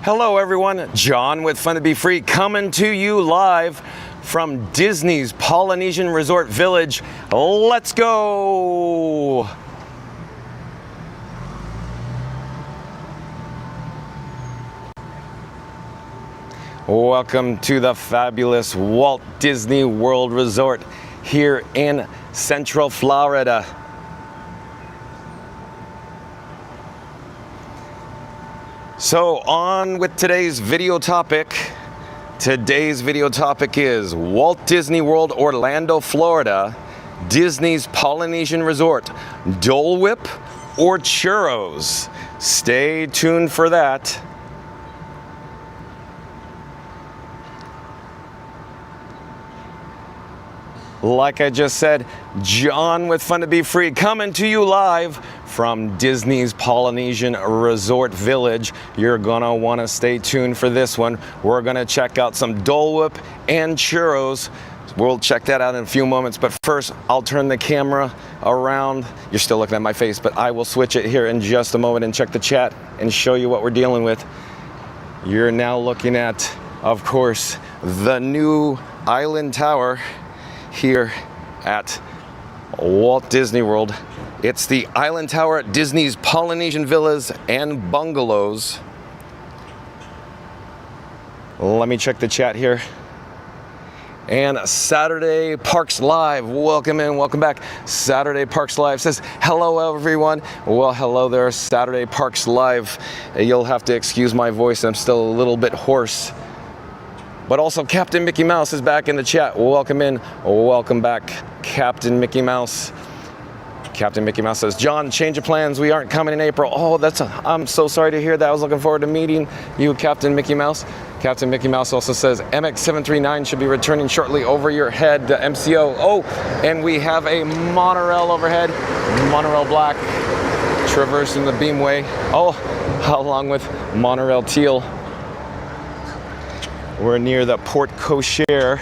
Hello everyone, John with Fun to Be Free coming to you live from Disney's Polynesian Resort Village. Let's go! Welcome to the fabulous Walt Disney World Resort here in Central Florida. So on with today's video topic. Today's video topic is Walt Disney World, Orlando, Florida, Disney's Polynesian Resort, Dole Whip or Churros? Stay tuned for that. Like I just said, John with Fun to Be Free coming to you live from Disney's Polynesian Resort Village. You're gonna wanna stay tuned for this one. We're gonna check out some Dole Whip and Churros. We'll check that out in a few moments, but first I'll turn the camera around. You're still looking at my face, but I will switch it here in just a moment and check the chat and show you what we're dealing with. You're now looking at, of course, the new Island Tower here at Walt Disney World. It's the Island Tower at Disney's Polynesian Villas and Bungalows. Let me check the chat here. And Saturday Parks Live, welcome in, welcome back. Saturday Parks Live says, hello everyone. Well, hello there, Saturday Parks Live. You'll have to excuse my voice, I'm still a little bit hoarse. But also Captain Mickey Mouse is back in the chat. Welcome in, welcome back, Captain Mickey Mouse. Captain Mickey Mouse says, John, change of plans, we aren't coming in April. Oh, I'm so sorry to hear that. I was looking forward to meeting you, Captain Mickey Mouse. Captain Mickey Mouse also says, MX739 should be returning shortly over your head, MCO. Oh, and we have a monorail overhead, Monorail Black, traversing the beamway. Oh, along with Monorail Teal. We're near the Port Cochere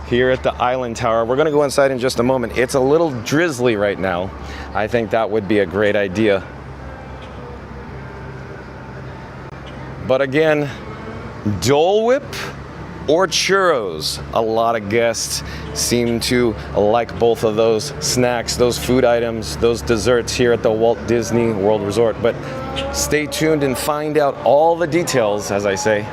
here at the Island Tower. We're gonna go inside in just a moment. It's a little drizzly right now. I think that would be a great idea. But again, Dole Whip or Churros? A lot of guests seem to like both of those snacks, those food items, those desserts here at the Walt Disney World Resort. But stay tuned and find out all the details, as I say.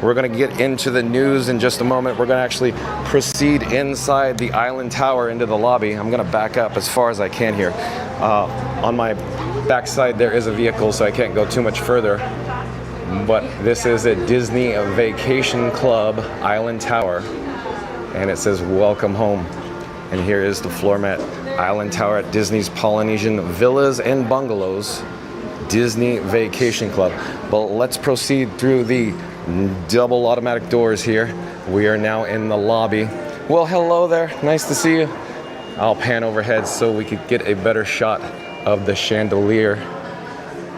We're gonna get into the news in just a moment. We're gonna actually proceed inside the Island Tower into the lobby. I'm gonna back up as far as I can here. On my backside there is a vehicle, so I can't go too much further. But this is a Disney Vacation Club Island Tower, and it says welcome home. And here is the floor mat. Island Tower at Disney's Polynesian Villas and Bungalows, Disney Vacation Club. But let's proceed through the double automatic doors here. We are now in the lobby. Well, hello there, nice to see you. I'll pan overhead so we could get a better shot of the chandelier.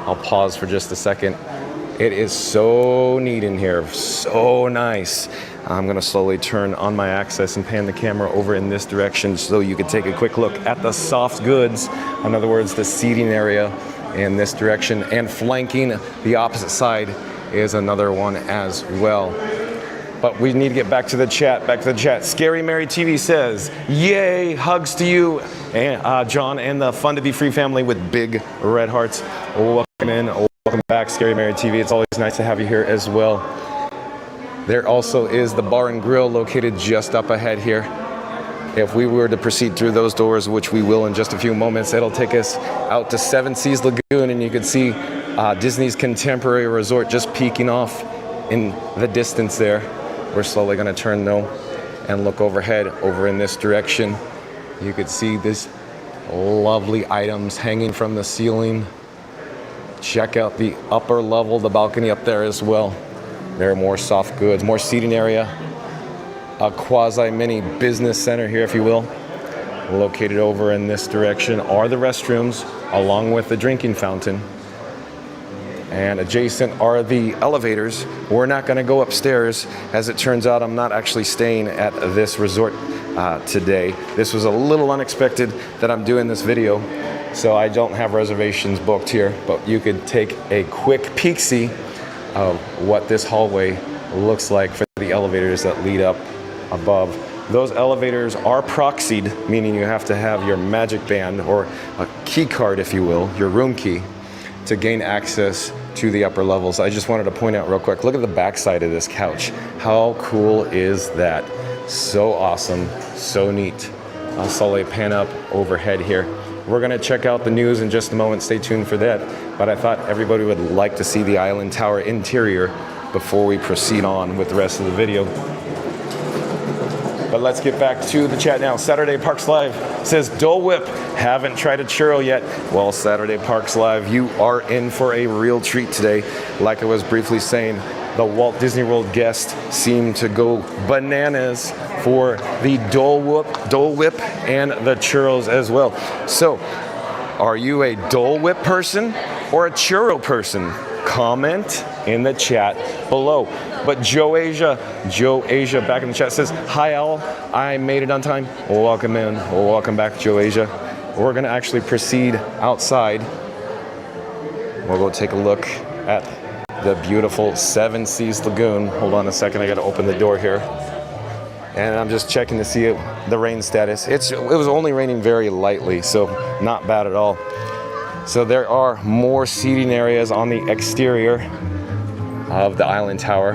I'll pause for just a second. It is so neat in here, so nice. I'm gonna slowly turn on my access and pan the camera over in this direction so you can take a quick look at the soft goods. In other words, the seating area in this direction, and flanking the opposite side is another one as well. But we need to get back to the chat, Scary Mary TV says, yay, hugs to you, and John and the Fun to Be Free family with big red hearts. Welcome in, welcome back, Scary Mary TV. It's always nice to have you here as well. There also is the bar and grill located just up ahead here. If we were to proceed through those doors, which we will in just a few moments, it'll take us out to Seven Seas Lagoon, and you can see Disney's Contemporary Resort just peeking off in the distance there. We're slowly gonna turn though and look overhead over in this direction. You could see these lovely items hanging from the ceiling. Check out the upper level, the balcony up there as well. There are more soft goods, more seating area. A quasi-mini business center here, if you will. Located over in this direction are the restrooms, along with the drinking fountain. And adjacent are the elevators. We're not gonna go upstairs. As it turns out, I'm not actually staying at this resort today. This was a little unexpected that I'm doing this video. So I don't have reservations booked here, but you could take a quick peek-see of what this hallway looks like for the elevators that lead up above. Those elevators are proxied, meaning you have to have your magic band or a key card, if you will, your room key, to gain access to the upper levels. I just wanted to point out real quick, look at the backside of this couch. How cool is that? So awesome, so neat. I'll slowly pan up overhead here. We're gonna check out the news in just a moment, stay tuned for that. But I thought everybody would like to see the Island Tower interior before we proceed on with the rest of the video. But let's get back to the chat now. Saturday Parks Live says, Dole Whip, haven't tried a churro yet. Well, Saturday Parks Live, you are in for a real treat today. Like I was briefly saying, the Walt Disney World guests seem to go bananas for the Dole Whip and the churros as well. So, are you a Dole Whip person or a churro person? Comment in the chat below. But Joe Asia back in the chat says, hi Al, I made it on time. Welcome in, welcome back Joe Asia. We're gonna actually proceed outside. We'll go take a look at the beautiful Seven Seas Lagoon. Hold on a second, I gotta open the door here. And I'm just checking to see the rain status. It was only raining very lightly, so not bad at all. So there are more seating areas on the exterior of the Island Tower.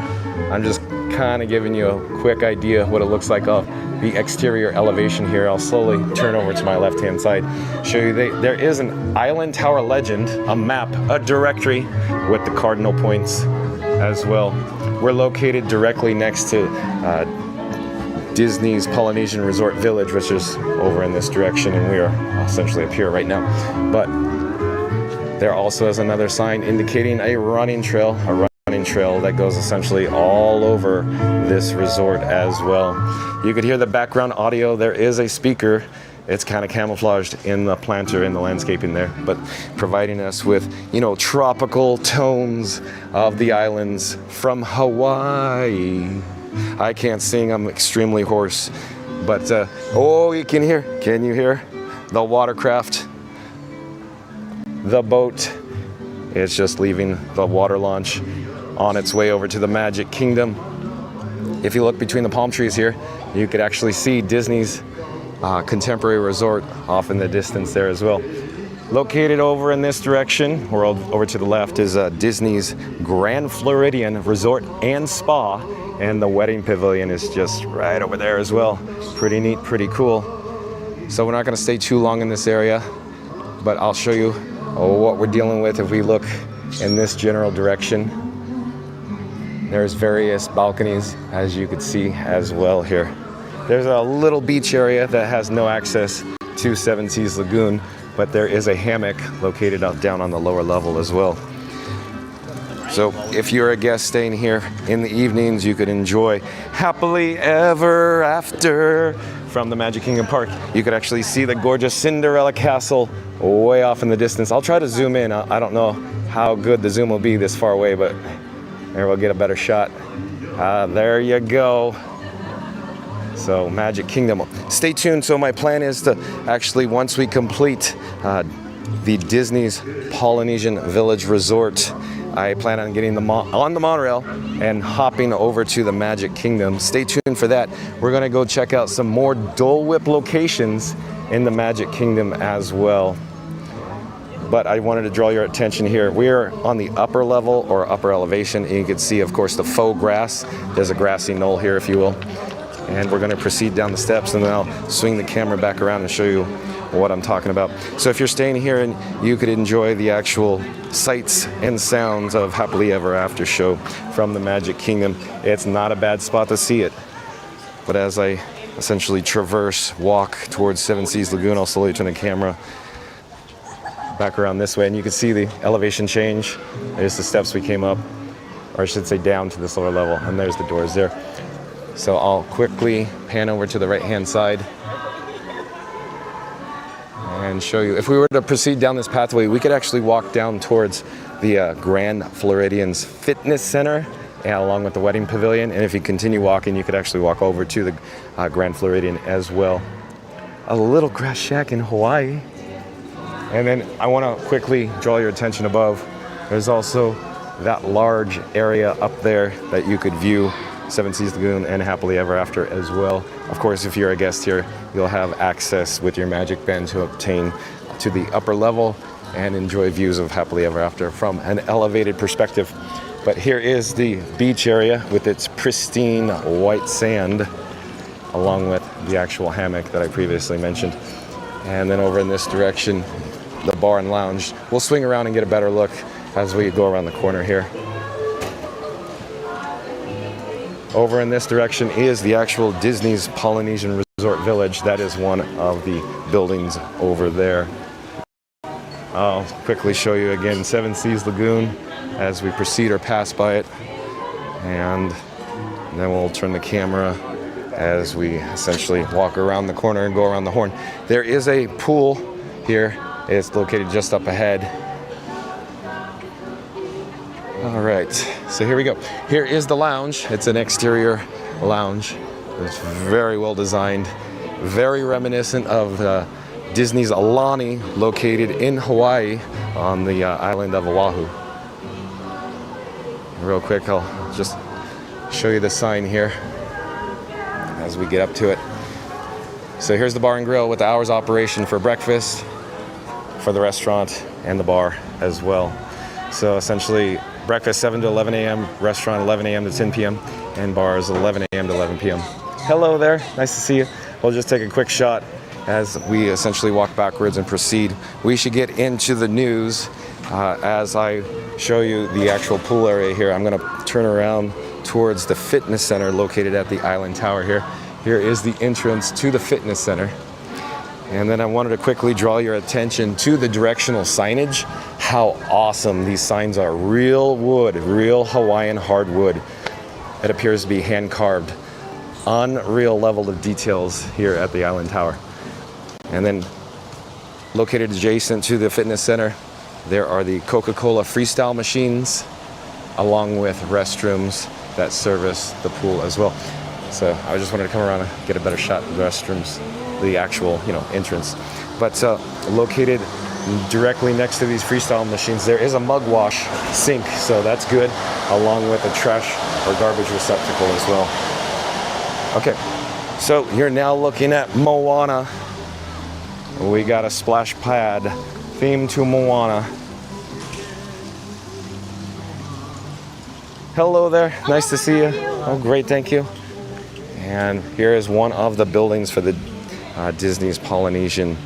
I'm just kind of giving you a quick idea of what it looks like of the exterior elevation here. I'll slowly turn over to my left-hand side, show you there is an Island Tower legend, a map, a directory with the cardinal points as well. We're located directly next to Disney's Polynesian Resort Village, which is over in this direction, and we are essentially up here right now. But there also is another sign indicating a running trail that goes essentially all over this resort as well. You could hear the background audio. There is a speaker. It's kind of camouflaged in the planter, in the landscaping there, but providing us with, tropical tones of the islands from Hawaii. I can't sing, I'm extremely hoarse, but you can you hear the watercraft, the boat? It's just leaving the water launch on its way over to the Magic Kingdom. If you look between the palm trees here, you could actually see Disney's Contemporary Resort off in the distance there as well. Located over in this direction, or over to the left, is Disney's Grand Floridian Resort and Spa, and the wedding pavilion is just right over there as well. Pretty neat, pretty cool. So we're not gonna stay too long in this area, but I'll show you what we're dealing with if we look in this general direction. There's various balconies, as you could see as well here. There's a little beach area that has no access to Seven Seas Lagoon, but there is a hammock located down on the lower level as well. So if you're a guest staying here in the evenings, you could enjoy Happily Ever After from the Magic Kingdom Park. You could actually see the gorgeous Cinderella Castle way off in the distance. I'll try to zoom in. I don't know how good the zoom will be this far away, but maybe we'll get a better shot. There you go. So Magic Kingdom. Stay tuned. So my plan is to actually, once we complete the Disney's Polynesian Village Resort, I plan on getting on the monorail and hopping over to the Magic Kingdom. Stay tuned for that. We're gonna go check out some more Dole Whip locations in the Magic Kingdom as well. But I wanted to draw your attention here. We're on the upper level or upper elevation, and you can see, of course, the faux grass. There's a grassy knoll here, if you will. And we're gonna proceed down the steps, and then I'll swing the camera back around and show you what I'm talking about. So if you're staying here, and you could enjoy the actual sights and sounds of Happily Ever After show from the Magic Kingdom, it's not a bad spot to see it. But as I essentially walk towards Seven Seas Lagoon, I'll slowly turn the camera back around this way, and you can see the elevation change. There's the steps we came up, or I should say down to this lower level, and there's the doors there. So I'll quickly pan over to the right-hand side and show you. If we were to proceed down this pathway, we could actually walk down towards the Grand Floridian's Fitness Center, along with the wedding pavilion. And if you continue walking, you could actually walk over to the Grand Floridian as well. A little grass shack in Hawaii. And then I want to quickly draw your attention above. There's also that large area up there that you could view Seven Seas Lagoon and Happily Ever After as well. Of course, if you're a guest here, you'll have access with your Magic Band to obtain to the upper level and enjoy views of Happily Ever After from an elevated perspective. But here is the beach area with its pristine white sand, along with the actual hammock that I previously mentioned. And then over in this direction, the bar and lounge. We'll swing around and get a better look as we go around the corner here. Over in this direction is the actual Disney's Polynesian Resort Village. That is one of the buildings over there. I'll quickly show you again Seven Seas Lagoon as we proceed or pass by it. And then we'll turn the camera as we essentially walk around the corner and go around the horn. There is a pool here. It's located just up ahead. All right, so here we go. Here is the lounge. It's an exterior lounge. It's very well designed, very reminiscent of Disney's Lanai, located in Hawaii on the island of Oahu. Real quick, I'll just show you the sign here as we get up to it. So here's the bar and grill with the hours operation for breakfast, for the restaurant, and the bar as well. So essentially, breakfast 7 to 11 a.m., restaurant 11 a.m. to 10 p.m., and bars 11 a.m. to 11 p.m. Hello there, nice to see you. We'll just take a quick shot as we essentially walk backwards and proceed. We should get into the news as I show you the actual pool area here. I'm gonna turn around towards the fitness center located at the Island Tower here. Here is the entrance to the fitness center. And then I wanted to quickly draw your attention to the directional signage. How awesome these signs are. Real wood, real Hawaiian hardwood. It appears to be hand carved. Unreal level of details here at the Island Tower. And then located adjacent to the fitness center, there are the Coca-Cola freestyle machines, along with restrooms that service the pool as well. So I just wanted to come around and get a better shot of the restrooms, the actual, entrance. But located directly next to these freestyle machines, there is a mug wash sink, so that's good, along with a trash or garbage receptacle as well. Okay, so you're now looking at Moana. We got a splash pad themed to Moana. Hello there, nice to see you. Oh, great, thank you. And here is one of the buildings for the Disney's Polynesian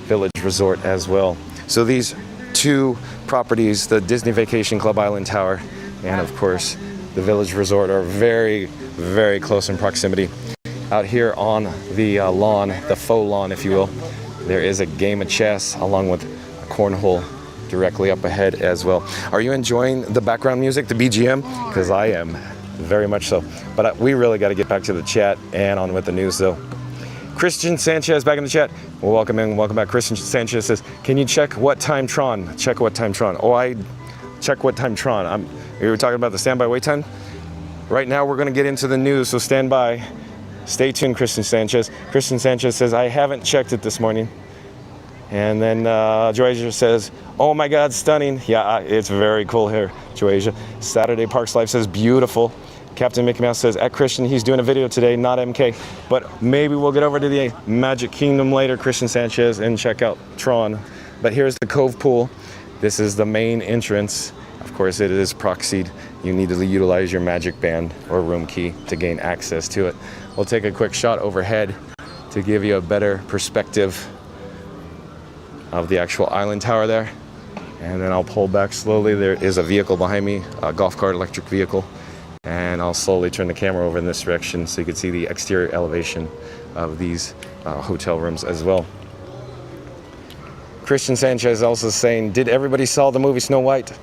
Village Resort as well. So these two properties, the Disney Vacation Club Island Tower and of course the Village Resort, are very, very close in proximity. Out here on the lawn, the faux lawn if you will, there is a game of chess along with a cornhole directly up ahead as well. Are you enjoying the background music, the BGM? Because I am, very much so. But we really got to get back to the chat and on with the news though. Christian Sanchez back in the chat. Well, welcome in, welcome back. Christian Sanchez says, can you check what time Tron? Check what time Tron. Oh, I check what time Tron. We were talking about the standby wait time. Right now we're gonna get into the news, so stand by. Stay tuned, Christian Sanchez. Christian Sanchez says, I haven't checked it this morning. And then Joasia says, oh my God, stunning. Yeah, it's very cool here, Joasia. Saturday Parks Life says, beautiful. Captain Mickey Mouse says, at Christian, he's doing a video today, not MK. But maybe we'll get over to the Magic Kingdom later, Christian Sanchez, and check out Tron. But here's the Cove Pool. This is the main entrance. Of course, it is proxied. You need to utilize your Magic Band or room key to gain access to it. We'll take a quick shot overhead to give you a better perspective of the actual island tower there. And then I'll pull back slowly. There is a vehicle behind me, a golf cart electric vehicle. And I'll slowly turn the camera over in this direction so you can see the exterior elevation of these hotel rooms as well. Christian Sanchez also saying, did everybody saw the movie Snow White?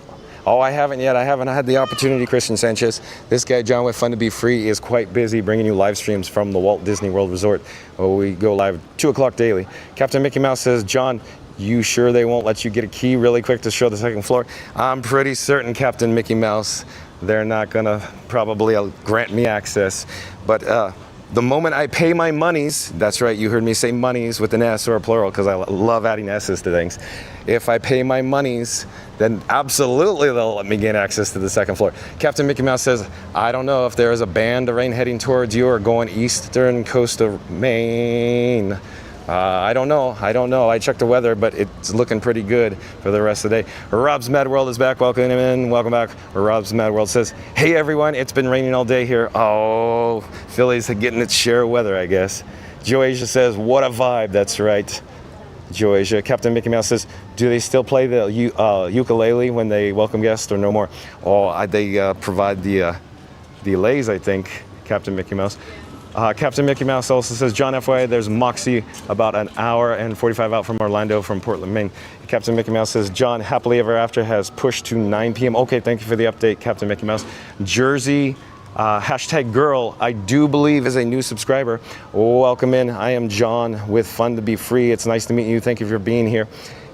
Oh, I haven't yet. I haven't had the opportunity, Christian Sanchez. This guy, John with Fun to Be Free, is quite busy bringing you live streams from the Walt Disney World Resort. We go live 2 o'clock daily. Captain Mickey Mouse says, John, you sure they won't let you get a key really quick to show the second floor? I'm pretty certain, Captain Mickey Mouse, they're not gonna probably grant me access. But the moment I pay my monies, that's right, you heard me say monies with an S or a plural because I love adding S's to things. If I pay my monies, then absolutely they'll let me gain access to the second floor. Captain Mickey Mouse says, I don't know if there is a band of rain heading towards you or going eastern coast of Maine. I don't know. I checked the weather, but it's looking pretty good for the rest of the day. Rob's Mad World is back. Welcome in. Welcome back. Rob's Mad World says, hey everyone, it's been raining all day here. Oh, Philly's getting its share of weather, I guess. Joasia says, what a vibe. That's right. Joasia. Captain Mickey Mouse says, do they still play the ukulele when they welcome guests or no more? Oh, they provide the delays, I think, Captain Mickey Mouse. Captain Mickey Mouse also says, John FYI, there's Moxie about an hour and 45 out from Orlando from Portland, Maine. Captain Mickey Mouse says, John, Happily Ever After has pushed to 9 p.m. Okay, thank you for the update, Captain Mickey Mouse. Jersey, hashtag girl, I do believe is a new subscriber. Welcome in. I am John with Fun to Be Free. It's nice to meet you. Thank you for being here.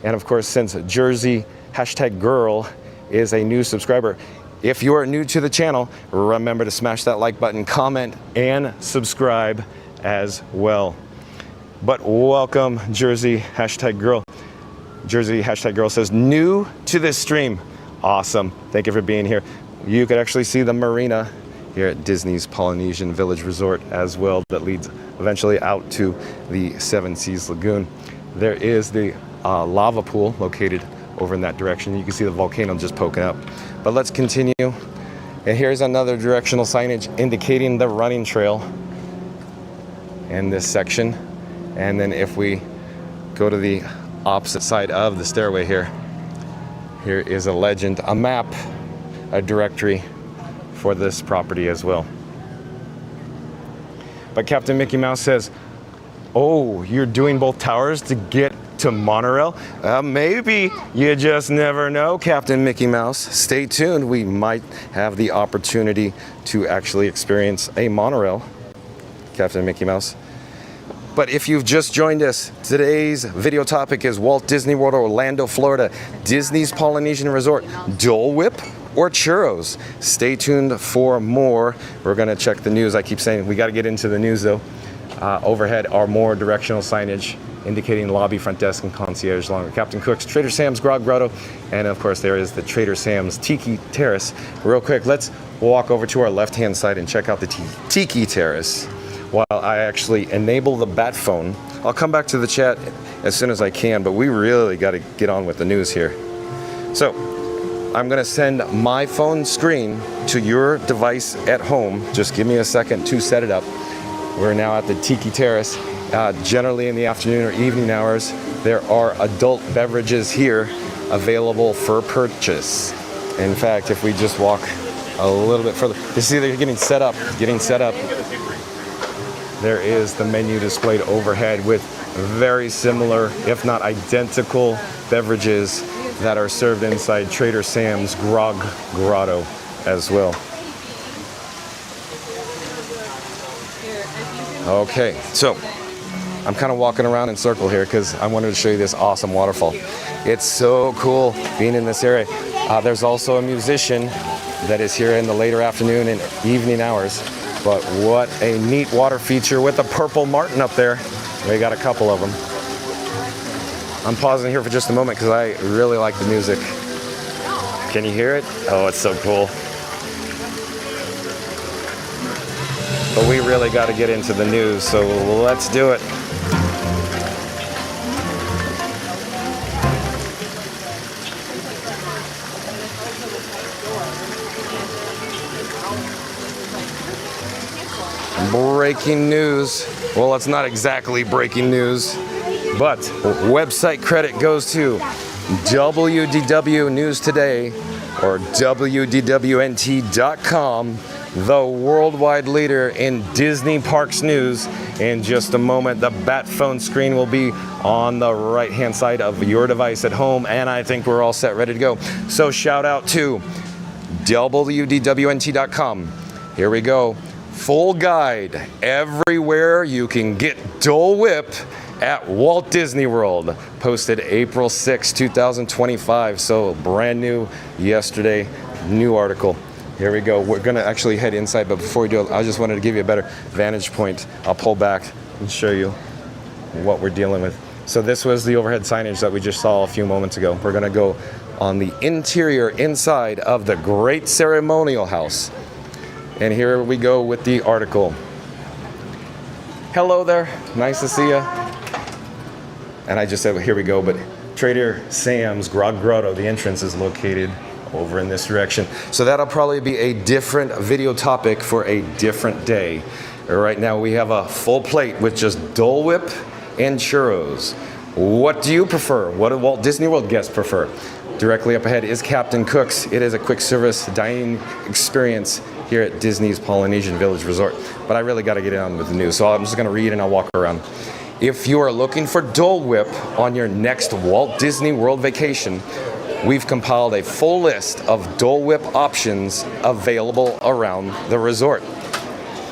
And of course, since Jersey, hashtag girl is a new subscriber, if you are new to the channel, remember to smash that like button, comment, and subscribe as well. But welcome, Jersey, hashtag girl. Jersey, hashtag girl says, new to this stream. Awesome. Thank you for being here. You could actually see the marina here at Disney's Polynesian Village Resort as well that leads eventually out to the Seven Seas Lagoon. There is the lava pool located over in that direction. You can see the volcano just poking up. But let's continue. And here's another directional signage indicating the running trail in this section. And then if we go to the opposite side of the stairway here is a legend, a map, a directory for this property as well. But Captain Mickey Mouse says, oh, you're doing both towers to get to Monorail? Maybe. You just never know, Captain Mickey Mouse. Stay tuned. We might have the opportunity to actually experience a monorail, Captain Mickey Mouse. But if you've just joined us, today's video topic is Walt Disney World, Orlando, Florida, Disney's Polynesian Resort, Dole Whip or Churros? Stay tuned for more. We're going to check the news. I keep saying we got to get into the news though. Overhead are more directional signage indicating lobby, front desk, and concierge along with Captain Cook's, Trader Sam's Grog Grotto, and of course there is the Trader Sam's Tiki Terrace. Real quick, let's walk over to our left-hand side and check out the Tiki Terrace while I actually enable the bat phone. I'll come back to the chat as soon as I can, but we really got to get on with the news here. So I'm going to send my phone screen to your device at home. Just give me a second to set it up. We're now at the Tiki Terrace. Generally in the afternoon or evening hours, there are adult beverages here available for purchase. In fact, if we just walk a little bit further, you see they're getting set up. There is the menu displayed overhead with very similar, if not identical, beverages that are served inside Trader Sam's Grog Grotto as well. Okay, so I'm kind of walking around in circle here because I wanted to show you this awesome waterfall. It's so cool being in this area. There's also a musician that is here in the later afternoon and evening hours. But what a neat water feature with a purple martin up there. We got a couple of them. I'm pausing here for just a moment because I really like the music. Can you hear it? Oh, it's so cool. But we really got to get into the news, so let's do it. Breaking news. Well, it's not exactly breaking news, but website credit goes to WDW News Today or WDWNT.com, the worldwide leader in Disney Parks news. In just a moment, the bat phone screen will be on the right-hand side of your device at home, and I think we're all set, ready to go. So shout out to WDWNT.com. Here we go. Full guide everywhere you can get Dole Whip at Walt Disney World. Posted April 6, 2025. So brand new yesterday, new article. Here we go. We're gonna actually head inside, but before we do it, I just wanted to give you a better vantage point. I'll pull back and show you what we're dealing with. So this was the overhead signage that we just saw a few moments ago. We're gonna go on the interior inside of the Great Ceremonial House. And here we go with the article. Hello there, nice to see you. And I just said, well, here we go, but Trader Sam's Grog Grotto, the entrance is located over in this direction. So that'll probably be a different video topic for a different day. Right now we have a full plate with just Dole Whip and churros. What do you prefer? What do Walt Disney World guests prefer? Directly up ahead is Captain Cook's. It is a quick service dining experience here at Disney's Polynesian Village Resort. But I really got to get on with the news, so I'm just going to read and I'll walk around. If you are looking for Dole Whip on your next Walt Disney World vacation, we've compiled a full list of Dole Whip options available around the resort.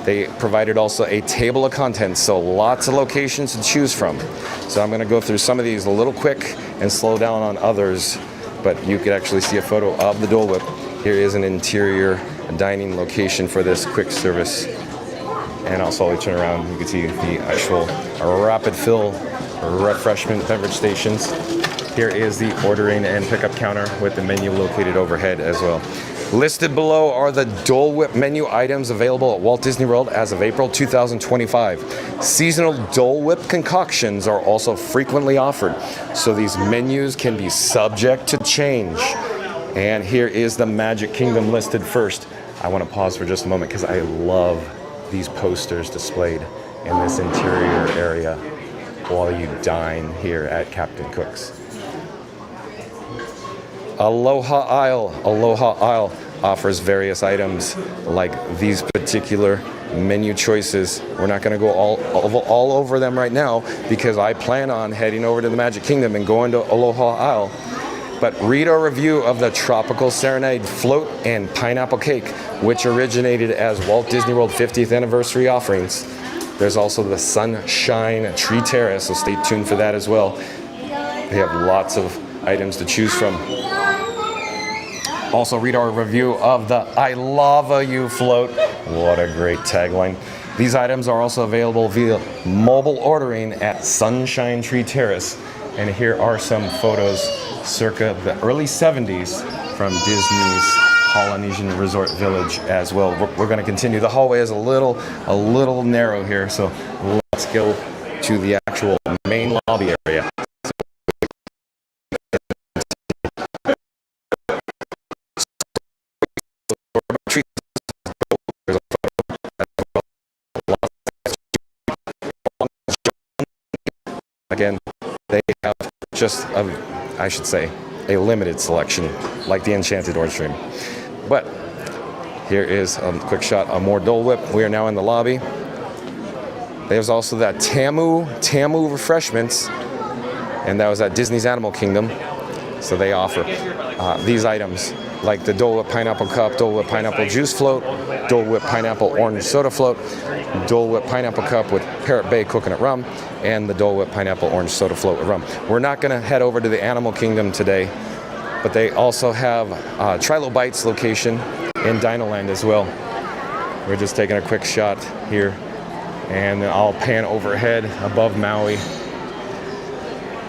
They provided also a table of contents, so lots of locations to choose from. So I'm going to go through some of these a little quick and slow down on others, but you could actually see a photo of the Dole Whip. Here is an interior dining location for this quick service. And I'll slowly turn around. You can see the actual rapid fill refreshment beverage stations. Here is the ordering and pickup counter with the menu located overhead as well. Listed below are the Dole Whip menu items available at Walt Disney World as of April 2025. Seasonal Dole Whip concoctions are also frequently offered, so these menus can be subject to change. And here is the Magic Kingdom listed first. I want to pause for just a moment because I love these posters displayed in this interior area while you dine here at Captain Cook's. Aloha Isle offers various items like these particular menu choices. We're not going to go all over them right now because I plan on heading over to the Magic Kingdom and going to Aloha Isle. But read our review of the Tropical Serenade Float and Pineapple Cake, which originated as Walt Disney World 50th Anniversary offerings. There's also the Sunshine Tree Terrace, so stay tuned for that as well. They have lots of items to choose from. Also read our review of the I Lava You float. What a great tagline. These items are also available via mobile ordering at Sunshine Tree Terrace. And here are some photos circa the early 70s from Disney's Polynesian Resort Village as well. We're going to continue. The hallway is a little narrow here, so let's go to the actual main lobby area. Again, they have just a limited selection, like the Enchanted Orchard. But here is a quick shot of more Dole Whip. We are now in the lobby. There's also that Tamu refreshments, and that was at Disney's Animal Kingdom. So they offer these items like the Dole Whip Pineapple Cup, Dole Whip Pineapple Juice Float, Dole Whip Pineapple Orange Soda Float, Dole Whip Pineapple Cup with Parrot Bay Coconut Rum, and the Dole Whip Pineapple Orange Soda Float with rum. We're not going to head over to the Animal Kingdom today, but they also have Trilo Bites location in Dinoland as well. We're just taking a quick shot here, and then I'll pan overhead above Maui.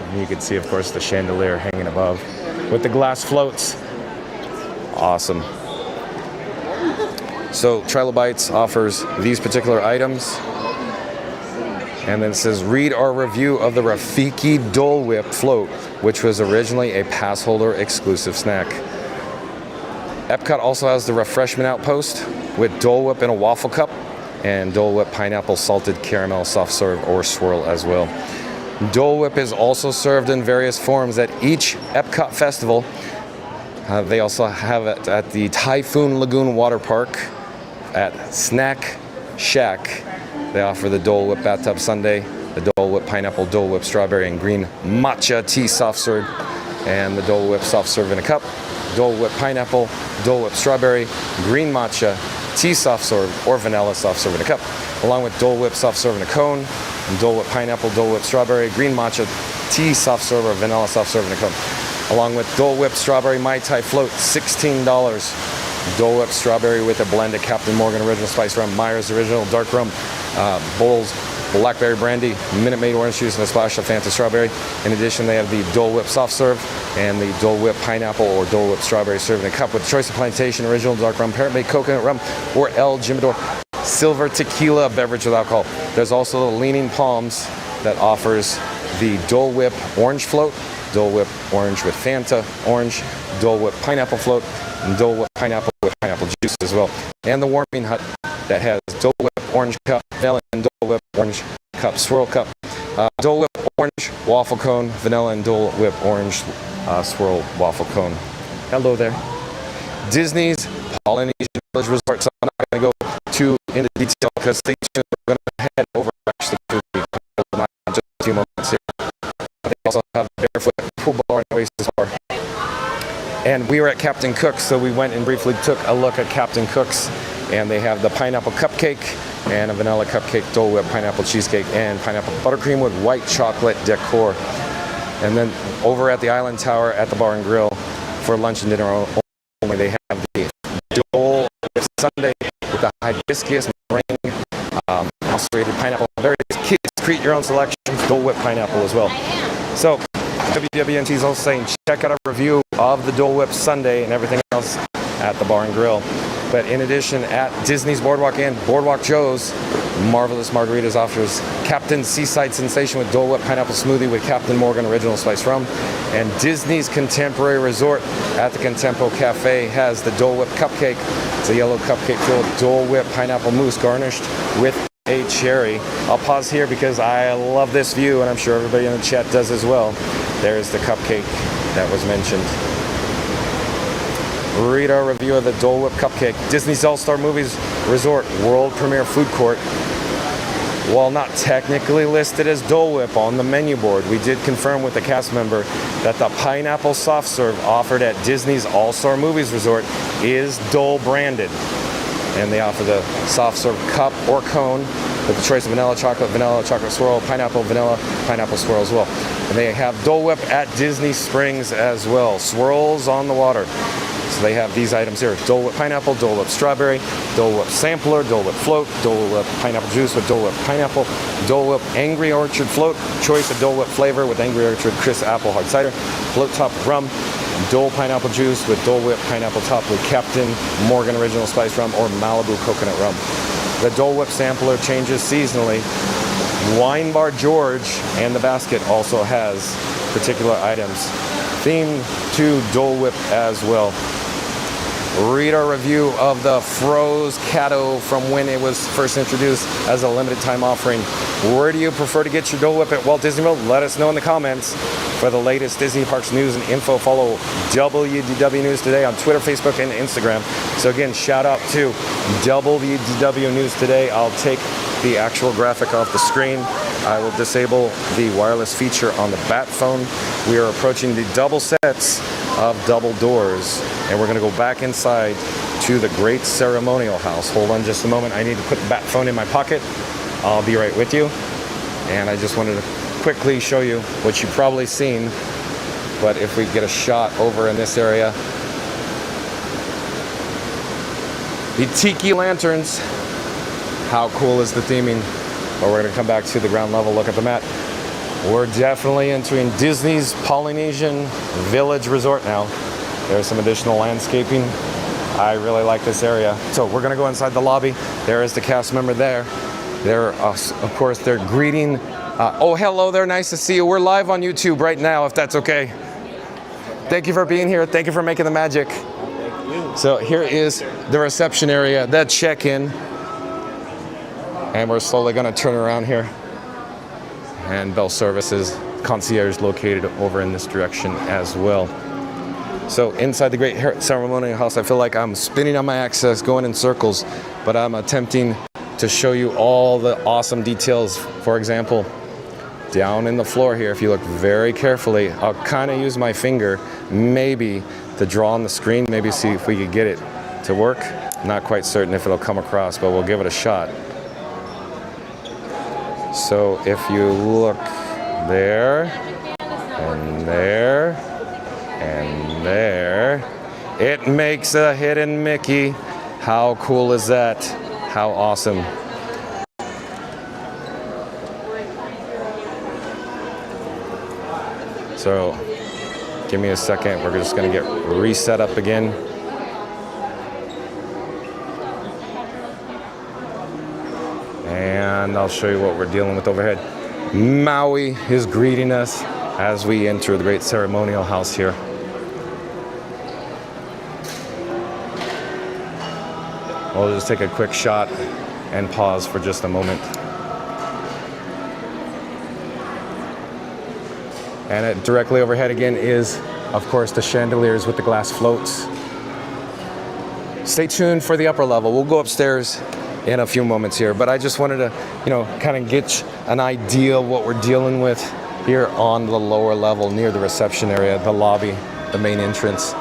And you can see, of course, the chandelier hanging above with the glass floats. Awesome. So Trilo Bites offers these particular items. And then it says, read our review of the Rafiki Dole Whip float, which was originally a pass holder exclusive snack. Epcot also has the refreshment outpost with Dole Whip in a waffle cup and Dole Whip pineapple salted caramel soft serve or swirl as well. Dole Whip is also served in various forms at each Epcot festival. They also have it at the Typhoon Lagoon Water Park, at Snack Shack. They offer the Dole Whip Bathtub Sundae, the Dole Whip Pineapple, Dole Whip Strawberry and Green Matcha Tea Soft Serve, and the Dole Whip Soft Serve in a Cup, Dole Whip Pineapple, Dole Whip Strawberry, Green Matcha Tea Soft Serve or Vanilla Soft Serve in a Cup, along with Dole Whip Soft Serve in a Cone, and Dole Whip Pineapple, Dole Whip Strawberry, Green Matcha Tea Soft Serve or Vanilla Soft Serve in a Cup, along with Dole Whip Strawberry Mai Tai Float, $16. Dole Whip strawberry with a blend of Captain Morgan original spice rum, Myers original dark rum, Bowls blackberry brandy, Minute Maid orange juice, and a splash of Fanta strawberry. In addition, they have the Dole Whip soft serve and the Dole Whip pineapple or Dole Whip strawberry served in a cup with a choice of plantation original dark rum, parent made coconut rum, or El Jimador silver tequila beverage with alcohol. There's also the Leaning Palms that offers the Dole Whip orange float, Dole Whip orange with Fanta orange, Dole Whip pineapple float, and Dole Whip pineapple with pineapple juice as well. And the Warming Hut that has Dole Whip orange cup, vanilla, and Dole Whip orange cup, swirl cup, Dole Whip orange waffle cone, vanilla, and Dole Whip orange swirl waffle cone. Hello there. Disney's Polynesian Village Resort. So I'm not going to go too into detail because stay tuned. We're going to head over actually to just a few moments here. They also have a barefoot pool bar and oasis bar. And we were at Captain Cook's, so we went and briefly took a look at Captain Cook's, and they have the pineapple cupcake and a vanilla cupcake, Dole Whip pineapple cheesecake, and pineapple buttercream with white chocolate decor. And then over at the Island Tower at the Bar and Grill for lunch and dinner only, they have the Dole Whip sundae with the hibiscus meringue, macerated pineapple. Various kids create your own selections, Dole Whip pineapple as well. So WWNT is also saying check out a review of the Dole Whip sundae and everything else at the Bar and Grill. But in addition, at Disney's Boardwalk Inn, Boardwalk Joe's Marvelous Margaritas offers Captain's Seaside Sensation with Dole Whip pineapple smoothie with Captain Morgan original spice rum. And Disney's Contemporary Resort at the Contempo Cafe has the Dole Whip cupcake. It's a yellow cupcake filled with Dole Whip pineapple mousse garnished with a cherry. I'll pause here because I love this view, and I'm sure everybody in the chat does as well. There's the cupcake that was mentioned. Read our review of the Dole Whip cupcake. Disney's All-Star Movies Resort World Premiere Food Court. While not technically listed as Dole Whip on the menu board, we did confirm with the cast member that the pineapple soft serve offered at Disney's All-Star Movies Resort is Dole branded. And they offer the soft serve cup or cone with the choice of vanilla chocolate swirl, pineapple, vanilla, pineapple swirl as well. And they have Dole Whip at Disney Springs as well. Swirls on the water. So they have these items here: Dole Whip pineapple, Dole Whip strawberry, Dole Whip sampler, Dole Whip float, Dole Whip pineapple juice with Dole Whip pineapple, Dole Whip Angry Orchard float, choice of Dole Whip flavor with Angry Orchard crisp apple hard cider, float top rum, Dole pineapple juice with Dole Whip pineapple top with Captain Morgan original spice rum or Malibu coconut rum. The Dole Whip sampler changes seasonally. Wine Bar George and the basket also has particular items themed to Dole Whip as well. Read our review of the Froze Cato from when it was first introduced as a limited time offering. Where do you prefer to get your Dole Whip at Walt Disney World? Let us know in the comments. For the latest Disney Parks news and info, follow WDW News Today on Twitter, Facebook, and Instagram. So again, shout out to WDW News Today. I'll take the actual graphic off the screen. I will disable the wireless feature on the Bat phone. We are approaching the double sets of double doors, and we're going to go back inside to the Great Ceremonial House. Hold on just a moment. I need to put the Bat phone in my pocket. I'll be right with you. And I just wanted to quickly show you what you've probably seen, but if we get a shot over in this area, the tiki lanterns. How cool is the theming? But we're going to come back to the ground level, look at the map. We're definitely entering Disney's Polynesian Village Resort now. There's some additional landscaping. I really like this area. So we're gonna go inside the lobby. There is the cast member there. They're, of course, they're greeting. Oh, hello there, nice to see you. We're live on YouTube right now, if that's okay. Thank you for being here. Thank you for making the magic. So here is the reception area, the check-in. And we're slowly gonna turn around here. And Bell Services concierge located over in this direction as well. So inside the Great Ceremonial House, I feel like I'm spinning on my axis, going in circles, but I'm attempting to show you all the awesome details. For example, down in the floor here, if you look very carefully, I'll kind of use my finger maybe to draw on the screen, maybe see if we could get it to work. Not quite certain if it'll come across, but we'll give it a shot. So if you look there, and there, and there, It makes a hidden Mickey. How cool is that? How awesome. So, give me a second. We're just gonna get reset up again. And I'll show you what we're dealing with overhead. Maui is greeting us as we enter the great ceremonial house here. We'll just take a quick shot and pause for just a moment. And directly overhead again is, of course, the chandeliers with the glass floats. Stay tuned for the upper level. We'll go upstairs in a few moments here, but I just wanted to, kind of get an idea of what we're dealing with here on the lower level near the reception area, the lobby, the main entrance.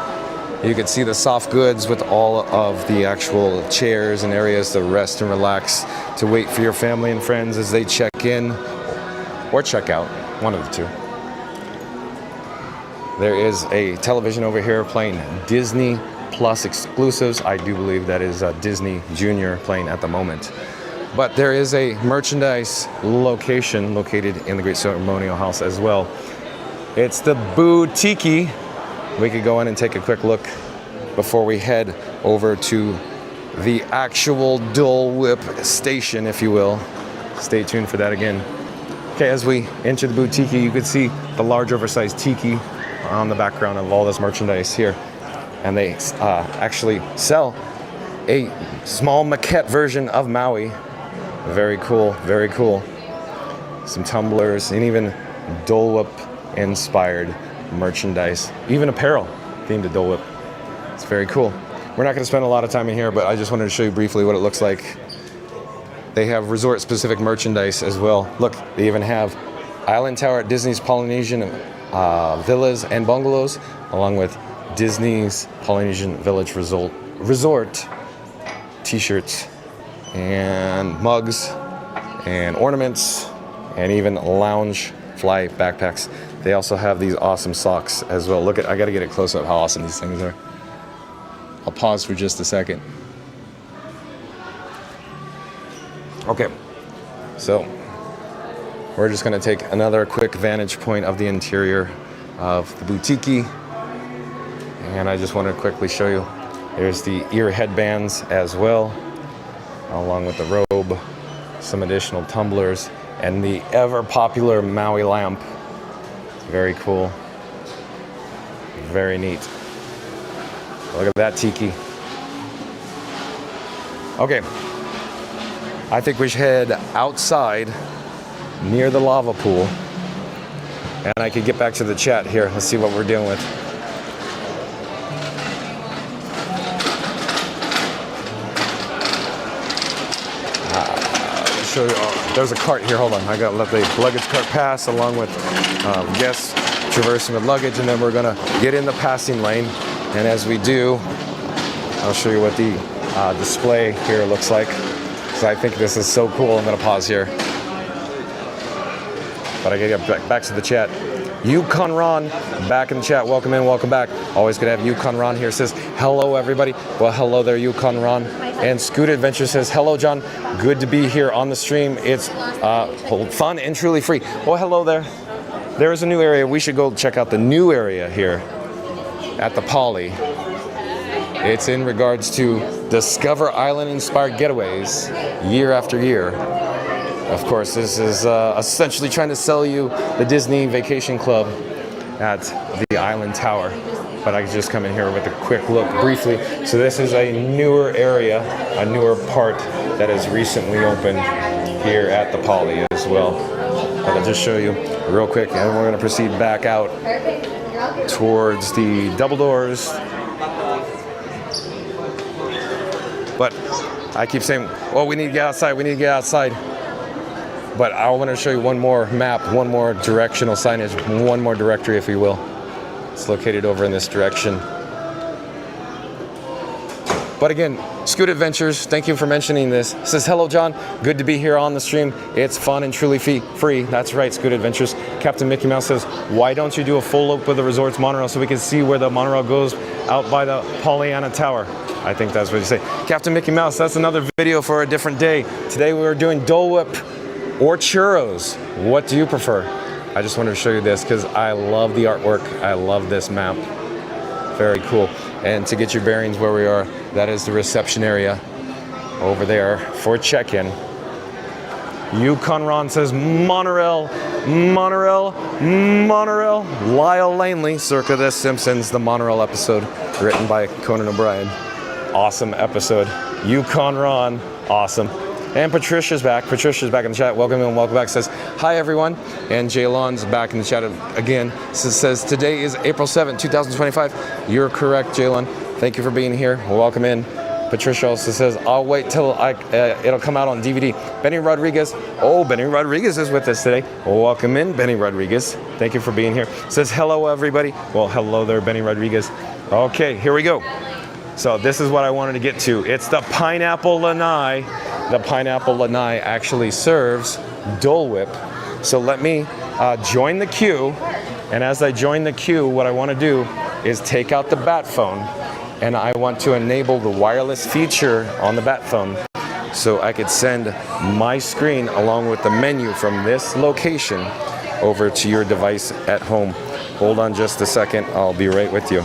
You can see the soft goods with all of the actual chairs and areas to rest and relax, to wait for your family and friends as they check in or check out, one of the two. There is a television over here playing Disney Plus exclusives. I do believe that is Disney Junior playing at the moment. But there is a merchandise location located in the Great Ceremonial House as well. It's the Boutique. We could go in and take a quick look before we head over to the actual Dole Whip station, if you will. Stay tuned for that again. Okay, as we enter the Boutique, you can see the large oversized tiki on the background of all this merchandise here. And they actually sell a small maquette version of Maui. Very cool, very cool. Some tumblers and even Dole Whip inspired merchandise, even apparel themed to Dole Whip. It's very cool. We're not going to spend a lot of time in here, but I just wanted to show you briefly what it looks like. They have resort specific merchandise as well. Look, they even have Island Tower at Disney's Polynesian villas and bungalows, along with Disney's Polynesian Village Resort t-shirts and mugs and ornaments and even lounge fly backpacks. They also have these awesome socks as well. Look at, I gotta get it close up how awesome these things are. I'll pause for just a second. Okay, so we're just gonna take another quick vantage point of the interior of the Boutique. And I just want to quickly show you, there's the ear headbands as well, along with the robe, some additional tumblers, and the ever popular Maui lamp. Very cool. Very neat. Look at that tiki. Okay. I think we should head outside near the lava pool. And I could get back to the chat here. Let's see what we're dealing with. Show you, there's a cart here, hold on. I gotta let the luggage cart pass along with guests traversing with luggage, and then we're gonna get in the passing lane. And as we do, I'll show you what the display here looks like. So I think this is so cool. I'm gonna pause here. But I gotta get back to the chat. Yukon Ron, back in the chat. Welcome in, welcome back. Always good to have Yukon Ron here. Says, hello everybody. Well, hello there, Yukon Ron. And Scoot Adventure says, hello John. Good to be here on the stream. It's fun and truly free. Well, hello there. There is a new area. We should go check out the new area here at the Poly. It's in regards to Discover Island inspired getaways year after year. Of course, this is essentially trying to sell you the Disney Vacation Club at the Island Tower. But I could just come in here with a quick look briefly. So this is a newer area, a newer part that has recently opened here at the Poly as well. But I'll just show you real quick, and we're gonna proceed back out towards the double doors. But I keep saying, oh, we need to get outside, we need to get outside. But I want to show you one more map, one more directional signage, one more directory, if you will. It's located over in this direction. But again, Scoot Adventures, thank you for mentioning this. Says, hello, John. Good to be here on the stream. It's fun and truly free. That's right, Scoot Adventures. Captain Mickey Mouse says, why don't you do a full loop of the resort's monorail so we can see where the monorail goes out by the Pollyanna Tower? I think that's what you say. Captain Mickey Mouse, that's another video for a different day. Today we were doing Dole Whip or Churros. What do you prefer? I just wanted to show you this because I love the artwork. I love this map. Very cool. And to get your bearings where we are, that is the reception area over there for check-in. Yukon Ron says monorail, monorail, monorail. Lyle Langley, circa The Simpsons, the monorail episode written by Conan O'Brien. Awesome episode. Yukon Ron, awesome. And Patricia's back. Patricia's back in the chat. Welcome and welcome back. Says, hi everyone. And Jaylon's back in the chat again. Says, today is April 7th, 2025. You're correct, Jaylon. Thank you for being here. Welcome in. Patricia also says, I'll wait till it'll come out on DVD. Benny Rodriguez. Oh, Benny Rodriguez is with us today. Welcome in, Benny Rodriguez. Thank you for being here. Says, hello everybody. Well, hello there, Benny Rodriguez. Okay, here we go. So this is what I wanted to get to. It's the Pineapple Lanai. The Pineapple Lanai actually serves Dole Whip. So let me join the queue. And as I join the queue, what I want to do is take out the bat phone. And I want to enable the wireless feature on the bat phone so I could send my screen along with the menu from this location over to your device at home. Hold on just a second. I'll be right with you.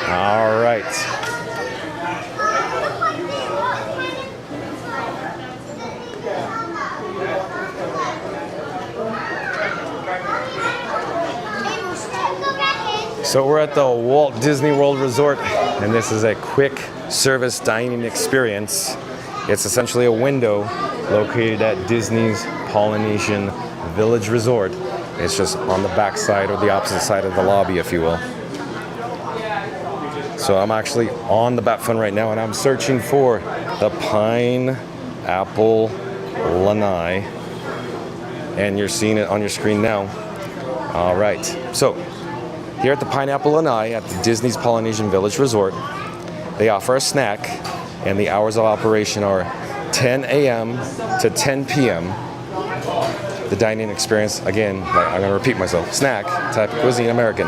All right. So we're at the Walt Disney World Resort, and this is a quick service dining experience. It's essentially a window located at Disney's Polynesian Village Resort. It's just on the back side or the opposite side of the lobby, if you will. So I'm actually on the bat phone right now, and I'm searching for the Pineapple Lanai, and you're seeing it on your screen now. All right, so here at the Pineapple Lanai at the Disney's Polynesian Village Resort, they offer a snack, and the hours of operation are 10 a.m. to 10 p.m. The dining experience, again, I'm going to repeat myself, snack, type of cuisine, American.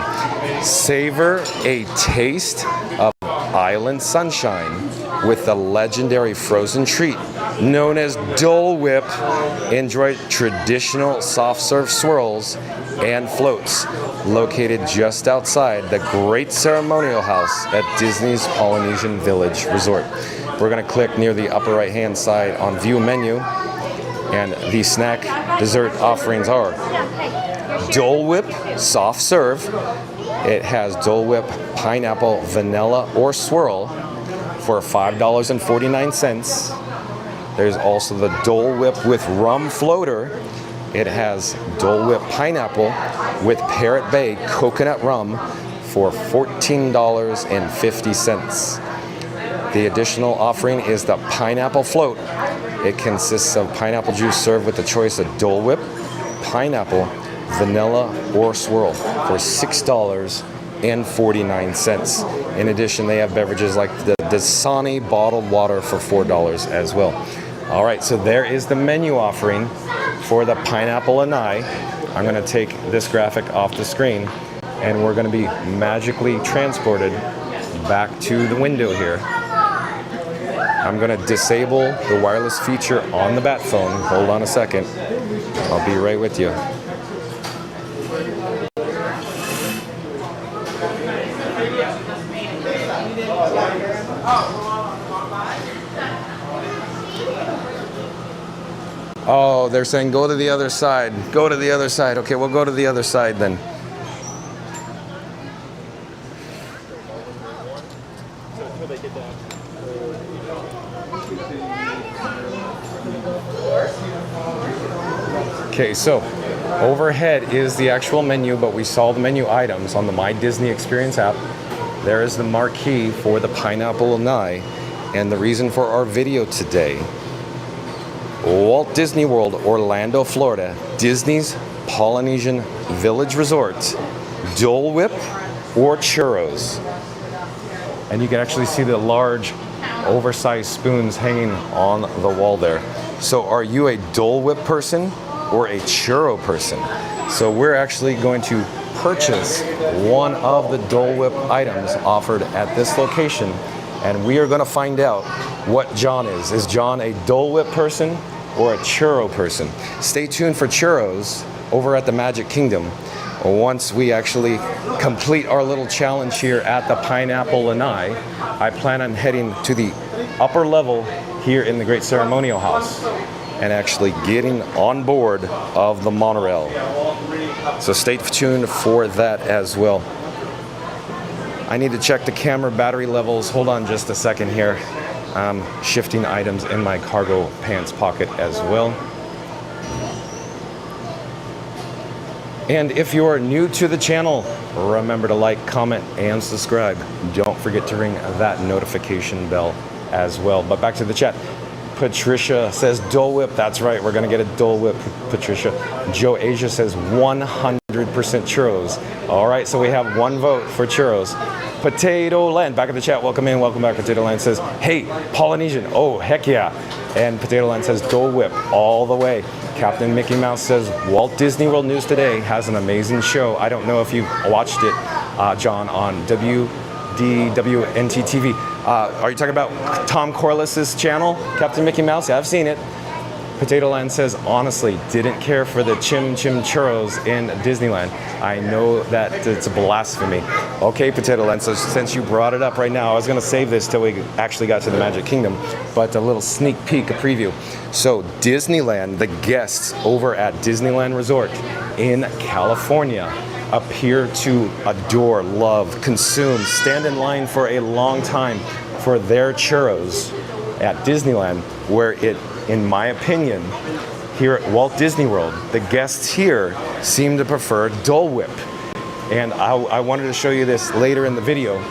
Savor a taste of island sunshine with the legendary frozen treat known as Dole Whip. Enjoy traditional soft serve swirls and floats located just outside the Great Ceremonial House at Disney's Polynesian Village Resort. We're going to click near the upper right hand side on View Menu, and the snack dessert offerings are Dole Whip soft serve. It has Dole Whip pineapple vanilla or swirl for $5.49. There's also the Dole Whip with rum floater. It has Dole Whip pineapple with Parrot Bay coconut rum for $14.50. The additional offering is the pineapple float. It consists of pineapple juice served with a choice of Dole Whip, pineapple, vanilla, or swirl for $6.49. In addition, they have beverages like the Dasani bottled water for $4 as well. All right, so there is the menu offering for the Pineapple Lanai. I'm going to take this graphic off the screen, and we're going to be magically transported back to the window here. I'm going to disable the wireless feature on the bat phone. Hold on a second. I'll be right with you. Oh, they're saying go to the other side. Go to the other side. Okay, we'll go to the other side then. Okay, so overhead is the actual menu, but we saw the menu items on the My Disney Experience app. There is the marquee for the Pineapple Lanai, and the reason for our video today Walt Disney World, Orlando, Florida, Disney's Polynesian Village Resort, Dole Whip or Churros. And you can actually see the large, oversized spoons hanging on the wall there. So are you a Dole Whip person or a Churro person? So we're actually going to purchase one of the Dole Whip items offered at this location, and we are going to find out what John is. Is John a Dole Whip person or a Churro person? Stay tuned for Churros over at the Magic Kingdom once we actually complete our little challenge here at the Pineapple Lanai. I plan on heading to the upper level here in the Great Ceremonial House and actually getting on board of the monorail. So stay tuned for that as well. I need to check the camera battery levels. Hold on just a second here. I'm shifting items in my cargo pants pocket as well. And if you're new to the channel, remember to like, comment, and subscribe. Don't forget to ring that notification bell as well. But back to the chat. Patricia says Dole Whip. That's right, we're gonna get a Dole Whip, Patricia. Joe Asia says 100% Churros. All right, so we have one vote for Churros. Potato Land, back in the chat, welcome in, welcome back. Potato Land says, hey, Polynesian, oh, heck yeah. And Potato Land says Dole Whip all the way. Captain Mickey Mouse says Walt Disney World News Today has an amazing show. I don't know if you've watched it, John, on WDWNT TV. Are you talking about Tom Corliss's channel, Captain Mickey Mouse? Yeah, I've seen it. Potato Land says, honestly, didn't care for the Chim Chim Churros in Disneyland. I know that it's a blasphemy. Okay, Potato Land, so since you brought it up right now, I was gonna save this till we actually got to the Magic Kingdom, but a little sneak peek, a preview. So Disneyland, the guests over at Disneyland Resort in California appear to adore, love, consume, stand in line for a long time for their churros at Disneyland, where it, in my opinion, here at Walt Disney World, the guests here seem to prefer Dole Whip. And I wanted to show you this later in the video,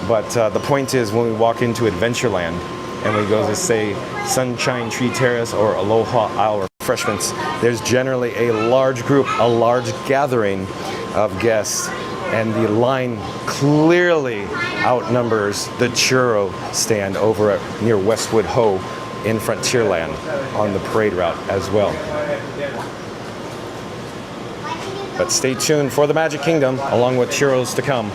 but the point is when we walk into Adventureland and we go to, say, Sunshine Tree Terrace or Aloha Isle Refreshments, there's generally a large group, a large gathering of guests, and the line clearly outnumbers the churro stand over at near Westwood Ho in Frontierland on the parade route as well. But stay tuned for the Magic Kingdom along with churros to come.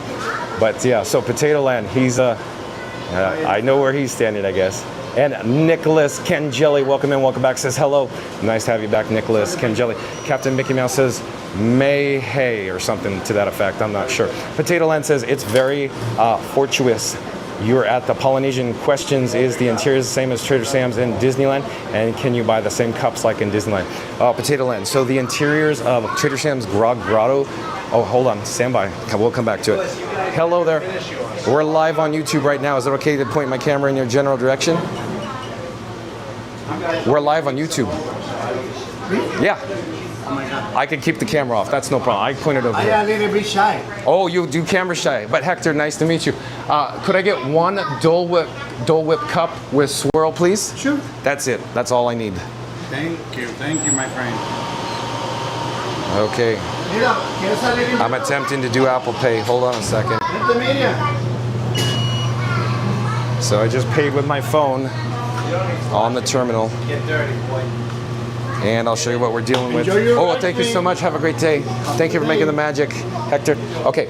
But yeah, so Potato Land, he's I know where he's standing, I guess. And Nicholas Kenjelly, welcome in, welcome back, says hello. Nice to have you back, Nicholas Kenjelly. Captain Mickey Mouse says may hay or something to that effect, I'm not sure. Potato Land says it's very fortuitous you're at the Polynesian. Questions, is the interior the same as Trader Sam's in Disneyland? And can you buy the same cups like in Disneyland? Potato Land, so the interiors of Trader Sam's Grog Grotto, oh, hold on, stand by, we'll come back to it. Hello there, we're live on YouTube right now. Is it okay to point my camera in your general direction? We're live on YouTube. Yeah. I can keep the camera off. That's no problem. I pointed over here. I'm a little bit shy. Oh, you do camera shy. But Hector, nice to meet you. Could I get one Dole Whip cup with swirl, please? Sure. That's it. That's all I need. Thank you, my friend. Okay. I'm attempting to do Apple Pay. Hold on a second. So I just paid with my phone on the terminal. Get dirty, boy. And I'll show you what we're dealing with. Oh, thank you so much. Have a great day. Thank you for making the magic, Hector. Okay,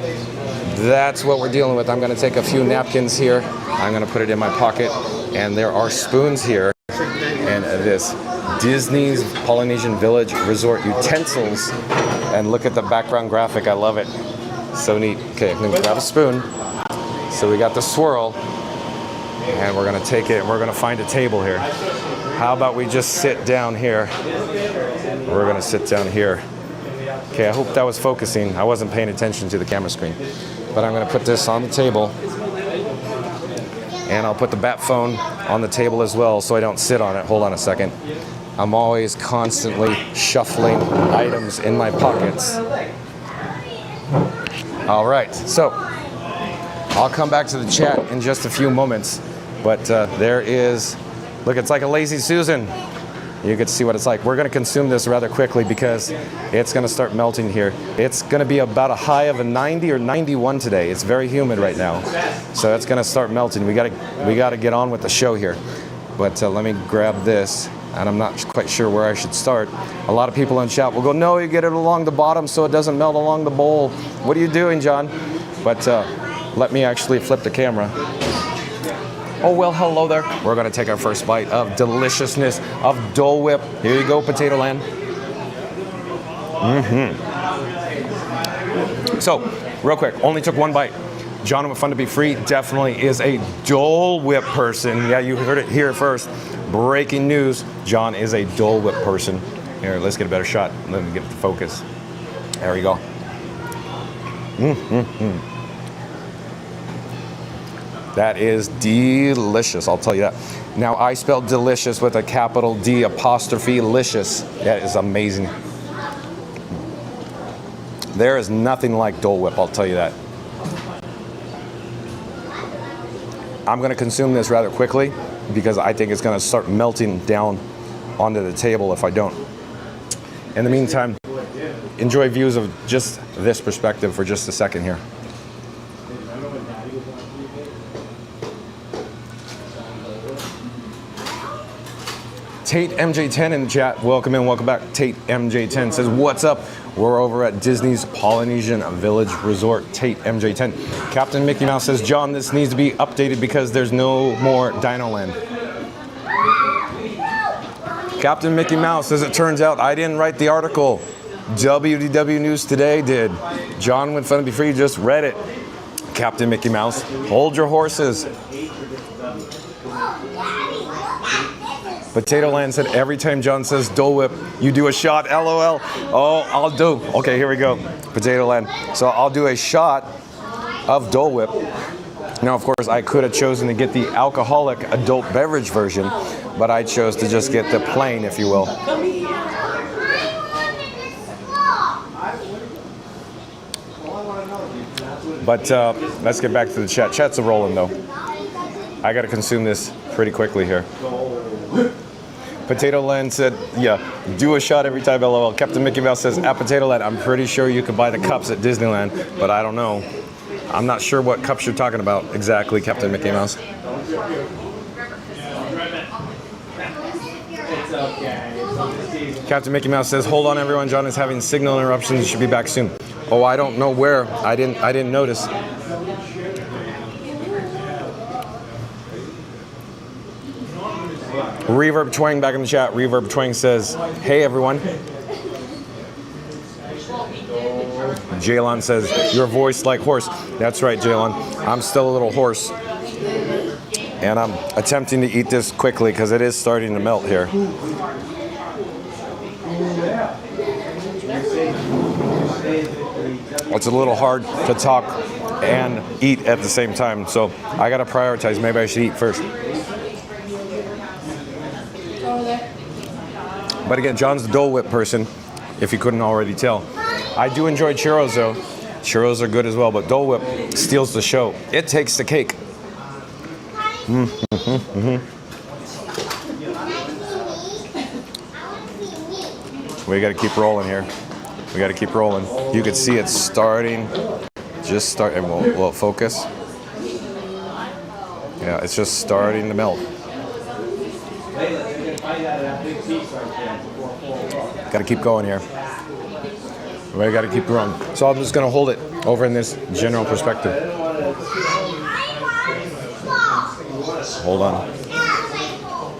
that's what we're dealing with. I'm going to take a few napkins here. I'm going to put it in my pocket. And there are spoons here. And this Disney's Polynesian Village Resort utensils. And look at the background graphic. I love it. So neat. Okay, I'm going to grab a spoon. So we got the swirl. And we're going to take it and we're going to find a table here. How about we just sit down here? We're gonna sit down here. Okay, I hope that was focusing. I wasn't paying attention to the camera screen. But I'm gonna put this on the table. And I'll put the bat phone on the table as well so I don't sit on it. Hold on a second. I'm always constantly shuffling items in my pockets. All right, so I'll come back to the chat in just a few moments. But there is, look, it's like a lazy Susan. You can see what it's like. We're going to consume this rather quickly because it's going to start melting here. It's going to be about a high of a 90 or 91 today. It's very humid right now, so it's going to start melting. We got to get on with the show here. But let me grab this, and I'm not quite sure where I should start. A lot of people in chat will go, no, you get it along the bottom so it doesn't melt along the bowl. What are you doing, John? But let me actually flip the camera. Oh, well, hello there. We're going to take our first bite of deliciousness of Dole Whip. Here you go, Potato Land. So, real quick, only took one bite. John with Fun to Be Free definitely is a Dole Whip person. Yeah, you heard it here first. Breaking news, John is a Dole Whip person. Here, let's get a better shot. Let me get the focus. There we go. That is delicious, I'll tell you that. Now, I spelled delicious with a capital D apostrophe licious. That is amazing. There is nothing like Dole Whip, I'll tell you that. I'm going to consume this rather quickly because I think it's going to start melting down onto the table if I don't. In the meantime, enjoy views of just this perspective for just a second here. Tate MJ10 in the chat. Welcome in, welcome back. Tate MJ10 says, what's up? We're over at Disney's Polynesian Village Resort. Tate MJ10. Captain Mickey Mouse says, John, this needs to be updated because there's no more Dino Land. Captain Mickey Mouse, as it turns out, I didn't write the article. WDW News Today did. John with Fun to Be Free just read it. Captain Mickey Mouse, hold your horses. Potato Land said, every time John says Dole Whip, you do a shot, LOL. Oh, I'll do. Okay, here we go. Potato Land. So I'll do a shot of Dole Whip. Now, of course, I could have chosen to get the alcoholic adult beverage version, but I chose to just get the plain, if you will. But let's get back to the chat. Chat's a rolling, though. I got to consume this pretty quickly here. Potato Land said, yeah, do a shot every time, LOL. Captain Mickey Mouse says, at Potato Land, I'm pretty sure you can buy the cups at Disneyland, but I don't know. I'm not sure what cups you're talking about exactly, Captain Mickey Mouse. Captain Mickey Mouse says, hold on everyone, John is having signal interruptions, he should be back soon. Oh, I don't know where. I didn't notice. Reverb Twang back in the chat. Reverb Twang says, hey everyone. Jaylon says, your voice like horse. That's right, Jaylon. I'm still a little hoarse. And I'm attempting to eat this quickly because it is starting to melt here. It's a little hard to talk and eat at the same time, so I gotta prioritize. Maybe I should eat first. But again, John's the Dole Whip person, if you couldn't already tell. I do enjoy churros though. Churros are good as well, but Dole Whip steals the show. It takes the cake. We gotta keep rolling here. We gotta keep rolling. You can see it starting, just start, and we'll focus. Yeah, it's just starting to melt. Got to keep going here. We got to keep going. So I'm just going to hold it over in this general perspective. Hold on. Oh.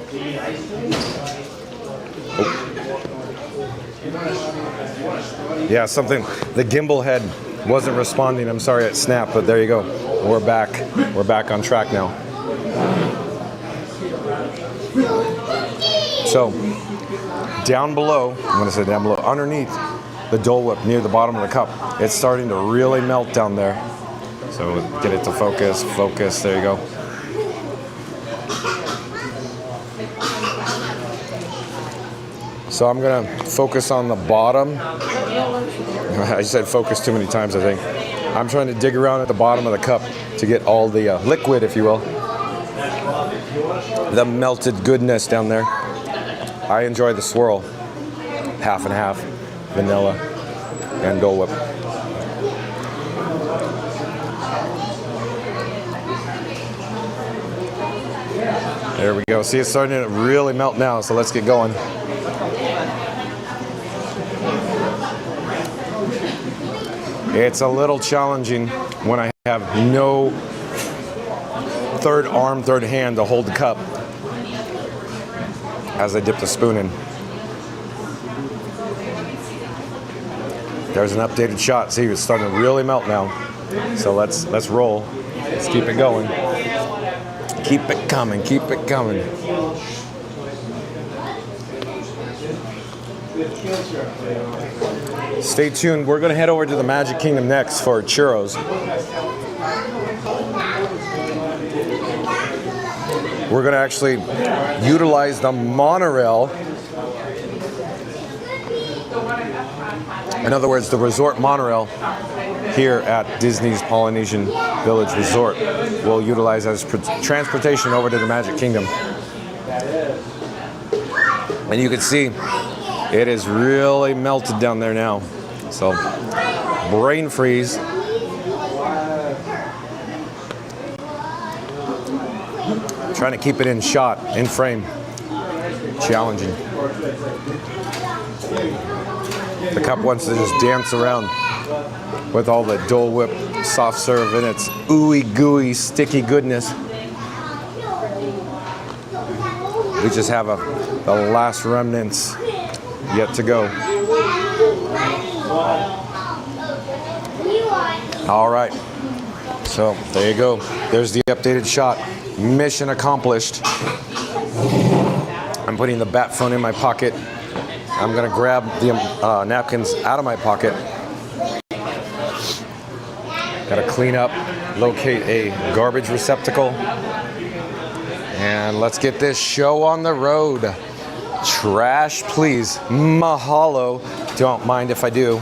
Yeah, something. The gimbal head wasn't responding. I'm sorry it snapped, but there you go. We're back. We're back on track now. So, down below, I'm going to say down below, underneath the Dole Whip near the bottom of the cup, it's starting to really melt down there. So, get it to focus, focus, there you go. So, I'm going to focus on the bottom. I said focus too many times, I think. I'm trying to dig around at the bottom of the cup to get all the liquid, if you will. The melted goodness down there. I enjoy the swirl, half and half, vanilla and Dole Whip. There we go. See, it's starting to really melt now, so let's get going. It's a little challenging when I have no third arm, third hand to hold the cup as I dip the spoon in. There's an updated shot. See, it's starting to really melt now. So let's roll. Let's keep it going. Keep it coming, keep it coming. Stay tuned. We're going to head over to the Magic Kingdom next for churros. We're going to actually utilize the monorail. In other words, the resort monorail here at Disney's Polynesian Village Resort will utilize as transportation over to the Magic Kingdom. And you can see it is really melted down there now. So, brain freeze. Trying to keep it in shot, in frame. Challenging. The cup wants to just dance around with all the Dole Whip soft serve and its ooey gooey sticky goodness. We just have the last remnants yet to go. All right, so there you go. There's the updated shot. Mission accomplished. I'm putting the bat phone in my pocket. I'm gonna grab the napkins out of my pocket. Gotta clean up, locate a garbage receptacle. And let's get this show on the road. Trash, please. Mahalo. Don't mind if I do.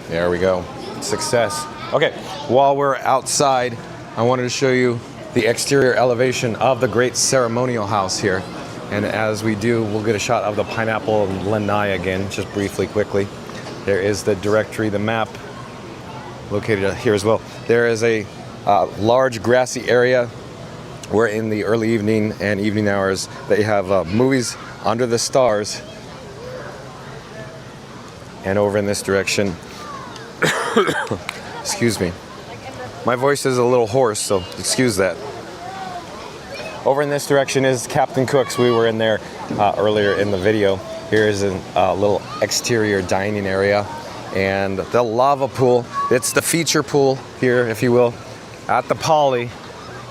There we go. Success. Okay, while we're outside, I wanted to show you the exterior elevation of the great ceremonial house here. And as we do, we'll get a shot of the pineapple and Lanai again, just briefly, quickly. There is the directory, the map, located here as well. There is a large grassy area where in the early evening and evening hours, they have movies under the stars. And over in this direction, excuse me. My voice is a little hoarse, so excuse that. Over in this direction is Captain Cook's. We were in there earlier in the video. Here is a little exterior dining area and the lava pool. It's the feature pool here, if you will, at the Poly.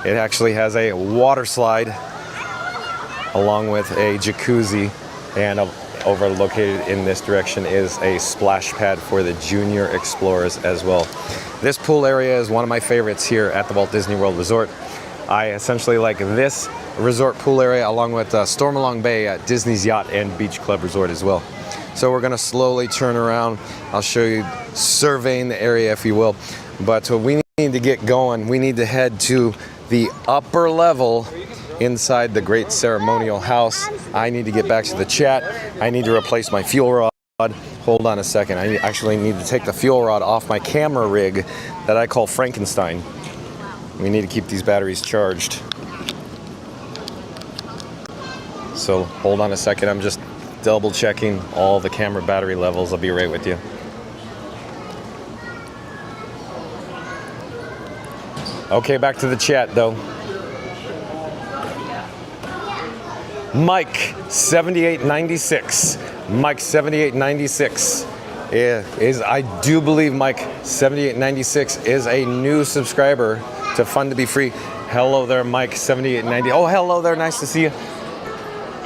It actually has a water slide along with a jacuzzi, and over located in this direction is a splash pad for the junior explorers as well. This pool area is one of my favorites here at the Walt Disney World Resort. I essentially like this resort pool area along with Stormalong Bay at Disney's Yacht and Beach Club Resort as well. So we're gonna slowly turn around. I'll show you surveying the area, if you will. But we need to get going. We need to head to the upper level inside the great ceremonial house. I need to get back to the chat. I need to replace my fuel rod. Hold on a second. I actually need to take the fuel rod off my camera rig that I call Frankenstein. We need to keep these batteries charged. So hold on a second. I'm just double checking all the camera battery levels. I'll be right with you. Okay, back to the chat though. Mike 7896. Mike 7896 is I do believe Mike 7896 is a new subscriber to Fun to Be Free. Hello there, Mike 7890. Oh, hello there. Nice to see you.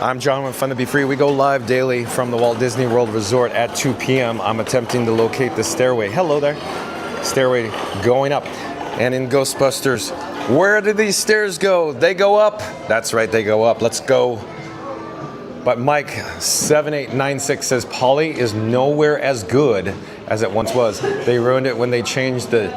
I'm John with Fun to Be Free. We go live daily from the Walt Disney World Resort at 2 p.m. I'm attempting to locate the stairway. Hello there. Stairway going up. And in Ghostbusters, where do these stairs go? They go up. That's right, they go up. Let's go. But Mike 7896 says Polly is nowhere as good as it once was. They ruined it when they changed the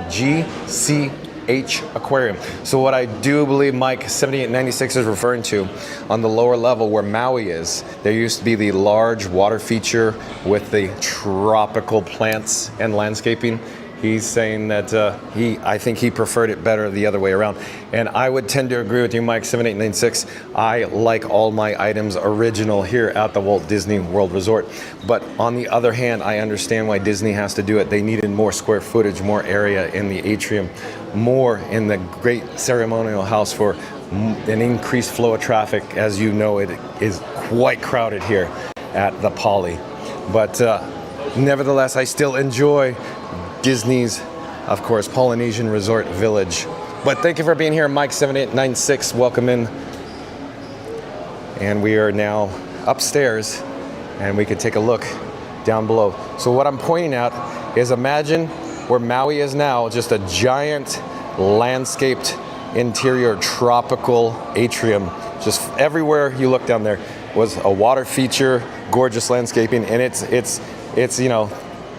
H Aquarium. So what I do believe Mike 7896 is referring to, on the lower level where Maui is, there used to be the large water feature with the tropical plants and landscaping. He's saying that I think he preferred it better the other way around. And I would tend to agree with you, Mike 7896. I like all my items original here at the Walt Disney World Resort. But on the other hand, I understand why Disney has to do it. They needed more square footage, more area in the atrium, more in the great ceremonial house for an increased flow of traffic. As you know, it is quite crowded here at the Poly. But nevertheless, I still enjoy Disney's, of course, Polynesian Resort Village. But thank you for being here, Mike 7896. Welcome in. And we are now upstairs, and we could take a look down below. So what I'm pointing at is, imagine where Maui is now, just a giant landscaped interior tropical atrium. Just everywhere you look down there was a water feature, gorgeous landscaping, and it's you know,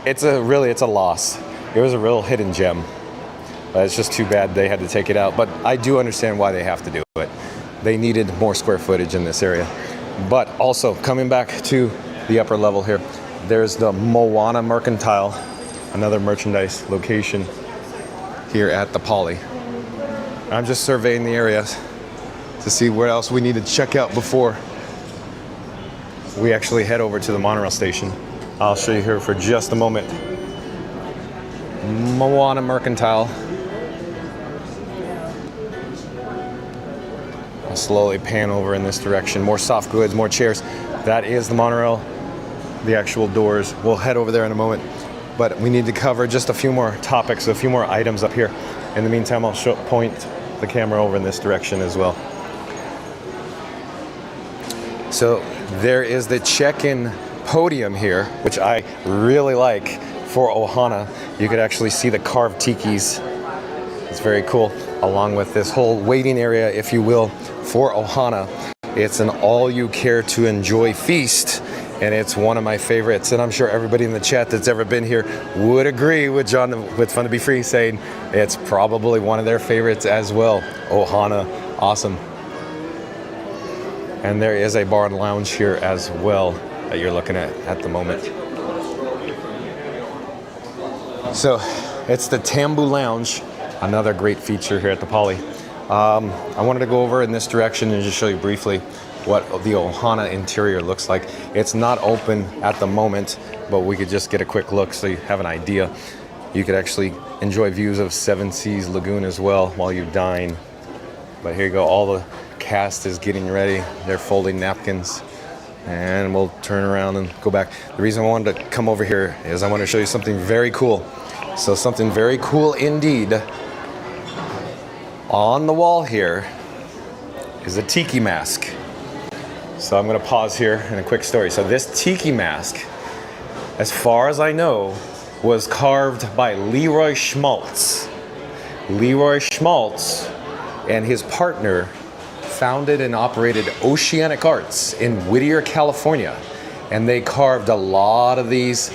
it's a loss. It was a real hidden gem. But it's just too bad they had to take it out. But I do understand why they have to do it. They needed more square footage in this area. But also, coming back to the upper level here, there's the Moana Mercantile, another merchandise location here at the Poly. I'm just surveying the area to see where else we need to check out before we actually head over to the monorail station. I'll show you here for just a moment. Moana Mercantile. I'll slowly pan over in this direction. More soft goods, more chairs. That is the monorail, the actual doors. We'll head over there in a moment. But we need to cover just a few more topics, a few more items up here. In the meantime, I'll point the camera over in this direction as well. So there is the check-in podium here, which I really like for Ohana. You could actually see the carved tikis. It's very cool, along with this whole waiting area, if you will, for Ohana. It's an all-you-care-to-enjoy feast, and it's one of my favorites. And I'm sure everybody in the chat that's ever been here would agree with John with Fun to Be Free, saying it's probably one of their favorites as well. Ohana, awesome. And there is a bar and lounge here as well that you're looking at the moment. So it's the Tambu Lounge, another great feature here at the Poly. I wanted to go over in this direction and just show you briefly what the Ohana interior looks like. It's not open at the moment, but we could just get a quick look so you have an idea. You could actually enjoy views of Seven Seas Lagoon as well while you dine. But here you go, all the cast is getting ready. They're folding napkins. And we'll turn around and go back. The reason I wanted to come over here is I want to show you something very cool. So something very cool indeed. On the wall here is a tiki mask. So I'm going to pause here in a quick story. So this tiki mask, as far as I know, was carved by Leroy Schmaltz. Leroy Schmaltz and his partner founded and operated Oceanic Arts in Whittier, California. And they carved a lot of these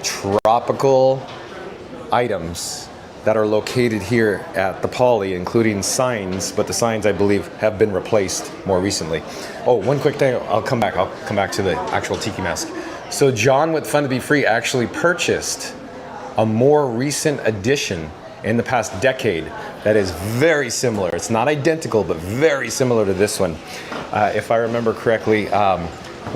tropical items that are located here at the Poly, including signs, but the signs, I believe, have been replaced more recently. Oh, one quick thing, I'll come back to the actual tiki mask. So John with Fun to Be Free actually purchased a more recent edition in the past decade that is very similar. It's not identical, but very similar to this one. If I remember correctly,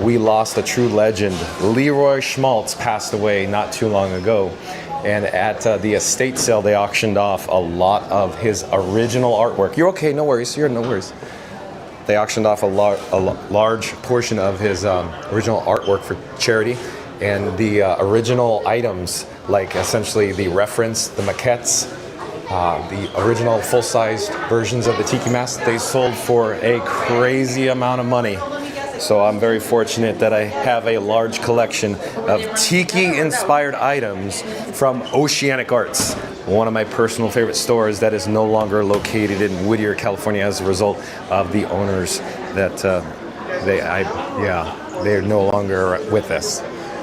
we lost a true legend. Leroy Schmaltz passed away not too long ago. And at the estate sale, they auctioned off a lot of his original artwork. You're okay, no worries, you're no worries. They auctioned off a large portion of his original artwork for charity. And the original items, like essentially the reference, the maquettes, the original full-sized versions of the tiki mask, they sold for a crazy amount of money. So I'm very fortunate that I have a large collection of tiki-inspired items from Oceanic Arts, one of my personal favorite stores that is no longer located in Whittier, California, as a result of the owners that they're no longer with us.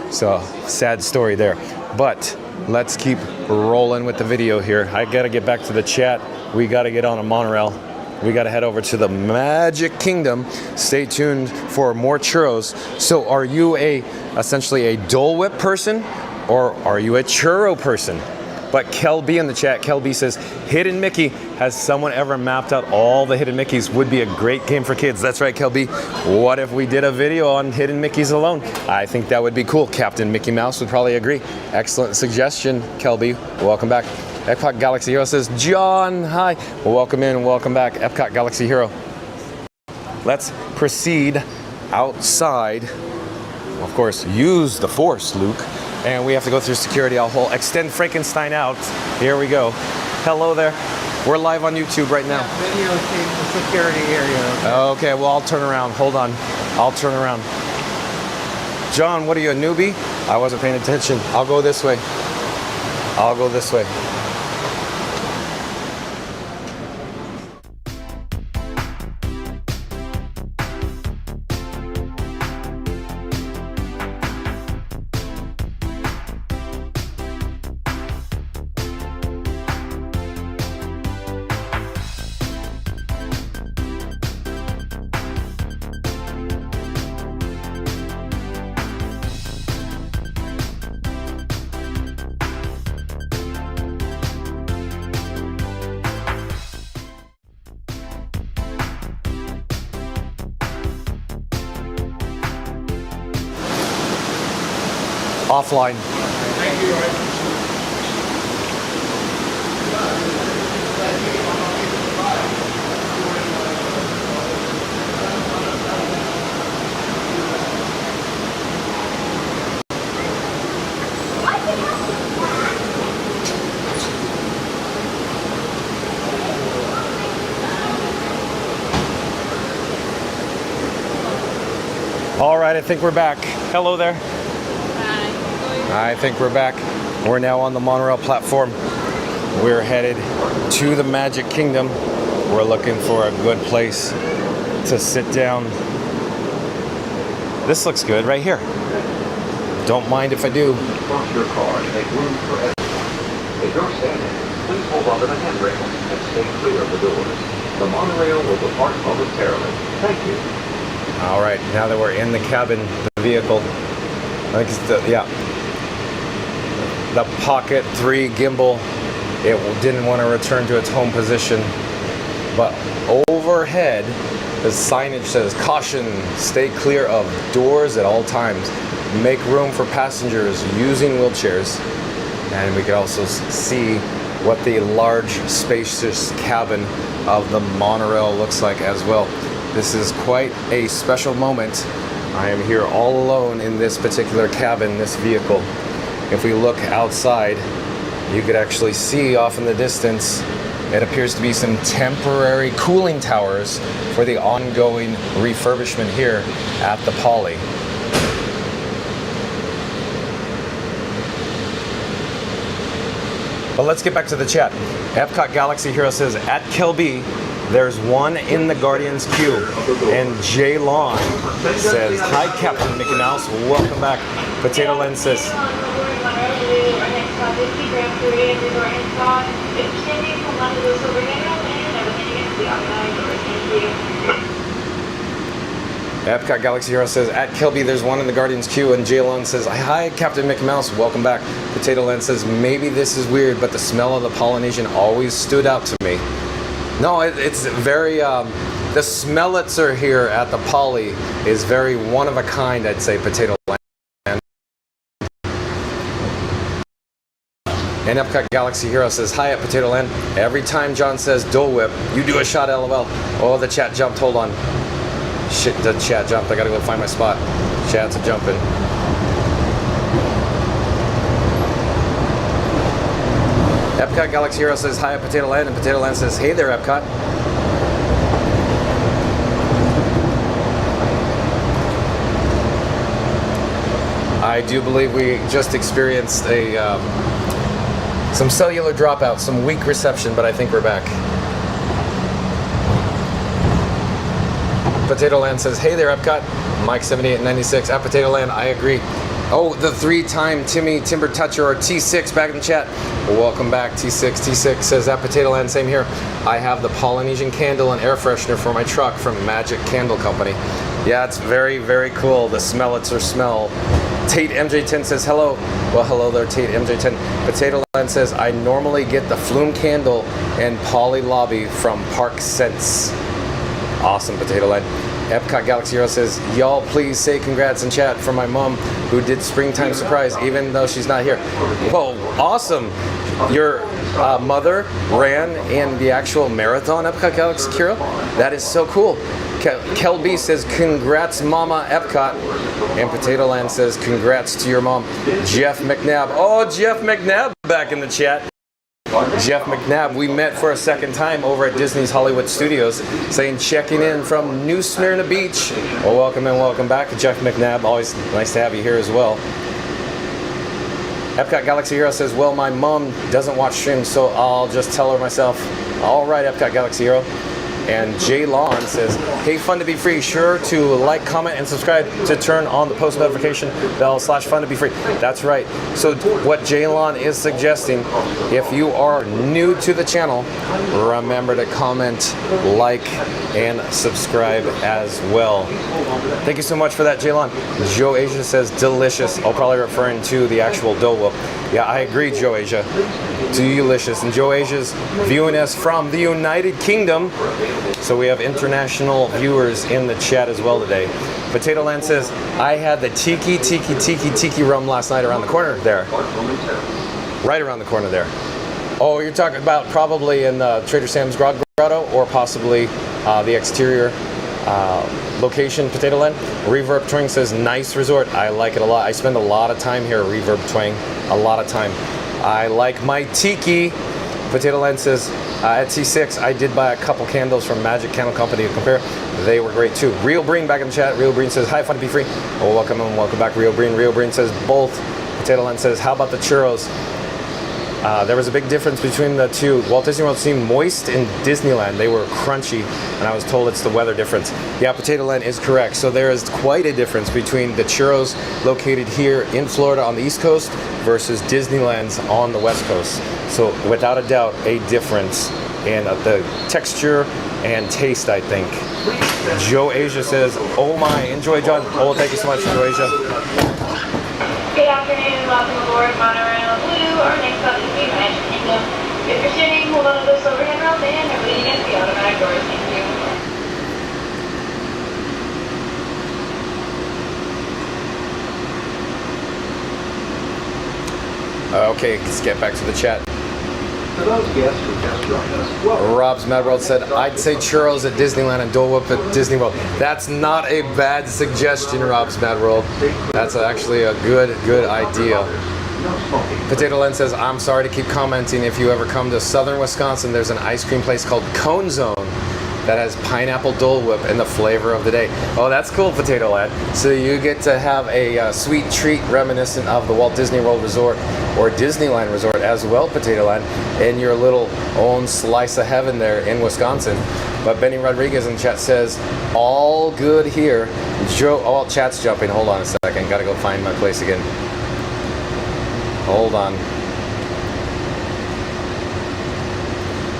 So sad story there. But let's keep rolling with the video here. I gotta get back to the chat. we got to get on a monorail. We got to head over to the Magic Kingdom. Stay tuned for more churros. So are you essentially a Dole Whip person, or are you a churro person? But Kel B in the chat, Kel B says, Hidden Mickey, has someone ever mapped out all the Hidden Mickeys? Would be a great game for kids. That's right, Kel B. What if we did a video on Hidden Mickeys alone? I think that would be cool. Captain Mickey Mouse would probably agree. Excellent suggestion, Kel B. Welcome back. Epcot Galaxy Hero says, John, hi. Welcome in, welcome back, Epcot Galaxy Hero. Let's proceed outside. Of course, use the Force, Luke. And we have to go through security. I'll extend Frankenstein out. Here we go. Hello there. We're live on YouTube right now. Videotape the security area. Okay, well, I'll turn around. Hold on. I'll turn around. John, what are you, a newbie? I wasn't paying attention. I'll go this way. I'll go this way. Offline. Thank you. All right, I think we're back. Hello there. I think we're back. We're now on the monorail platform. We're headed to the Magic Kingdom. We're looking for a good place to sit down. This looks good right here. Don't mind if I do. Cross your car and make room for everyone. If you're standing, please hold onto the handrail and stay clear of the doors. The monorail will depart momentarily. Thank you. All right, now that we're in the cabin, the vehicle, I think it's the Pocket 3 gimbal. It didn't want to return to its home position, but overhead, the signage says, caution, stay clear of doors at all times. Make room for passengers using wheelchairs. And we could also see what the large, spacious cabin of the monorail looks like as well. This is quite a special moment. I am here all alone in this particular cabin, this vehicle. If we look outside, you could actually see off in the distance, it appears to be some temporary cooling towers for the ongoing refurbishment here at the Poly. But let's get back to the chat. Epcot Galaxy Hero says, at Kilby, there's one in the Guardians queue. And Jay Long says, hi Captain Mickey Mouse, welcome back. Potato Lens says, Epcot Galaxy Hero says, at Kilby, there's one in the Guardians queue, and Jay Long says, hi, Captain Mickey Mouse, welcome back. Potato Land says, maybe this is weird, but the smell of the Polynesian always stood out to me. No, it's very, the smellets are here at the Poly is very one of a kind, I'd say, Potato Land. And Epcot Galaxy Hero says, hi at Potato Land. Every time John says Dole Whip, you do a shot, LOL. Oh, the chat jumped, hold on. Shit, the chat jumped. I gotta go find my spot. Chat's a jumping. Epcot Galaxy Hero says hi at Potato Land, and Potato Land says, hey there, Epcot. I do believe we just experienced a some cellular dropout, some weak reception, but I think we're back. Potato Land says, hey there, Epcot. Mike7896 at Potato Land, I agree. Oh, the 3-time Timmy Timber Toucher, or T6, back in the chat. Welcome back, T6. T6 says, at Potato Land, same here. I have the Polynesian candle and air freshener for my truck from Magic Candle Company. Yeah, it's very, very cool. The smell, it's her smell. Tate MJ10 says, hello. Well, hello there, Tate MJ10. Potato Land says, I normally get the Flume Candle and Poly Lobby from Park Sense. Awesome, Potato Land. Epcot Galaxy Hero says, y'all please say congrats in chat for my mom who did Springtime Surprise even though she's not here. Whoa, awesome. Your mother ran in the actual marathon, Epcot Galaxy Hero? That is so cool. Kel B says, congrats Mama Epcot. And Potato Land says, congrats to your mom. Jeff McNabb. Oh, Jeff McNabb back in the chat. Jeff McNabb, we met for a second time over at Disney's Hollywood Studios, saying checking in from New Smyrna Beach. Well, welcome and welcome back, Jeff McNabb. Always nice to have you here as well. Epcot Galaxy Hero says, well, my mom doesn't watch streams, so I'll just tell her myself. All right, Epcot Galaxy Hero. And Jay Lon says, hey, fun to be free. Sure to like, comment, and subscribe to turn on the post notification bell /fun to be free. That's right. So what Jay Lon is suggesting, if you are new to the channel, remember to comment, like, and subscribe as well. Thank you so much for that, Jay Lon. Joe Asia says, delicious. I'll probably referring to the actual Dole Whip. Yeah, I agree, Joe Asia. Delicious. And Joe Asia's viewing us from the United Kingdom. So we have international viewers in the chat as well today. Potato Land says, I had the tiki rum last night around the corner there. Right around the corner there. Oh, you're talking about probably in Trader Sam's Grotto, or possibly the exterior location, Potato Land. Reverb Twang says, nice resort. I like it a lot. I spend a lot of time here, Reverb Twang. A lot of time. I like my tiki. Potato Land says, at T6, I did buy a couple candles from Magic Candle Company to compare. They were great too. Real Breen back in the chat. Real Breen says, hi, fun to be free. Oh, welcome and welcome back, Real Breen. Real Breen says, both. Potato Land says, how about the churros? There was a big difference between the two. Walt Disney World seemed moist in Disneyland. They were crunchy, and I was told it's the weather difference. Yeah, Potato Land is correct. So there is quite a difference between the churros located here in Florida on the East Coast versus Disneyland's on the West Coast. So without a doubt, a difference in the texture and taste, I think. Joe Asia says, oh my, enjoy, John. Oh, thank you so much, Joe Asia. Good afternoon, welcome aboard Monorail Blue. Our next stop is the Magic Kingdom. If you're sitting, hold on to those overhead rails and they're leading into the automatic doors. Thank you. Okay, let's get back to the chat. For those guests who just joined us, welcome. Rob's Mad World said, I'd say churros at Disneyland and Dole Whip at Disney World. That's not a bad suggestion, Rob's Mad World. That's actually a good idea. Potato Land says, I'm sorry to keep commenting. If you ever come to southern Wisconsin, there's an ice cream place called Cone Zone that has pineapple Dole Whip and the flavor of the day. Oh, that's cool, Potato Land. So you get to have a sweet treat reminiscent of the Walt Disney World Resort or Disneyland Resort as well, Potato Land, in your little own slice of heaven there in Wisconsin. But Benny Rodriguez in chat says, all good here. Joe, oh, chat's jumping. Hold on a second. Gotta go find my place again. Hold on.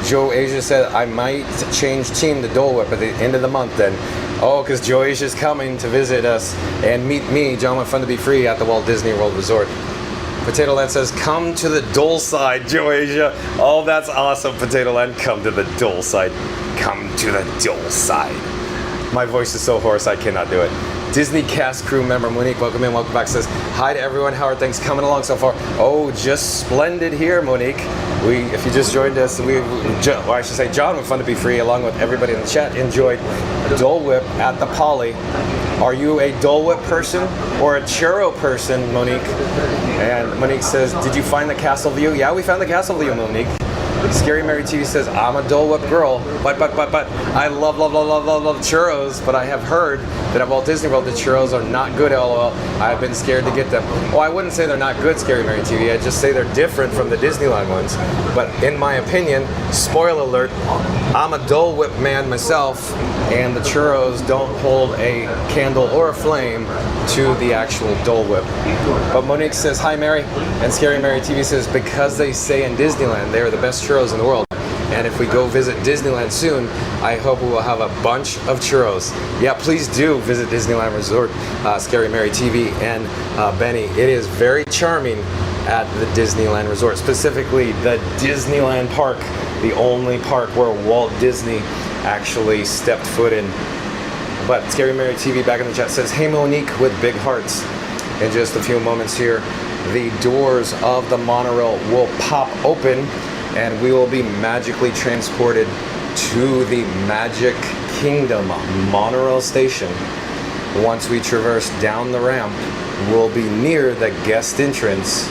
Joe Asia said, I might change team to Dole Whip at the end of the month then. Oh, because Joe Asia's coming to visit us and meet me, John with Fun to be Free, at the Walt Disney World Resort. Potato Land says, come to the Dole side, Joe Asia. Oh, that's awesome, Potato Land. Come to the Dole side. Come to the Dole side. My voice is so hoarse, I cannot do it. Disney cast crew member Monique, welcome in, welcome back, says, hi to everyone, how are things coming along so far? Oh, just splendid here, Monique. If you just joined us, I should say John with Fun to be Free, along with everybody in the chat, enjoyed Dole Whip at the Poly. Are you a Dole Whip person or a churro person, Monique? And Monique says, did you find the castle view? Yeah, we found the castle view, Monique. Scary Mary TV says, I'm a Dole Whip girl, but I love churros, but I have heard that at Walt Disney World the churros are not good, LOL. I've been scared to get them. Oh, I wouldn't say they're not good, Scary Mary TV, I'd just say they're different from the Disneyland ones. But in my opinion, spoiler alert, I'm a Dole Whip man myself, and the churros don't hold a candle or a flame to the actual Dole Whip. But Monique says, hi Mary, and Scary Mary TV says, because they say in Disneyland they are the best churros in the world. And if we go visit Disneyland soon, I hope we will have a bunch of churros. Yeah, please do visit Disneyland Resort, Scary Mary TV and Benny. It is very charming at the Disneyland Resort, specifically the Disneyland Park, the only park where Walt Disney actually stepped foot in. But Scary Mary TV back in the chat says, hey Monique with big hearts. In just a few moments here, the doors of the monorail will pop open and we will be magically transported to the Magic Kingdom monorail station. Once we traverse down the ramp, we'll be near the guest entrance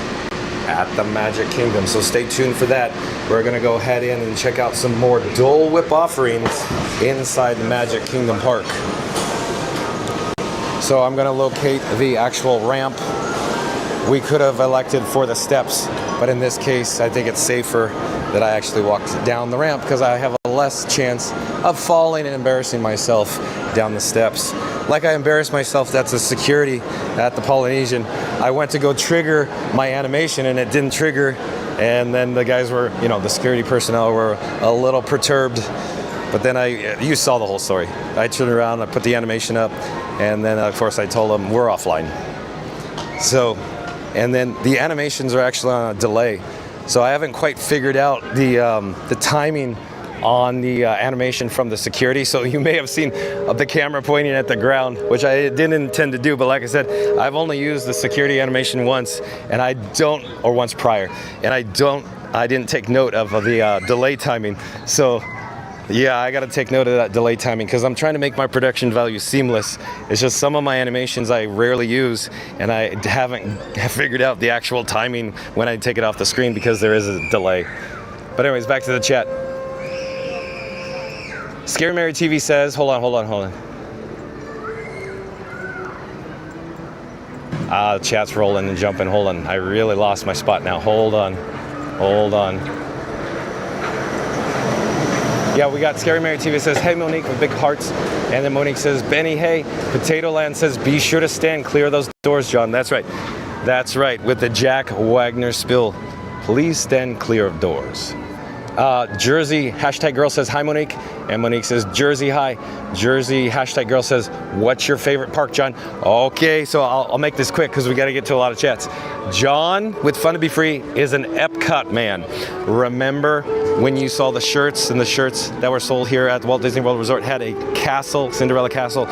at the Magic Kingdom. So stay tuned for that. We're gonna go head in and check out some more Dole Whip offerings inside the Magic Kingdom Park. So I'm gonna locate the actual ramp. We could have elected for the steps, but in this case, I think it's safer that I actually walked down the ramp because I have a less chance of falling and embarrassing myself down the steps. Like I embarrassed myself, that's a security at the Polynesian. I went to go trigger my animation and it didn't trigger. And then the guys were, you know, the security personnel were a little perturbed. But then you saw the whole story. I turned around, I put the animation up, and then of course I told them we're offline. So, and then the animations are actually on a delay. So I haven't quite figured out the timing on the animation from the security. So you may have seen the camera pointing at the ground, which I didn't intend to do. But like I said, I've only used the security animation once, and or once prior, and I didn't take note of the delay timing. So yeah, I gotta take note of that delay timing because I'm trying to make my production value seamless. It's just some of my animations I rarely use, and I haven't figured out the actual timing when I take it off the screen because there is a delay. But anyways, back to the chat. Scary Mary TV says, hold on. The chat's rolling and jumping. Hold on, I really lost my spot now. Hold on. Yeah, we got Scary Mary TV says, hey Monique with big hearts. And then Monique says, Benny, hey. Potato Land says, be sure to stand clear of those doors, John. That's right, with the Jack Wagner spill. Please stand clear of doors. Jersey #girl says, hi Monique. And Monique says, Jersey, hi. Jersey #girl says, what's your favorite park, John? Okay, so I'll make this quick because we got to get to a lot of chats. John with Fun to Be Free is an Epcot man. Remember when you saw the shirts, and the shirts that were sold here at the Walt Disney World Resort had a castle, Cinderella castle,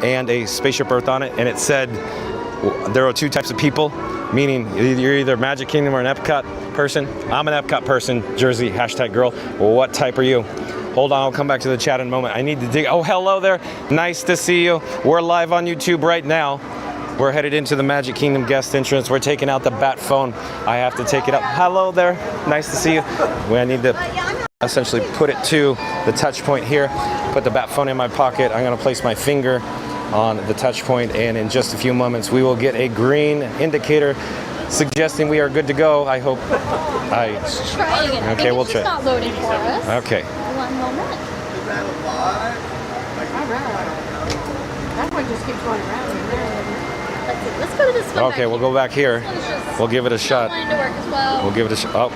and a Spaceship Earth on it, and it said there are two types of people, meaning you're either Magic Kingdom or an Epcot person. I'm an Epcot person, Jersey #girl. What type are you? Hold on, I'll come back to the chat in a moment. I need to dig. Oh, hello there. Nice to see you. We're live on YouTube right now. We're headed into the Magic Kingdom guest entrance. We're taking out the bat phone. I have to take it up. Hello there. Nice to see you. I need to essentially put it to the touch point here. Put the bat phone in my pocket. I'm going to place my finger on the touch point, and in just a few moments we will get a green indicator suggesting we are good to go. I hope. Trying it. Okay, we'll try. It's not loading for us. Okay. One moment. All right. That one just keeps going around and around. Let's go to this one. Okay, we'll go back here. We'll give it a shot. To work as well. We'll give it a shot. Oh.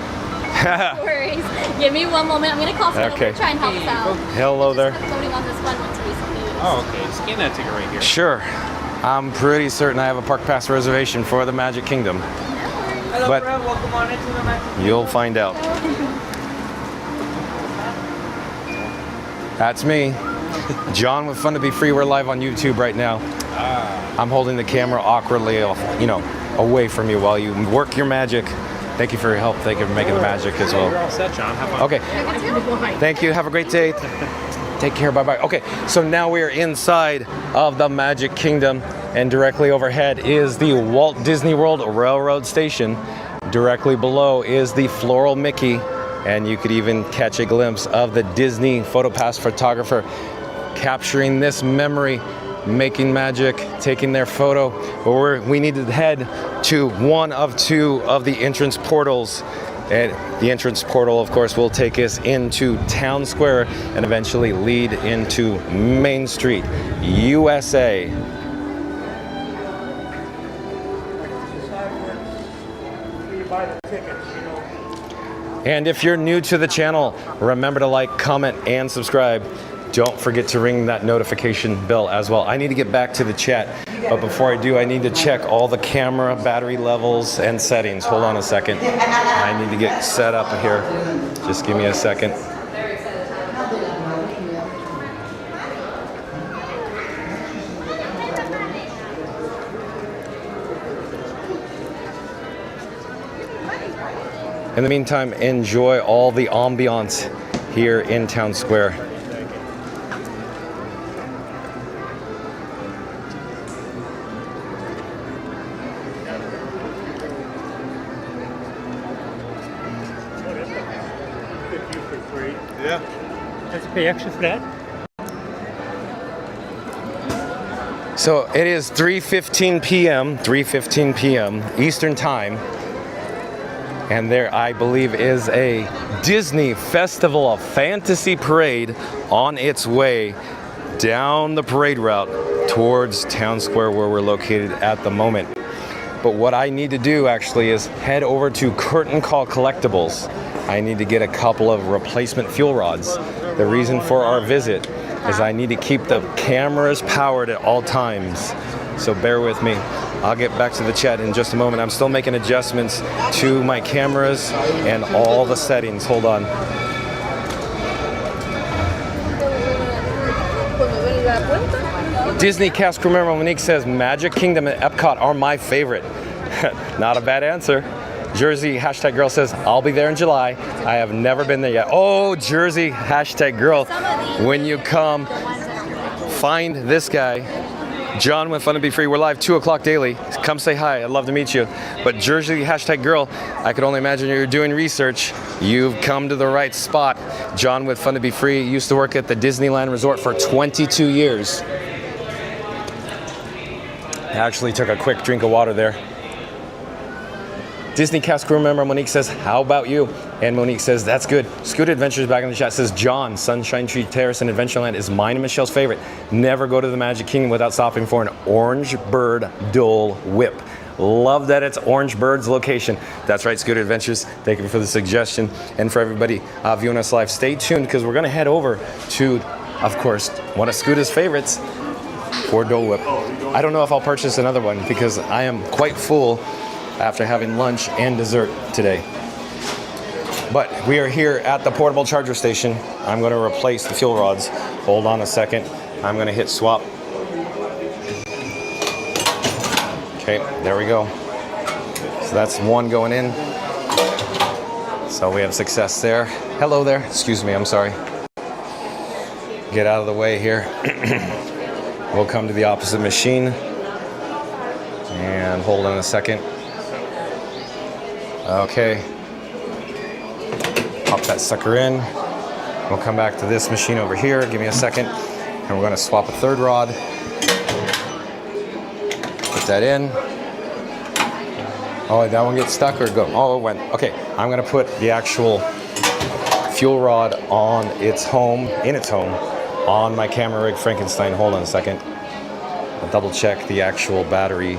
No worries. Give me one moment. I'm going to call someone Okay. to try and help us out. Hello there. I'm loading on this one once recently. Oh, okay. Scan that ticket right here. Sure. I'm pretty certain I have a park pass reservation for the Magic Kingdom. Hello, But- friend. Welcome on into the Magic. You'll find out. That's me. John with Fun to Be Free. We're live on YouTube right now. I'm holding the camera awkwardly, away from you while you work your magic. Thank you for your help. Thank you for making the magic as You're well. all set, John. Have fun. Okay. Thank you. Have a great day. Take care. Bye-bye. Okay, so now we are inside of the Magic Kingdom, and directly overhead is the Walt Disney World Railroad Station. Directly below is the Floral Mickey, and you could even catch a glimpse of the Disney PhotoPass photographer capturing this memory, making magic, taking their photo. But we need to head to one of two of the entrance portals, And the entrance portal, of course, will take us into Town Square and eventually lead into Main Street, USA. And if you're new to the channel, remember to like, comment, and subscribe. Don't forget to ring that notification bell as well. I need to get back to the chat, but before I do, I need to check all the camera battery levels and settings. Hold on a second. I need to get set up here. Just give me a second. In the meantime, enjoy all the ambiance here in Town Square. Yeah. Let's pay extra for that. So it is 3:15 p.m. Eastern Time. And there, I believe, is a Disney Festival of Fantasy parade on its way down the parade route towards Town Square, where we're located at the moment. But what I need to do actually is head over to Curtain Call Collectibles. I need to get a couple of replacement fuel rods. The reason for our visit is I need to keep the cameras powered at all times. So bear with me. I'll get back to the chat in just a moment. I'm still making adjustments to my cameras and all the settings. Hold on. Disney cast crew member Monique says Magic Kingdom and Epcot are my favorite. Not a bad answer. Jersey hashtag girl says I'll be there in July. I have never been there yet. Oh, Jersey hashtag girl, when you come, find this guy. John with Fun to Be Free. We're live 2 o'clock daily. Come say hi. I'd love to meet you. But Jersey hashtag girl, I could only imagine you're doing research. You've come to the right spot. John with Fun to Be Free used to work at the Disneyland Resort for 22 years. I actually took a quick drink of water there. Disney cast crew member Monique says, how about you? And Monique says, that's good. Scooter Adventures back in the chat says, John, Sunshine Tree Terrace and Adventureland is mine and Michelle's favorite. Never go to the Magic Kingdom without stopping for an Orange Bird Dole Whip. Love that it's Orange Bird's location. That's right, Scooter Adventures. Thank you for the suggestion. And for everybody viewing us live, stay tuned because we're going to head over to, of course, one of Scooter's favorites for Dole Whip. I don't know if I'll purchase another one because I am quite full after having lunch and dessert today. But we are here at the portable charger station. I'm going to replace the fuel rods. Hold on a second. I'm going to hit swap. Okay, there we go. So that's one going in. So we have success there. Hello there. Excuse me, I'm sorry. Get out of the way here. We'll come to the opposite machine. And hold on a second. Okay. Pop that sucker in. We'll come back to this machine over here. Give me a second. And we're going to swap a third rod. Put that in. Oh, that one gets stuck or go? Oh, it went. Okay. I'm going to put the actual fuel rod on its home, on my camera rig Frankenstein. Hold on a second. I'll double check the actual battery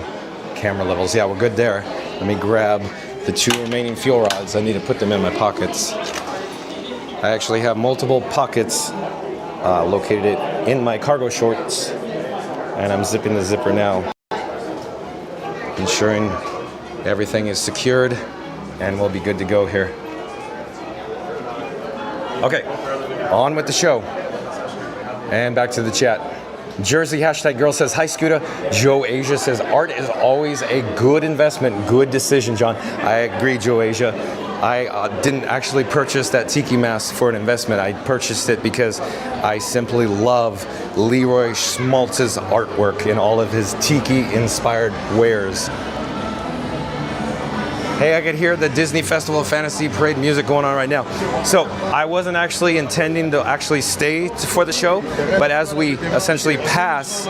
camera levels. Yeah, we're good there. Let me grab the 2 remaining fuel rods. I need to put them in my pockets. I actually have multiple pockets located in my cargo shorts, and I'm zipping the zipper now, ensuring everything is secured, and we'll be good to go here. Okay, on with the show, and back to the chat. Jersey hashtag girl says, hi Scooter. Joe Asia says, art is always a good investment, good decision, John. I agree, Joe Asia. I didn't actually purchase that tiki mask for an investment. I purchased it because I simply love Leroy Schmaltz's artwork in all of his tiki-inspired wares. Hey, I could hear the Disney Festival of Fantasy Parade music going on right now. So I wasn't actually intending to actually stay for the show, but as we essentially pass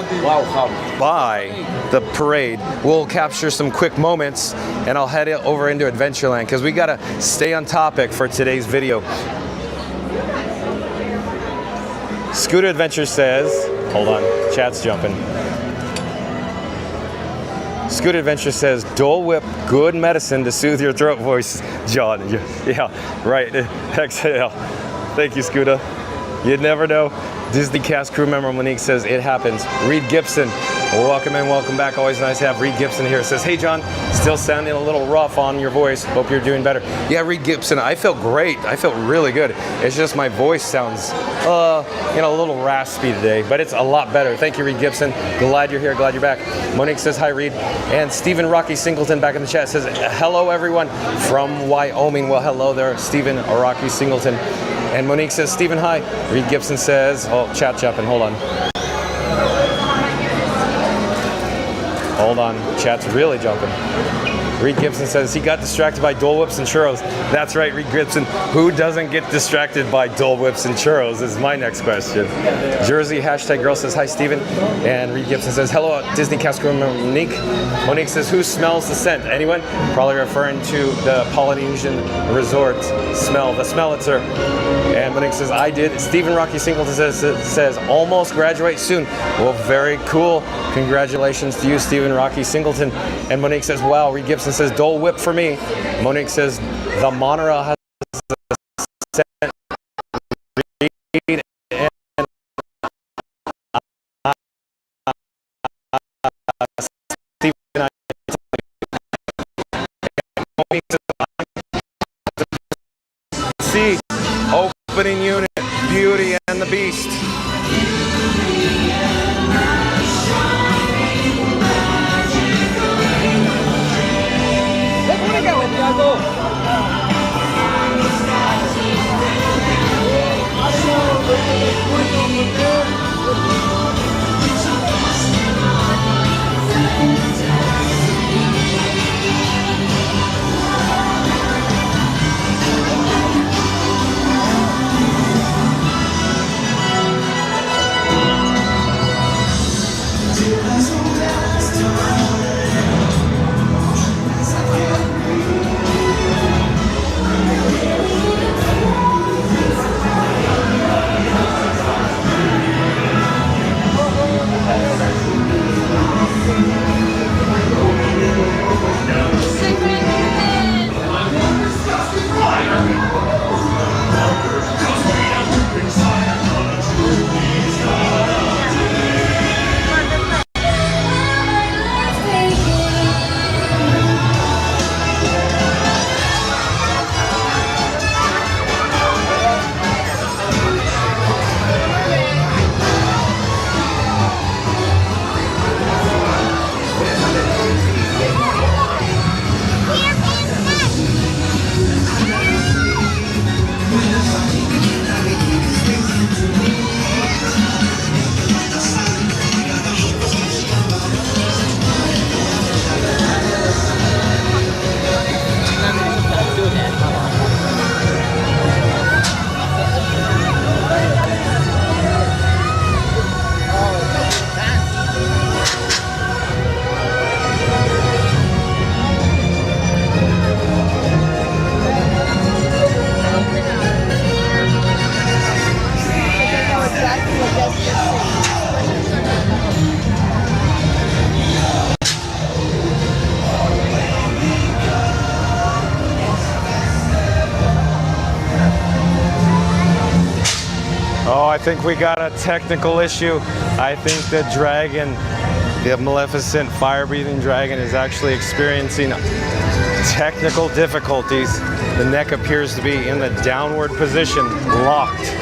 by the parade, we'll capture some quick moments and I'll head over into Adventureland because we gotta stay on topic for today's video. Scooter Adventure says, hold on, chat's jumping. Scooter Adventure says, Dole Whip, good medicine to soothe your throat voice, John. Yeah, right. Exhale. Thank you, Scooter. You'd never know. Disney cast crew member Monique says, it happens. Reed Gibson, welcome in, welcome back. Always nice to have Reed Gibson here. Says, hey, John, still sounding a little rough on your voice. Hope you're doing better. Yeah, Reed Gibson, I felt great. I felt really good. It's just my voice sounds, a little raspy today, but it's a lot better. Thank you, Reed Gibson. Glad you're here. Glad you're back. Monique says, hi, Reed. And Stephen Rocky Singleton back in the chat says, hello, everyone from Wyoming. Well, hello there, Stephen Rocky Singleton. And Monique says, Stephen, hi. Reed Gibson says, oh, chat jumping, hold on. Hold on, chat's really jumping. Reed Gibson says he got distracted by Dole Whips and Churros. That's right, Reed Gibson. Who doesn't get distracted by Dole Whips and Churros is my next question. Jersey hashtag girl says, hi, Steven. And Reed Gibson says, hello, Disney cast crew member Monique. Monique says, who smells the scent? Anyone? Probably referring to the Polynesian resort smell, the Smellitzer. And Monique says, I did. Stephen Rocky Singleton says, almost graduate soon. Well, very cool. Congratulations to you, Stephen Rocky Singleton. And Monique says, wow, Reed Gibson says, Dole Whip for me. Monique says, the Monorail has a scent. Reed and Stephen, Monique says, see, opening unit, Beauty and the Beast. Oh, I think we got a technical issue. I think the dragon, the Maleficent fire-breathing dragon, is actually experiencing technical difficulties. The neck appears to be in the downward position, locked.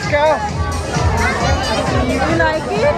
Let's go. You like it?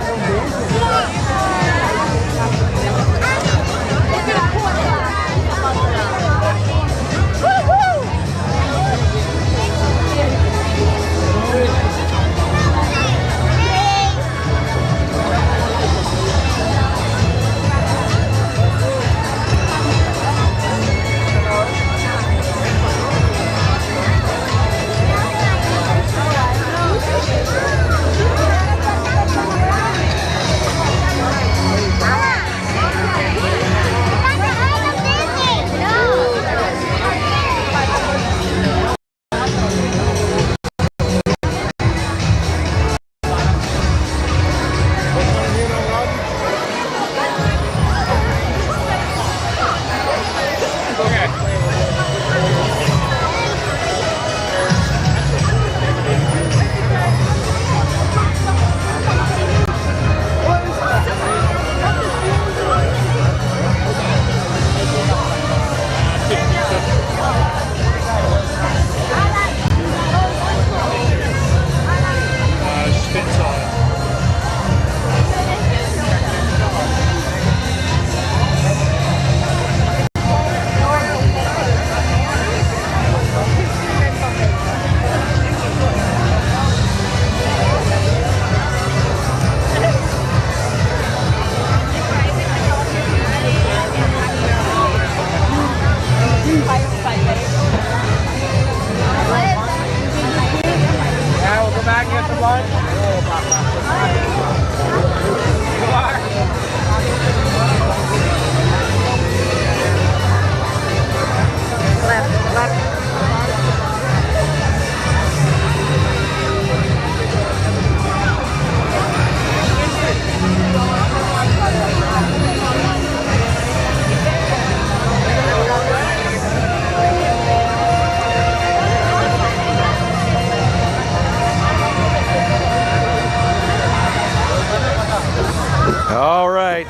All right,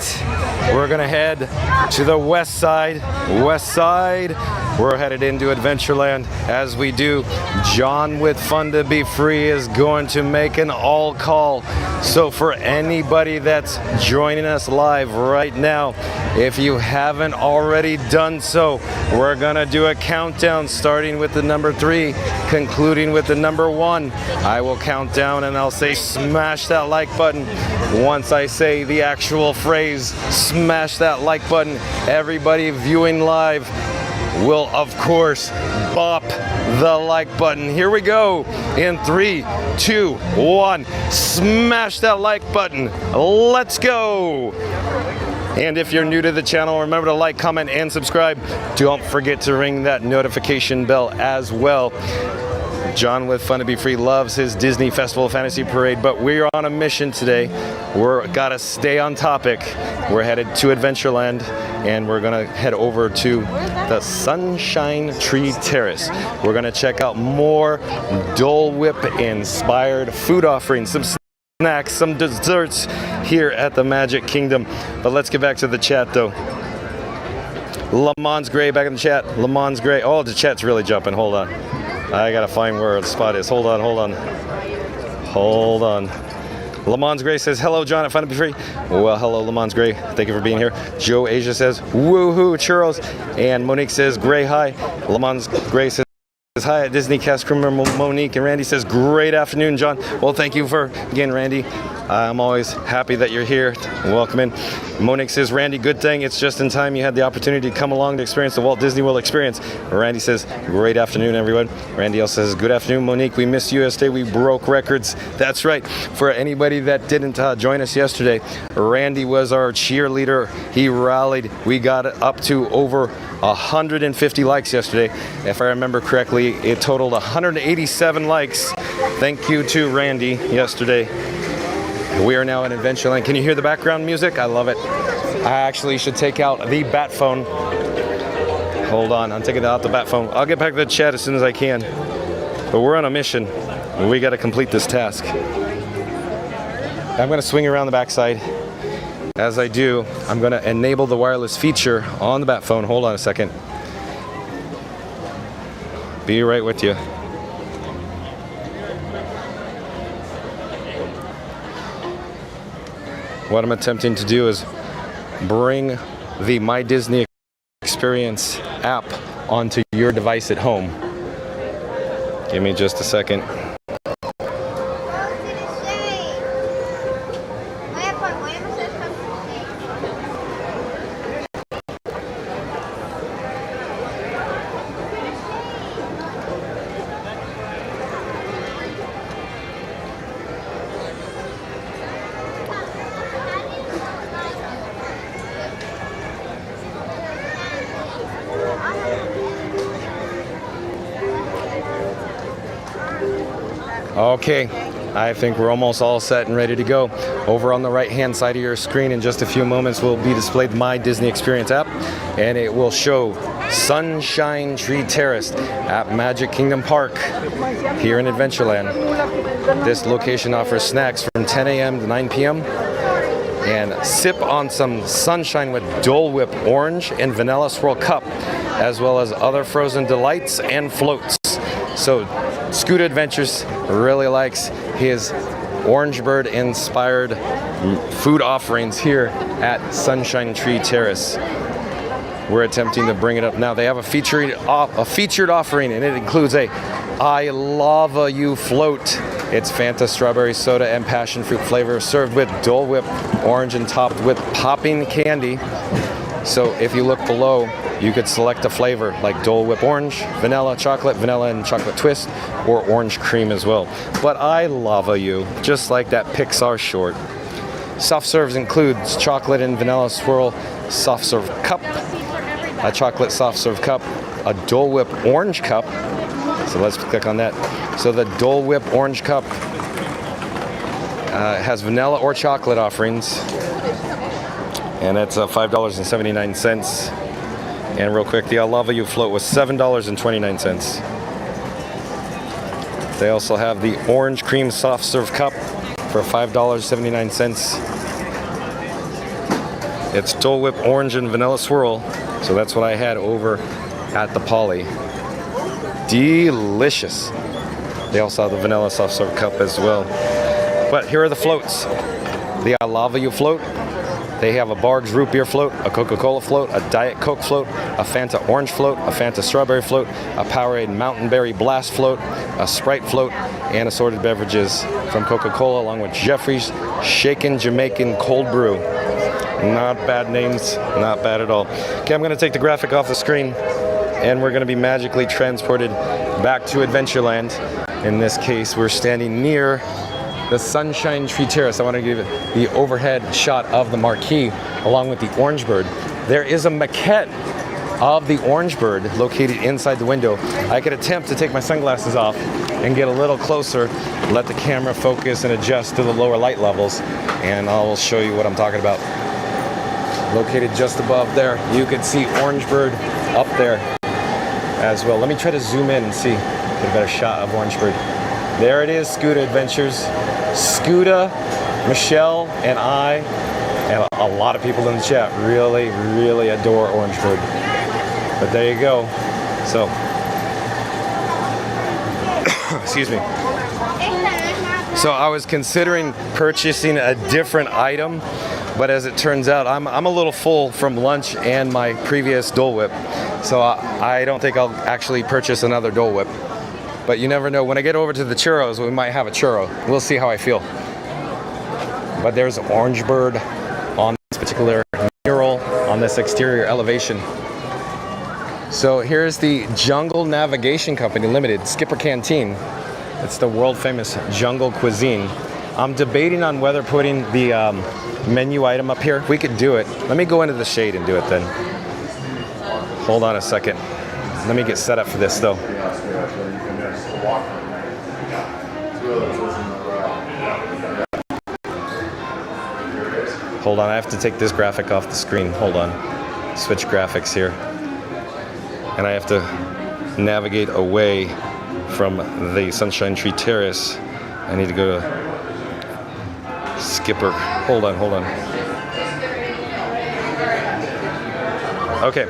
we're gonna head to the west side. We're headed into Adventureland. As we do, John with Fun to Be Free is going to make an all call. So for anybody that's joining us live right now, if you haven't already done so, we're gonna do a countdown starting with the number 3, concluding with the number 1. I will count down and I'll say smash that like button. Once I say the actual phrase, smash that like button, everybody viewing live will, of course, bop the like button. Here we go. In 3, 2, 1. Smash that like button. Let's go. And if you're new to the channel, remember to like, comment, and subscribe. Don't forget to ring that notification bell as well. John with Fun to Be Free loves his Disney Festival Fantasy Parade, but we're on a mission today. We're gotta stay on topic. We're headed to Adventureland, and we're gonna head over to the Sunshine Tree Terrace. We're gonna check out more Dole Whip inspired food offerings, some snacks, some desserts here at the Magic Kingdom. But let's get back to the chat though. Lamont's Gray back in the chat. Lamont's Gray. Oh, the chat's really jumping. Hold on. I gotta find where the spot is. Hold on. Lamont's Gray says, hello, John at Fun to Be Free. Well, hello, Lamont's Gray. Thank you for being here. Joe Asia says, woohoo, churros. And Monique says, Gray, hi. Lamont's Gray says, hi at Disney cast crew member Monique. And Randy says, great afternoon, John. Well, thank you for, again, Randy. I'm always happy that you're here. Welcome in. Monique says, Randy, good thing it's just in time you had the opportunity to come along to experience the Walt Disney World experience. Randy says, great afternoon, everyone. Randy also says, good afternoon, Monique. We missed you yesterday. We broke records. That's right. For anybody that didn't join us yesterday, Randy was our cheerleader. He rallied. We got up to over 150 likes yesterday. If I remember correctly, it totaled 187 likes. Thank you to Randy yesterday. We are now in Adventureland. Can you hear the background music? I love it. I actually should take out the bat phone. Hold on, I'm taking out the bat phone. I'll get back to the chat as soon as I can. But we're on a mission. We got to complete this task. I'm going to swing around the backside. As I do, I'm going to enable the wireless feature on the bat phone. Hold on a second. Be right with you. what I'm attempting to do is bring the My Disney Experience app onto your device at home. Give me just a second. Okay, I think we're almost all set and ready to go. Over on the right-hand side of your screen in just a few moments will be displayed the My Disney Experience app, and it will show Sunshine Tree Terrace at Magic Kingdom Park here in Adventureland. This location offers snacks from 10 a.m. to 9 p.m. and sip on some sunshine with Dole Whip orange and vanilla swirl cup, as well as other frozen delights and floats. So Scooter Adventures really likes his Orange Bird inspired food offerings here at Sunshine Tree Terrace. We're attempting to bring it up now. They have a featured offering, and it includes a I Lava You float. It's Fanta strawberry soda and passion fruit flavor, served with Dole Whip orange and topped with popping candy. So if you look below, you could select a flavor like Dole Whip orange, vanilla and chocolate twist, or orange cream as well. But I Lava You, just like that Pixar short. Soft serves includes chocolate and vanilla swirl soft serve cup, a chocolate soft serve cup, a Dole Whip orange cup. So let's click on that. So the Dole Whip orange cup has vanilla or chocolate offerings, and it's $5.79. And real quick, the I Lava You float was $7.29. They also have the orange cream soft serve cup for $5.79. It's Dole Whip orange and vanilla swirl, so that's what I had over at the Poly. Delicious. They also have the vanilla soft serve cup as well. But here are the floats. The I Lava You float. They have a Barg's root beer float, a Coca-Cola float, a Diet Coke float, a Fanta orange float, a Fanta strawberry float, a Powerade Mountain Berry Blast float, a Sprite float, and assorted beverages from Coca-Cola, along with Jeffrey's Shaken Jamaican Cold Brew. Not bad names, not bad at all. Okay, I'm going to take the graphic off the screen, and we're going to be magically transported back to Adventureland. In this case, we're standing near the Sunshine Tree Terrace. I want to give it the overhead shot of the marquee along with the Orange Bird. There is a maquette of the Orange Bird located inside the window. I could attempt to take my sunglasses off and get a little closer, let the camera focus and adjust to the lower light levels, and I'll show you what I'm talking about. Located just above there, you can see Orange Bird up there as well. Let me try to zoom in and see, get a better shot of Orange Bird. There it is, Scooter Adventures. Scooter, Michelle, and I, and a lot of people in the chat really, really adore Orange Bird. But there you go. So, excuse me. So I was considering purchasing a different item, but as it turns out, I'm a little full from lunch and my previous Dole Whip. So I don't think I'll actually purchase another Dole Whip. But you never know. When I get over to the Churros, we might have a Churro. We'll see how I feel. But there's Orange Bird on this particular mural on this exterior elevation. So here's the Jungle Navigation Company Limited Skipper Canteen. It's the world famous jungle cuisine. I'm debating on whether putting the menu item up here. We could do it. Let me go into the shade and do it then. Hold on a second. Let me get set up for this though. Hold on, I have to take this graphic off the screen. Hold on. Switch graphics here. And I have to navigate away from the Sunshine Tree Terrace. I need to go to Skipper. Hold on. Okay.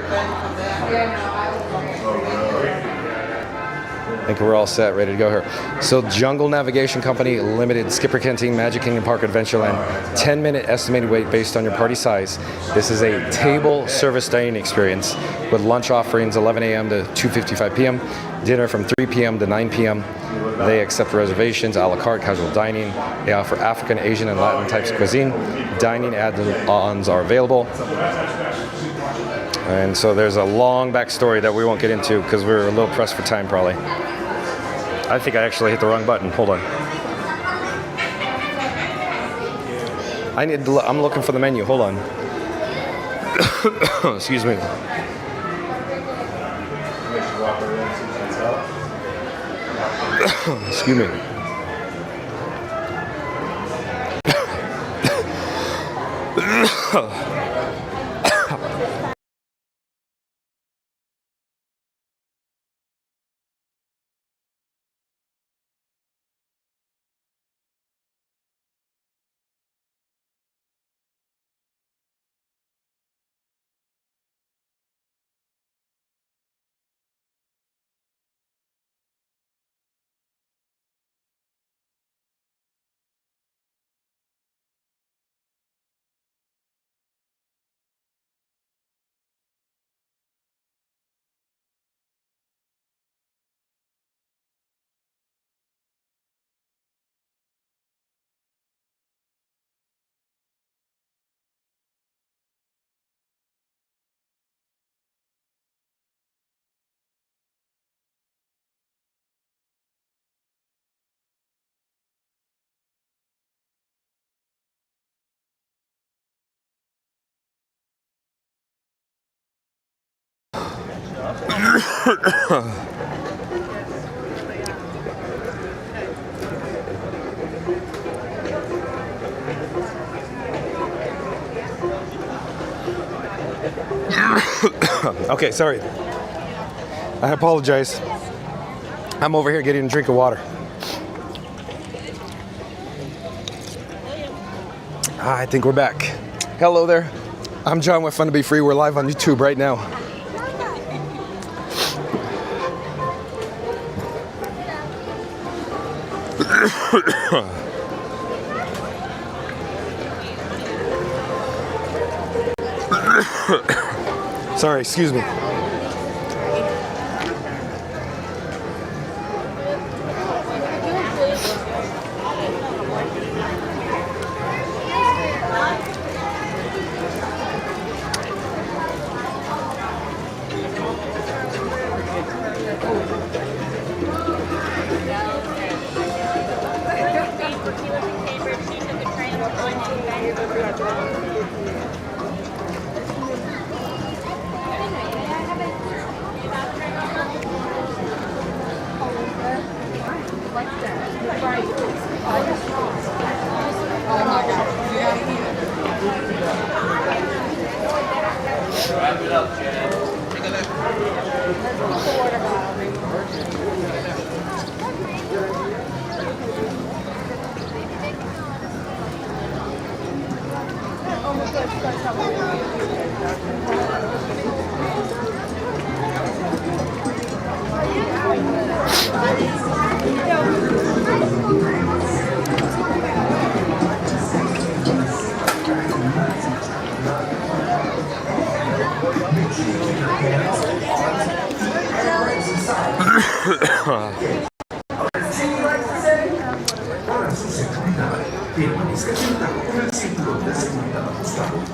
I think we're all set, ready to go here. So Jungle Navigation Company Limited, Skipper Canteen, Magic Kingdom Park, Adventureland. 10-minute estimated wait based on your party size. This is a table service dining experience with lunch offerings 11 a.m. to 2:55 p.m. Dinner from 3 p.m. to 9 p.m. They accept reservations, a la carte, casual dining. They offer African, Asian, and Latin types of cuisine. Dining add-ons are available. And so there's a long backstory that we won't get into because we're a little pressed for time probably. I think I actually hit the wrong button. Hold on. I'm looking for the menu. Hold on. Excuse me. Excuse me. Okay, sorry. I apologize. I'm over here getting a drink of water. I think we're back. Hello there. I'm John with Fun to Be Free. We're live on YouTube right now. Sorry, excuse me.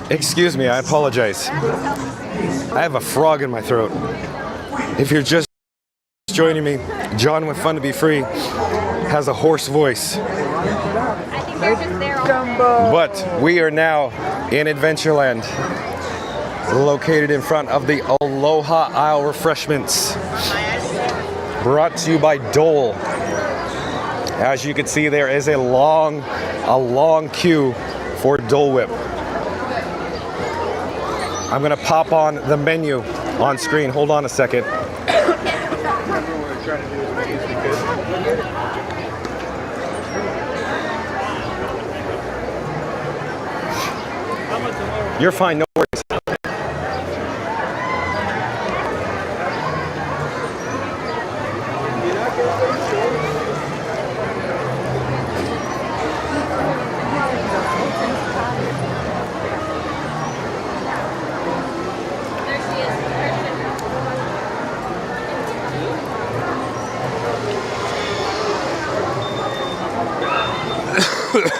Excuse me, I apologize. I have a frog in my throat. If you're just joining me, John with Fun to Be Free has a hoarse voice. I think they're just there all day. But we are now in Adventureland, located in front of the Aloha Isle Refreshments, brought to you by Dole. As you can see, there is a long queue for Dole Whip. I'm gonna pop on the menu on screen. Hold on a second. You're fine, no worries.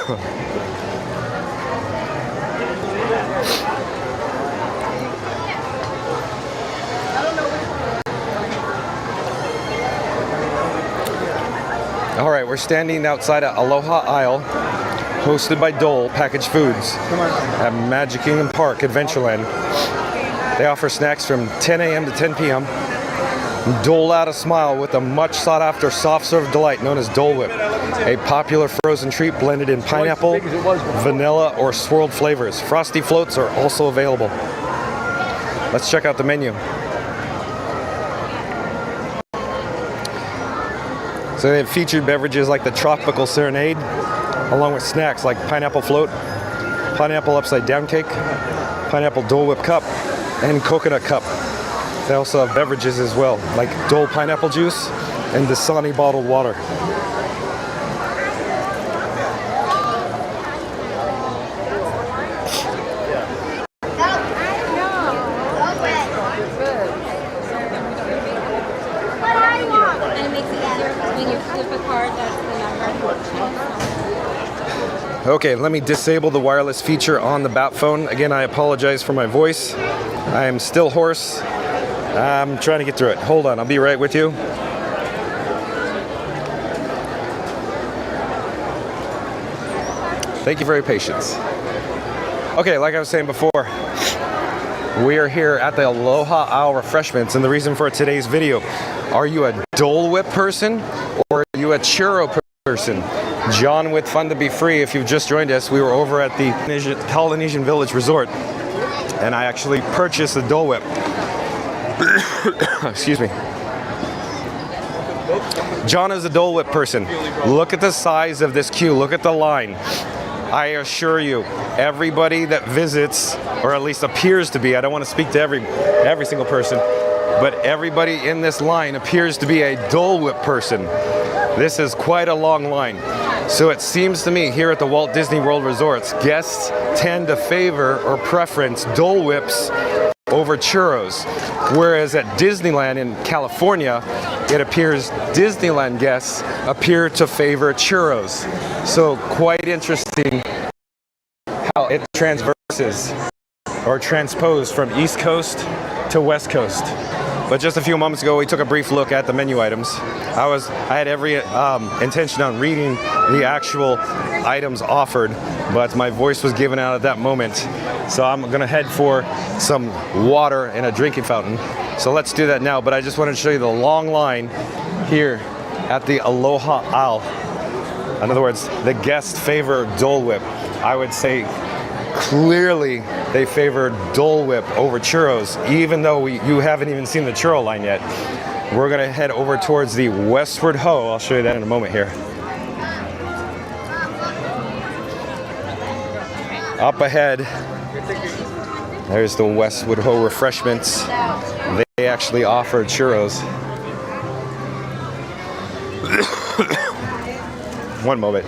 All right, we're standing outside of Aloha Isle, hosted by Dole Packaged Foods at Magic Kingdom Park, Adventureland. They offer snacks from 10 a.m. to 10 p.m. Dole out a smile with a much sought after soft serve delight known as Dole Whip, a popular frozen treat blended in pineapple, vanilla, or swirled flavors. Frosty floats are also available. Let's check out the menu. So they have featured beverages like the Tropical Serenade, along with snacks like pineapple float, pineapple upside down cake, pineapple Dole Whip cup, and coconut cup. They also have beverages as well, like Dole pineapple juice and Dasani bottled water. Okay, let me disable the wireless feature on the bat phone. Again, I apologize for my voice. I am still hoarse. I'm trying to get through it. Hold on, I'll be right with you. Thank you for your patience. Okay, like I was saying before, we are here at the Aloha Isle Refreshments, and the reason for today's video, are you a Dole Whip person or are you a Churro person? John with Fun to Be Free, if you've just joined us, we were over at the Polynesian Village Resort, and I actually purchased the Dole Whip. Excuse me. John is a Dole Whip person. Look at the size of this queue. Look at the line. I assure you, everybody that visits, or at least appears to be, I don't want to speak to every single person, but everybody in this line appears to be a Dole Whip person. This is quite a long line. So it seems to me here at the Walt Disney World resorts, guests tend to favor or preference Dole Whips over churros. Whereas at Disneyland in California, it appears Disneyland guests appear to favor churros. So quite interesting how it transverses or transposed from East Coast to West Coast. But just a few moments ago, we took a brief look at the menu items. I had every intention on reading the actual items offered, but my voice was given out at that moment. So I'm gonna head for some water and a drinking fountain. So let's do that now, but I just wanted to show you the long line here at the Aloha Isle. In other words, the guests favor Dole Whip. I would say clearly they favor Dole Whip over churros, even though you haven't even seen the churro line yet. We're gonna head over towards the Westward Ho. I'll show you that in a moment here. Up ahead, there's the Westward Ho refreshments. They actually offer churros. One moment.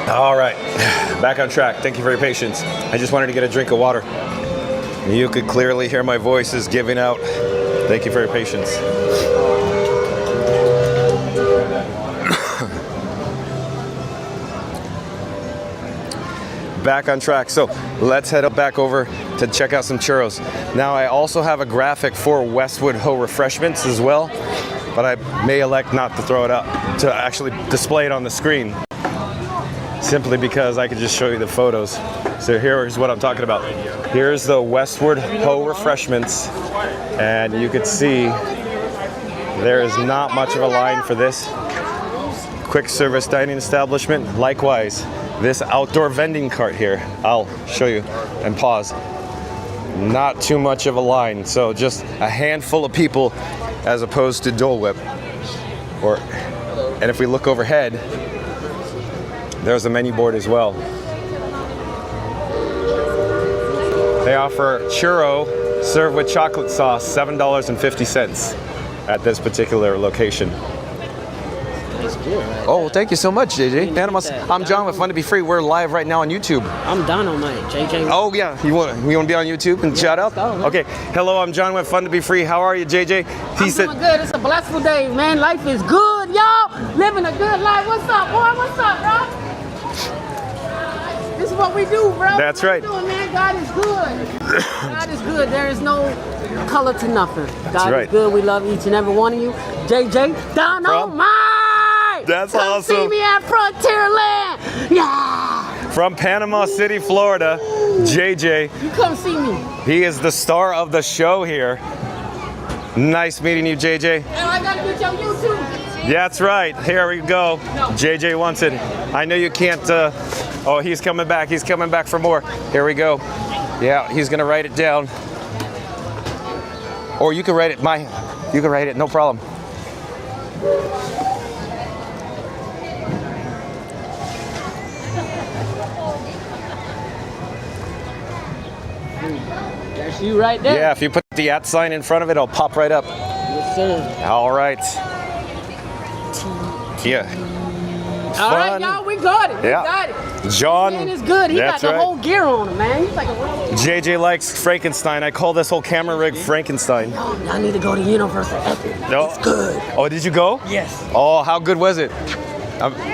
All right, back on track. Thank you for your patience. I just wanted to get a drink of water. You could clearly hear my voice is giving out. Thank you for your patience. Back on track. So let's head up back over to check out some churros. Now I also have a graphic for Westward Ho refreshments as well, but I may elect not to throw it up, to actually display it on the screen, simply because I could just show you the photos. So here's what I'm talking about. Here's the Westward Ho refreshments, and you could see there is not much of a line for this quick service dining establishment. Likewise, this outdoor vending cart here, I'll show you and pause. Not too much of a line, so just a handful of people as opposed to Dole Whip. And if we look overhead, there's a menu board as well. They offer churro served with chocolate sauce, $7.50 at this particular location. Oh, thank you so much, JJ. Panama. I'm John with Fun to Be Free. We're live right now on YouTube. I'm Dynamite, JJ. Oh yeah, you want to be on YouTube and shout out? Okay. Hello, I'm John with Fun to Be Free. How are you, JJ? I'm doing good. It's a blissful day, man. Life is good, y'all. Living a good life. What's up, boy? What's up, bro? This is what we do, bro. That's right. What we doing, man. God is good. God is good. There is no color to nothing. God is good. We love each and every one of you. JJ, Dynamite. That's Come awesome. see me at Frontierland. Yeah. From Panama City, Florida, JJ. You come see me. He is the star of the show here. Nice meeting you, JJ. Now I gotta get you on YouTube. That's right. Here we go. JJ wants it. I know you can't. Oh, he's coming back. He's coming back for more. Here we go. Yeah, he's gonna write it down. Or you can write it. You can write it. No problem. That's you right there. Yeah, if you put the @ sign in front of it, it'll pop right up. Yes, sir. All right. Yeah. All right, y'all, we got it. We got it. John. Man is good. He got the whole gear on him, man. He's like a real... JJ likes Frankenstein. I call this whole camera rig Frankenstein. I need to go to Universal Epic. No. It's good. Oh, did you go? Yes. Oh, how good was it?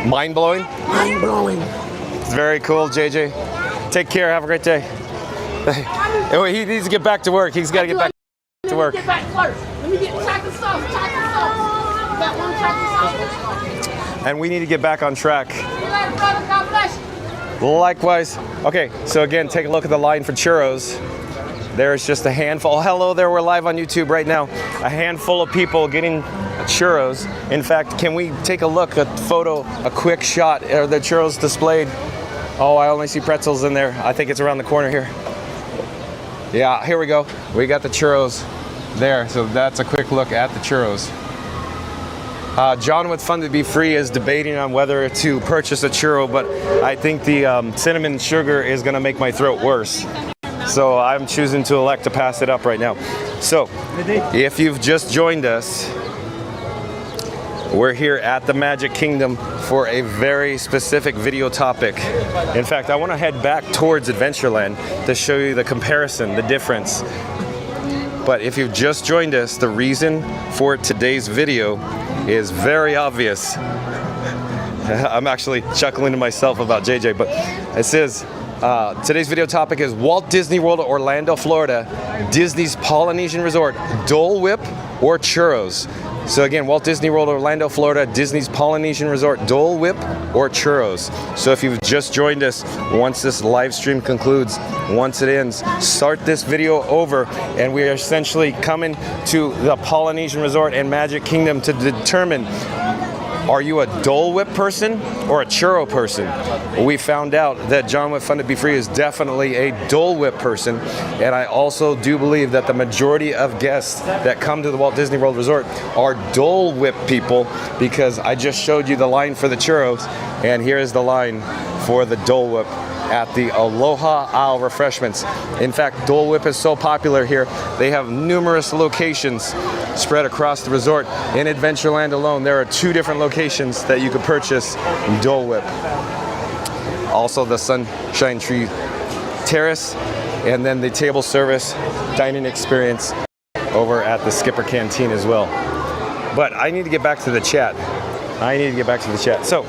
Mind blowing? Mind blowing. It's very cool, JJ. Take care. Have a great day. He needs to get back to work. He's got to get back to work. Get back first. Let me get chocolate sauce. Chocolate sauce. Got one chocolate sauce. And we need to get back on track. God bless you. Likewise. Okay, so again, take a look at the line for churros. There's just a handful. Oh, hello there. We're live on YouTube right now. A handful of people getting churros. In fact, can we take a look at the photo, a quick shot? Are the churros displayed? Oh, I only see pretzels in there. I think it's around the corner here. Yeah, here we go. We got the churros there. So that's a quick look at the churros. John with Fun to Be Free is debating on whether to purchase a churro, but I think the cinnamon sugar is going to make my throat worse. So I'm choosing to elect to pass it up right now. So if you've just joined us, we're here at the Magic Kingdom for a very specific video topic. In fact, I want to head back towards Adventureland to show you the comparison, the difference. But if you've just joined us, the reason for today's video is very obvious. I'm actually chuckling to myself about JJ, but it says, today's video topic is Walt Disney World, Orlando, Florida, Disney's Polynesian Resort, Dole Whip or Churros. So again, Walt Disney World, Orlando, Florida, Disney's Polynesian Resort, Dole Whip or Churros. So if you've just joined us, once this live stream concludes, once it ends, start this video over, and we are essentially coming to the Polynesian Resort and Magic Kingdom to determine, are you a Dole Whip person or a churro person? We found out that John with Fun to Be Free is definitely a Dole Whip person, and I also do believe that the majority of guests that come to the Walt Disney World Resort are Dole Whip people, because I just showed you the line for the churros, and here's the line for the Dole Whip at the Aloha Isle Refreshments. In fact, Dole Whip is so popular here, they have numerous locations spread across the resort. In Adventureland alone, there are 2 different locations that you could purchase Dole Whip. Also the Sunshine Tree Terrace, and then the table service dining experience over at the Skipper Canteen as well. But I need to get back to the chat. So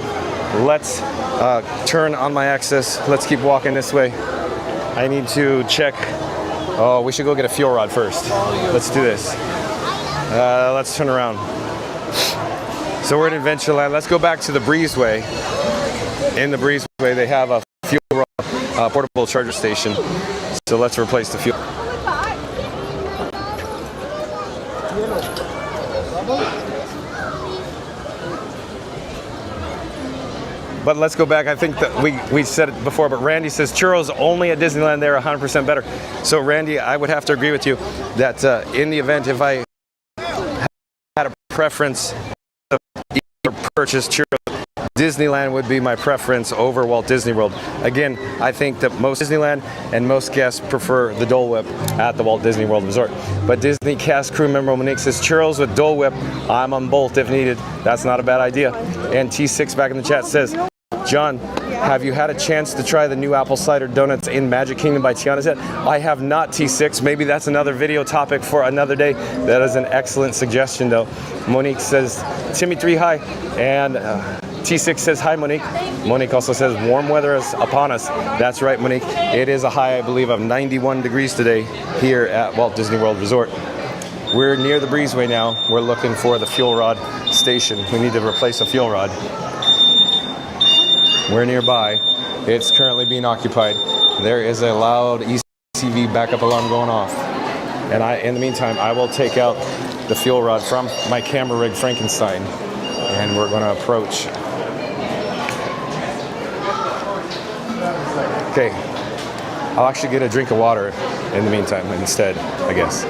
let's turn on my axis. Let's keep walking this way. I need to check. Oh, we should go get a fuel rod first. Let's do this. Let's turn around. So we're in Adventureland. Let's go back to the breezeway. In the breezeway, they have a fuel rod portable charger station. So let's replace the fuel. But let's go back. I think that we said it before, but Randy says churros only at Disneyland, they're 100% better. So Randy, I would have to agree with you that in the event if I had a preference of either purchase churros, Disneyland would be my preference over Walt Disney World. Again, I think that most Disneyland and most guests prefer the Dole Whip at the Walt Disney World Resort. But Disney cast crew member Monique says churros with Dole Whip, I'm on both if needed. That's not a bad idea. And T6 back in the chat says, John, have you had a chance to try the new apple cider donuts in Magic Kingdom by Tiana's yet? I have not, T6. Maybe that's another video topic for another day. That is an excellent suggestion, though. Monique says, Timmy3, hi. And T6 says, hi, Monique. Monique also says, warm weather is upon us. That's right, Monique. It is a high, I believe, of 91 degrees today here at Walt Disney World Resort. We're near the breezeway now. We're looking for the fuel rod station. We need to replace a fuel rod. We're nearby. It's currently being occupied. There is a loud ECV backup alarm going off. And in the meantime, I will take out the fuel rod from my camera rig Frankenstein. And we're going to approach. Okay. I'll actually get a drink of water in the meantime instead, I guess.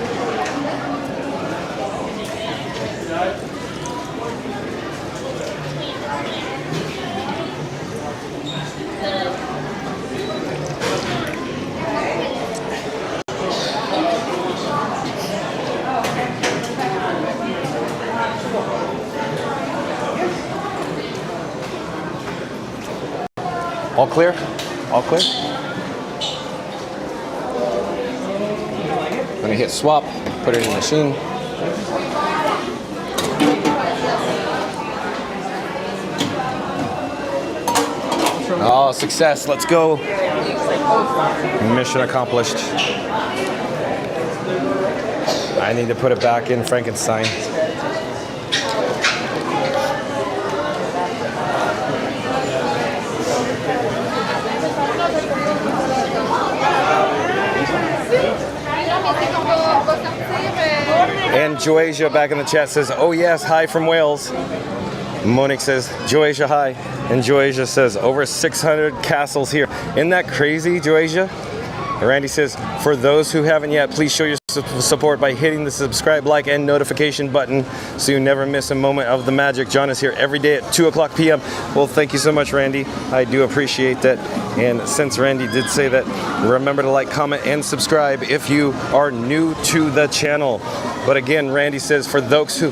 All clear? All clear? Let me hit swap, put it in the machine. Oh, success, let's go. Mission accomplished. I need to put it back in Frankenstein. And Joasia back in the chat says, oh yes, hi from Wales. Monique says, Joasia, hi. And Joasia says, over 600 castles here. Isn't that crazy, Joasia? Randy says, for those who haven't yet, please show your support by hitting the subscribe, like, and notification button so you never miss a moment of the magic. John is here every day at 2 o'clock p.m. Well, thank you so much, Randy. I do appreciate that. And since Randy did say that, remember to like, comment, and subscribe if you are new to the channel. But again, Randy says, for those who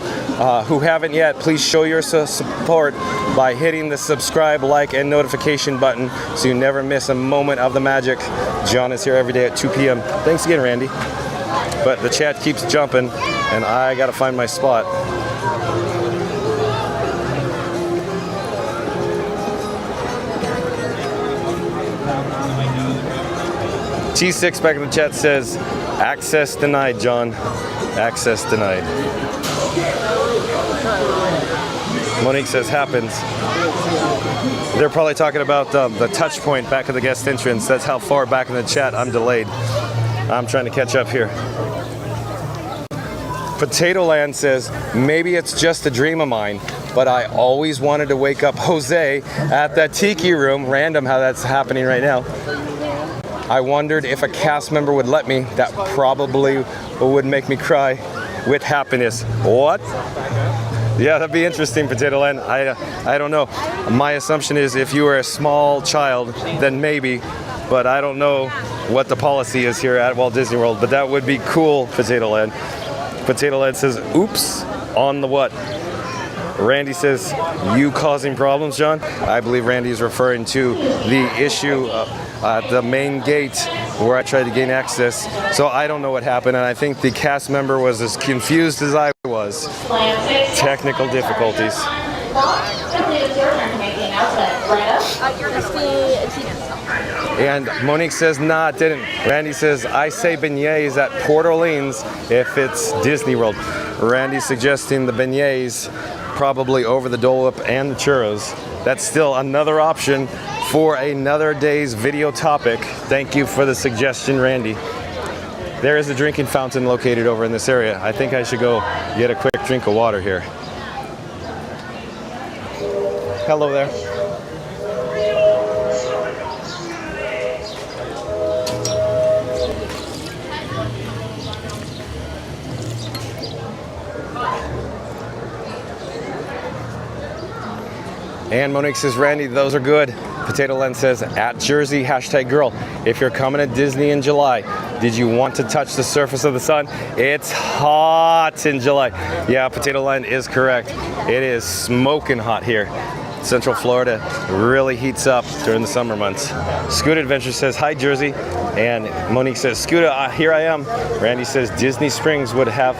haven't yet, please show your support by hitting the subscribe, like, and notification button so you never miss a moment of the magic. John is here every day at 2 p.m. Thanks again, Randy. But the chat keeps jumping, and I gotta find my spot. T6 back in the chat says, access denied, John. Access denied. Monique says, happens. They're probably talking about the touch point back of the guest entrance. That's how far back in the chat I'm delayed. I'm trying to catch up here. Potato Land says, maybe it's just a dream of mine, but I always wanted to wake up Jose at that tiki room. Random how that's happening right now. I wondered if a cast member would let me. That probably would make me cry with happiness. What? Yeah, that'd be interesting, Potato Land. I don't know. My assumption is if you were a small child, then maybe, but I don't know what the policy is here at Walt Disney World, but that would be cool, Potato Land. Potato Land says, oops, on the what? Randy says, you causing problems, John? I believe Randy is referring to the issue at the main gate where I tried to gain access. So I don't know what happened, and I think the cast member was as confused as I was. Technical difficulties. And Monique says, nah, it didn't. Randy says, I say beignets at Port Orleans if it's Disney World. Randy's suggesting the beignets probably over the Dole Whip and the churros. That's still another option for another day's video topic. Thank you for the suggestion, Randy. There is a drinking fountain located over in this area. I think I should go get a quick drink of water here. Hello there. And Monique says, Randy, those are good. Potato Land says, at Jersey, #girl. If you're coming to Disney in July, did you want to touch the surface of the sun? It's hot in July. Yeah, Potato Land is correct. It is smoking hot here. Central Florida really heats up during the summer months. Scoot Adventure says, hi, Jersey. And Monique says, Scooter, here I am. Randy says, Disney Springs would have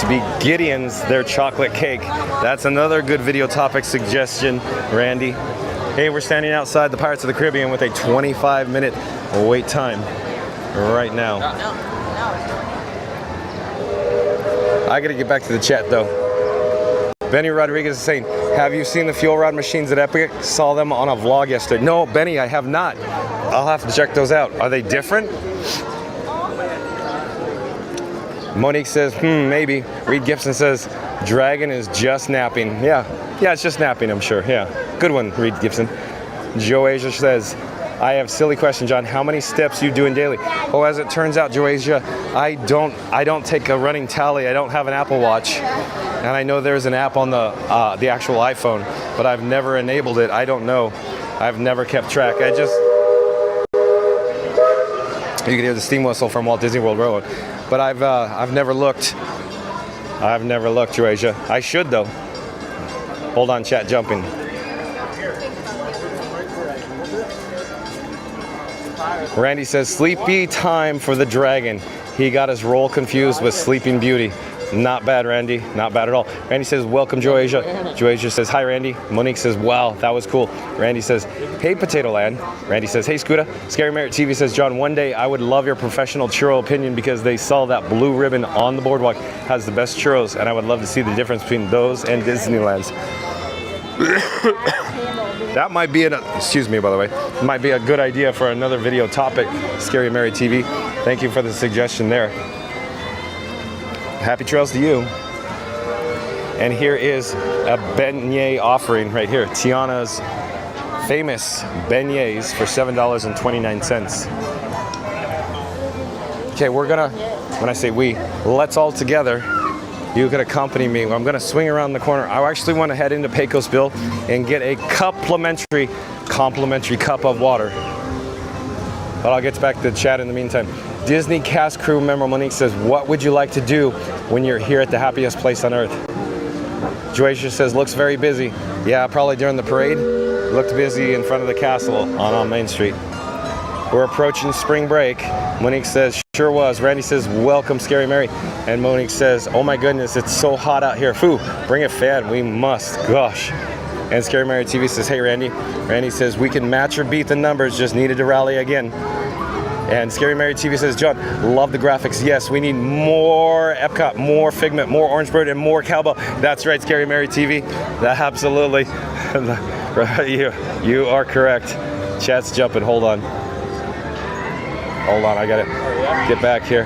to be Gideon's, their chocolate cake. That's another good video topic suggestion, Randy. Hey, we're standing outside the Pirates of the Caribbean with a 25-minute wait time right now. I gotta get back to the chat though. Benny Rodriguez is saying, have you seen the fuel rod machines at Epic? Saw them on a vlog yesterday. No, Benny, I have not. I'll have to check those out. Are they different? Monique says, maybe. Reed Gibson says, Dragon is just napping. Yeah, it's just napping, I'm sure. Yeah, good one, Reed Gibson. Joe Asia says, I have a silly question, John. How many steps you doing daily? Oh, as it turns out, Joe Asia, I don't take a running tally. I don't have an Apple Watch. And I know there's an app on the actual iPhone, but I've never enabled it. I don't know. I've never kept track. You can hear the steam whistle from Walt Disney World Railroad. But I've never looked. I've never looked, Joasia. I should though. Hold on, chat jumping. Randy says, sleepy time for the dragon. He got his role confused with Sleeping Beauty. Not bad, Randy. Not bad at all. Randy says, welcome, Joasia. Joasia says, hi, Randy. Monique says, wow, that was cool. Randy says, hey, Potato Land. Randy says, hey, Scooter. Scary Merit TV says, John, one day I would love your professional churro opinion because they saw that blue ribbon on the boardwalk has the best churros, and I would love to see the difference between those and Disneyland's. That might be excuse me, by the way, might be a good idea for another video topic, Scary Mary TV. Thank you for the suggestion there. Happy trails to you. And here is a beignet offering right here. Tiana's famous beignets for $7.29. Okay, we're gonna, when I say we, let's all together, you can accompany me. I'm gonna swing around the corner. I actually want to head into Pecos Bill and get a complimentary cup of water. But I'll get back to the chat in the meantime. Disney cast crew member Monique says, what would you like to do when you're here at the happiest place on earth? Joasia says, looks very busy. Yeah, probably during the parade. Looked busy in front of the castle on Main Street. We're approaching spring break. Monique says, sure was. Randy says, welcome, Scary Mary. And Monique says, oh my goodness, it's so hot out here. Phew, bring a fan, we must, gosh. And Scary Mary TV says, hey, Randy. Randy says, we can match or beat the numbers, just needed to rally again. And Scary Mary TV says, John, love the graphics. Yes, we need more Epcot, more Figment, more Orange Bird, and more Cowbell. That's right, Scary Mary TV. That absolutely. You are correct. Chat's jumping. Hold on. Hold on, I gotta get back here.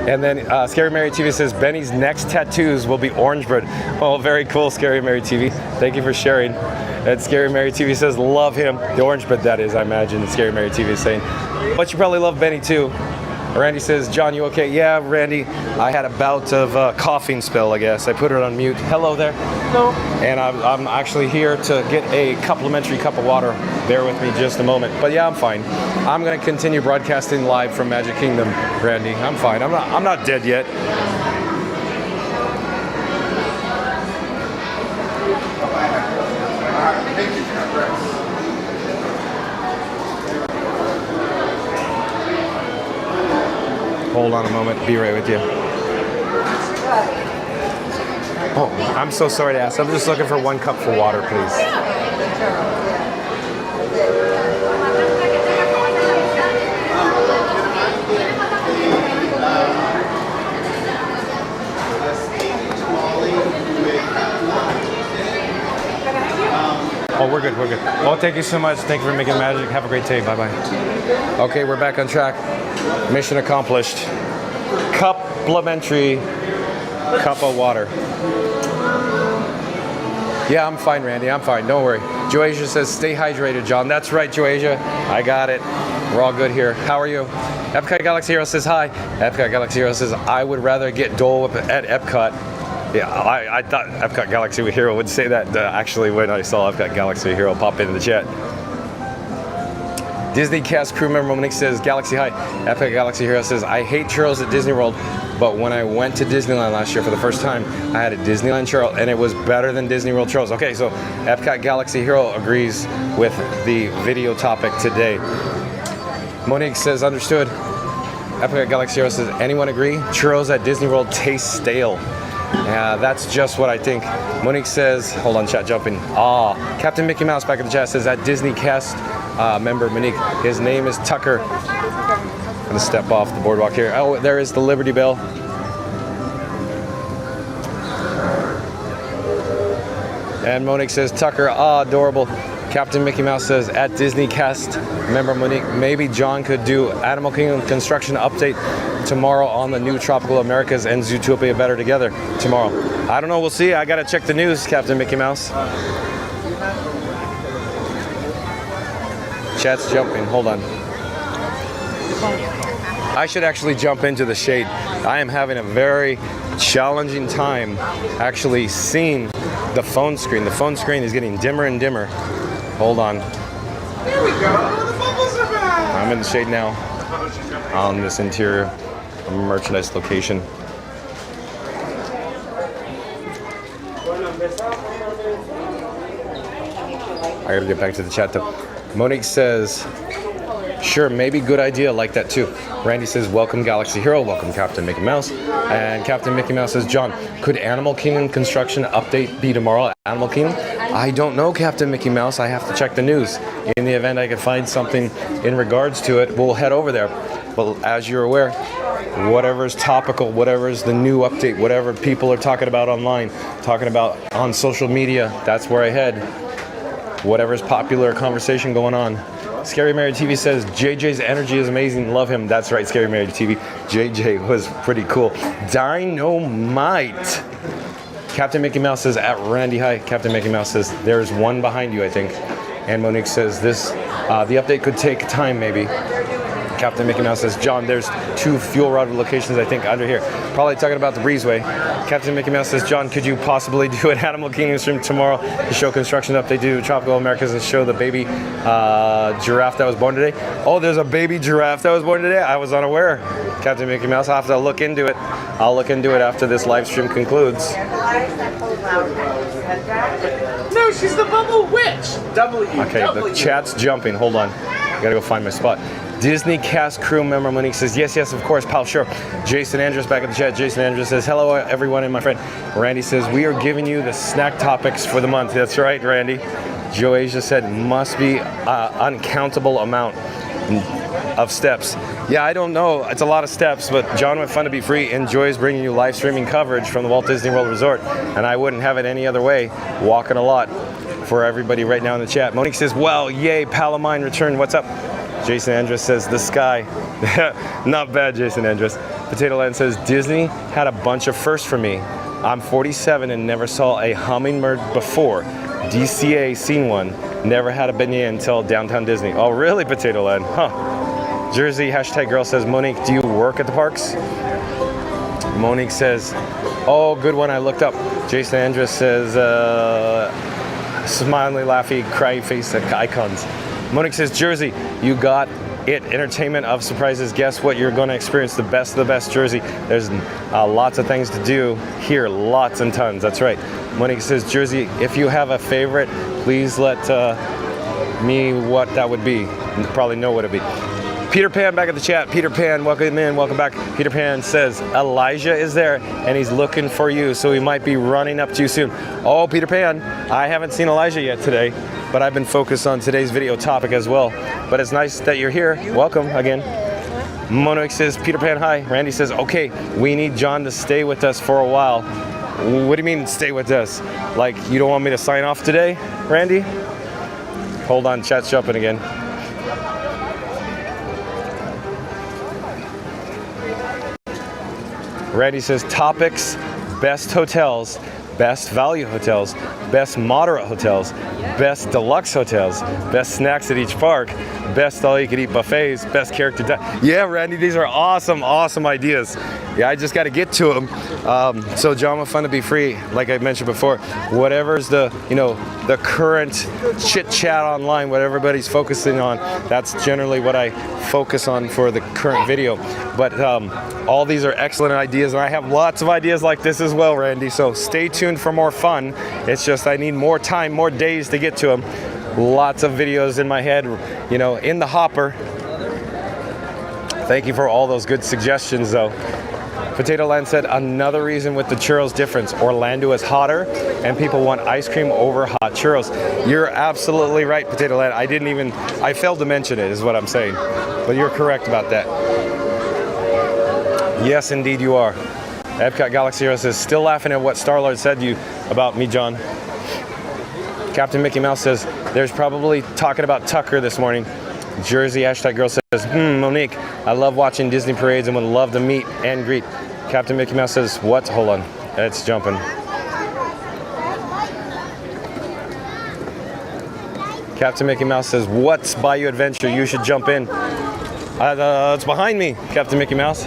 And then Scary Mary TV says, Benny's next tattoos will be Orange Bird. Oh, very cool, Scary Mary TV. Thank you for sharing. And Scary Mary TV says, love him. The Orange Bird, that is, I imagine. Scary Mary TV is saying. But you probably love Benny too. Randy says, John, you okay? Yeah, Randy, I had a bout of coughing spell, I guess. I put it on mute. Hello there. Hello. And I'm actually here to get a complimentary cup of water. Bear with me just a moment. But yeah, I'm fine. I'm going to continue broadcasting live from Magic Kingdom, Randy. I'm fine. I'm not dead yet. Hold on a moment, be right with you. Oh, I'm so sorry to ask. I'm just looking for one cup for water, please. good. We're good. Well, thank you so much. Thank you for making magic. Have a great day. Bye-bye. Okay, we're back on track. Mission accomplished. Complimentary cup of water. Yeah, I'm fine, Randy. I'm fine. Don't worry. Joasia says, stay hydrated, John. That's right, Joasia. I got it. We're all good here. How are you? Epcot Galaxy Hero says hi. Epcot Galaxy Hero says, I would rather get Dole Whip at Epcot. Yeah, I thought Epcot Galaxy Hero would say that actually when I saw Epcot Galaxy Hero pop into the chat. Disney cast crew member Monique says, Galaxy hi. Epcot Galaxy Hero says, I hate churros at Disney World, but when I went to Disneyland last year for the first time, I had a Disneyland churro and it was better than Disney World churros. Okay, so Epcot Galaxy Hero agrees with the video topic today. Monique says, understood. Epcot Galaxy Hero says, anyone agree? Churros at Disney World taste stale. Yeah, that's just what I think. Monique says, hold on, chat jumping. Captain Mickey Mouse back in the chat says, at Disney cast member Monique, his name is Tucker. I'm gonna step off the boardwalk here. Oh, there is the Liberty Bell. And Monique says, Tucker, adorable. Captain Mickey Mouse says, at Disney cast member Monique, maybe John could do Animal Kingdom construction update tomorrow on the new Tropical Americas and Zootopia Better Together tomorrow. I don't know, we'll see. I gotta check the news, Captain Mickey Mouse. Chat's jumping, hold on. I should actually jump into the shade. I am having a very challenging time actually seeing the phone screen. The phone screen is getting dimmer and dimmer. Hold on. There we go. The bubbles are back. I'm in the shade now on this interior merchandise location. I gotta get back to the chat though. Monique says, sure, maybe good idea, like that too. Randy says, welcome Galaxy Hero, welcome Captain Mickey Mouse. And Captain Mickey Mouse says, John, could Animal Kingdom construction update be tomorrow at Animal Kingdom? I don't know, Captain Mickey Mouse. I have to check the news. In the event I can find something in regards to it, we'll head over there. But as you're aware, whatever's topical, whatever's the new update, whatever people are talking about online, talking about on social media, that's where I head. Whatever's popular conversation going on. Scary Mary TV says, JJ's energy is amazing. Love him. That's right, Scary Mary TV. JJ was pretty cool. Dynamite. Captain Mickey Mouse says, at Randy High. Captain Mickey Mouse says, there's one behind you, I think. And Monique says, the update could take time, maybe. Captain Mickey Mouse says, John, there's 2 fuel rod locations, I think, under here. Probably talking about the breezeway. Captain Mickey Mouse says, John, could you possibly do an Animal Kingdom stream tomorrow to show construction update, do Tropical Americas and show the baby giraffe that was born today? Oh, there's a baby giraffe that was born today? I was unaware. Captain Mickey Mouse, I'll have to look into it. I'll look into it after this live stream concludes. No, she's the Bubble Witch. Okay, the chat's jumping. Hold on. I gotta go find my spot. Disney cast crew member Monique says, yes, of course, pal, sure. Jason Andrews back in the chat. Jason Andrews says, hello, everyone, and my friend. Randy says, we are giving you the snack topics for the month. That's right, Randy. Joasia said, must be uncountable amount of steps. Yeah, I don't know. It's a lot of steps, but John with Fun to Be Free enjoys bringing you live streaming coverage from the Walt Disney World Resort, and I wouldn't have it any other way. Walking a lot for everybody right now in the chat. Monique says, well, yay, pal of mine returned. What's up? Jason Andrus says, the sky. Not bad, Jason Andrus. Potato Land says, Disney had a bunch of firsts for me. I'm 47 and never saw a hummingbird before. DCA seen one. Never had a beignet until Downtown Disney. Oh, really, Potato Land? Huh. Jersey hashtag girl says, Monique, do you work at the parks? Monique says, oh, good one, I looked up. Jason Andrus says, smiley, laughy, cry face icons. Monique says, Jersey, you got it. Entertainment of surprises. Guess what? You're going to experience the best of the best, Jersey. There's lots of things to do here. Lots and tons. That's right. Monique says, Jersey, if you have a favorite, please let me what that would be. Probably know what it'd be. Peter Pan back at the chat. Peter Pan, welcome in. Welcome back. Peter Pan says, Elijah is there and he's looking for you, so he might be running up to you soon. Oh, Peter Pan, I haven't seen Elijah yet today, but I've been focused on today's video topic as well. But it's nice that you're here. Welcome again. Monique says, Peter Pan, hi. Randy says, okay, we need John to stay with us for a while. What do you mean stay with us? Like, you don't want me to sign off today, Randy? Hold on, chat's jumping again. Randy says topics, best hotels, best value hotels, best moderate hotels, best deluxe hotels, best snacks at each park, best all-you-can-eat buffets, best character. Yeah, Randy, these are awesome, awesome ideas. Yeah, I just got to get to them. So, John, with Fun to Be Free, like I mentioned before, whatever's the the current chit chat online, what everybody's focusing on, that's generally what I focus on for the current video. But all these are excellent ideas, and I have lots of ideas like this as well, Randy. So stay tuned for more fun. It's just I need more time, more days to get to them. Lots of videos in my head, in the hopper. Thank you for all those good suggestions, though. Potato Land said another reason with the churros difference, Orlando is hotter and people want ice cream over hot churros. You're absolutely right, Potato Land. I failed to mention it is what I'm saying, but you're correct about that. Yes, indeed you are. Epcot Galaxy Hero says, still laughing at what Star-Lord said to you about me, John. Captain Mickey Mouse says, there's probably talking about Tucker this morning. Jersey #girl says, Monique, I love watching Disney parades and would love to meet and greet. Captain Mickey Mouse says, what? Hold on, it's jumping. Captain Mickey Mouse says, what's Bayou Adventure? You should jump in. It's behind me, Captain Mickey Mouse.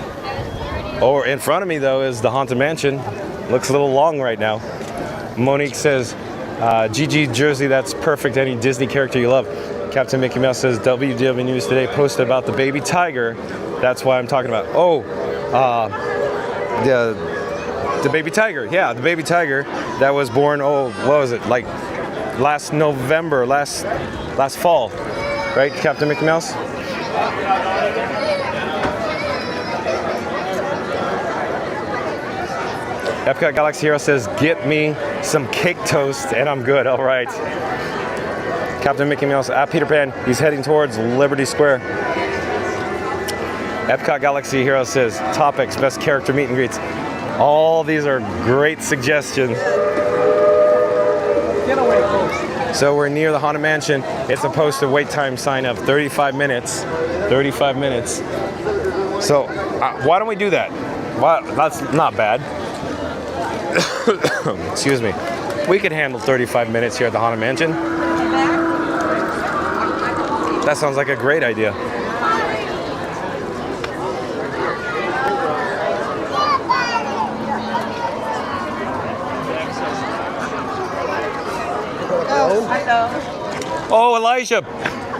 Or in front of me, though, is the Haunted Mansion. Looks a little long right now. Monique says, GG Jersey, that's perfect. Any Disney character you love. Captain Mickey Mouse says, WDW News Today posted about the baby tiger. That's why I'm talking about. Oh, the baby tiger. Yeah, the baby tiger that was born, what was it? Like last November, last fall. Right, Captain Mickey Mouse? Epcot Galaxy Hero says, get me some cake toast and I'm good. All right. Captain Mickey Mouse at Peter Pan. He's heading towards Liberty Square. Epcot Galaxy Hero says, topics, best character meet and greets. All these are great suggestions. So we're near the Haunted Mansion. It's a posted wait time sign of 35 minutes. 35 minutes. So why don't we do that? Well, that's not bad. Excuse me. We could handle 35 minutes here at the Haunted Mansion. That sounds like a great idea. Oh, Elijah,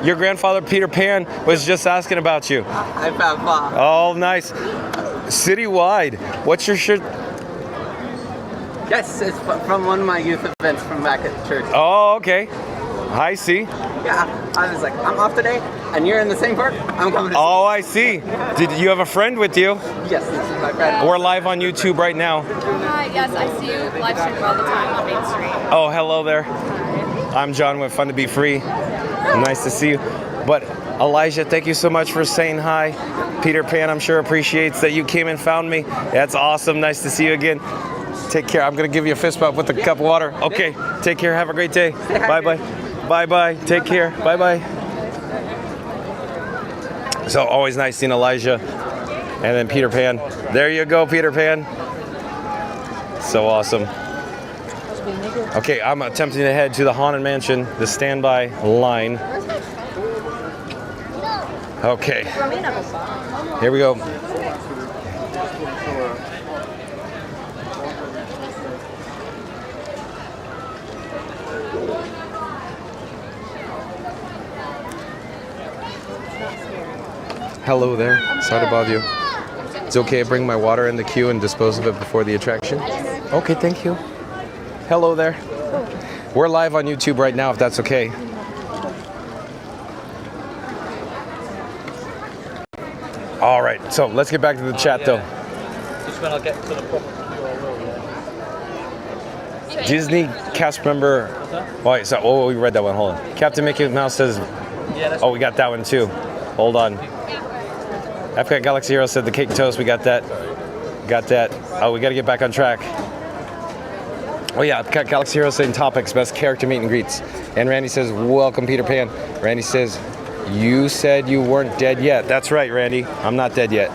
your grandfather Peter Pan was just asking about you. Hi, Papa. Oh, nice. Citywide. What's your shirt? Yes, it's from one of my youth events from back at church. Oh, okay. I see. Yeah, I was like, I'm off today, and you're in the same park. I'm coming to see Oh, I see. Did you have a friend with you? Yes, this is my friend. We're live on YouTube right now. Yes, I see you live stream all the time on Main Street. Oh, hello there. I'm John with Fun to Be Free. Nice to see you. But Elijah, thank you so much for saying hi. Peter Pan, I'm sure appreciates that you came and found me. That's awesome. Nice to see you again. Take care. I'm going to give you a fist bump with a cup of water. Okay. Take care. Have a great day. Bye-bye. Bye-bye. Take care. Bye-bye. So always nice seeing Elijah. And then Peter Pan. There you go, Peter Pan. So awesome. Okay, I'm attempting to head to the Haunted Mansion, the standby line. Okay. Here we go. Hello there. Sorry to bother you. It's okay, I bring my water in the queue and dispose of it before the attraction? Okay, thank you. Hello there. We're live on YouTube right now, if that's okay. All right, so let's get back to the chat, though. Just when I get to the proper URL. Disney cast member. Oh, wait, so we read that one. Hold on. Captain Mickey Mouse says. Oh, we got that one too. Hold on. Epcot Galaxy Hero said the cake toast. We got that. Got that. Oh, we got to get back on track. Oh yeah, Galaxy Hero saying topics, best character meet and greets. And Randy says, welcome Peter Pan. Randy says, you said you weren't dead yet. That's right, Randy. I'm not dead yet.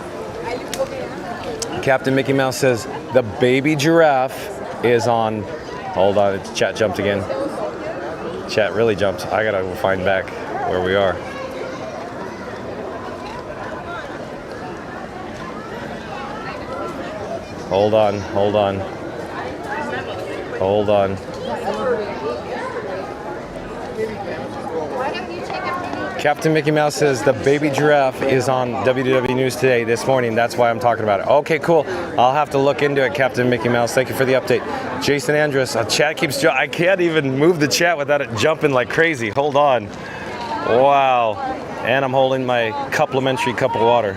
Captain Mickey Mouse says, the baby giraffe is on. Hold on, chat jumped again. Chat really jumped. I gotta go find back where we are. Hold on, hold on. Hold on. Captain Mickey Mouse says the baby giraffe is on WDW News today this morning. That's why I'm talking about it. Okay, cool. I'll have to look into it, Captain Mickey Mouse. Thank you for the update. Jason Andrus, chat keeps I can't even move the chat without it jumping like crazy. Hold on. Wow. And I'm holding my complimentary cup of water.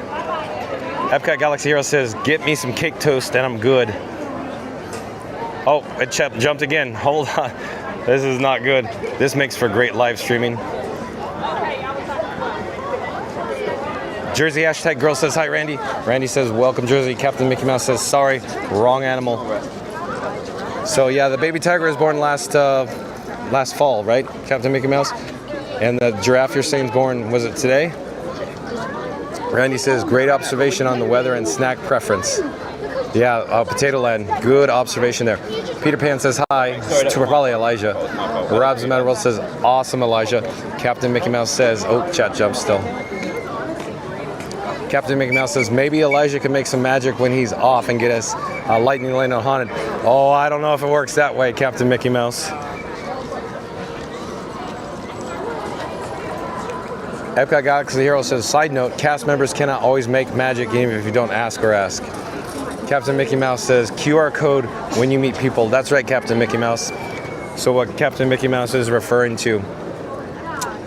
Epcot Galaxy Hero says, get me some cake toast and I'm good. Oh, it jumped again. Hold on. This is not good. This makes for great live streaming. Jersey hashtag girl says hi, Randy. Randy says welcome, Jersey. Captain Mickey Mouse says sorry, wrong animal. So yeah, the baby tiger was born last fall, right, Captain Mickey Mouse? And the giraffe you're saying is born, was it today? Randy says great observation on the weather and snack preference. Yeah, Potato Land, good observation there. Peter Pan says hi, to probably Elijah. Rob's Meta World says awesome, Elijah. Captain Mickey Mouse says, oh, chat jump still. Captain Mickey Mouse says maybe Elijah can make some magic when he's off and get us Lightning Lane on Haunted. Oh, I don't know if it works that way, Captain Mickey Mouse. Epcot Galaxy Hero says, side note, cast members cannot always make magic even if you don't ask or ask. Captain Mickey Mouse says QR code when you meet people. That's right, Captain Mickey Mouse. So what Captain Mickey Mouse is referring to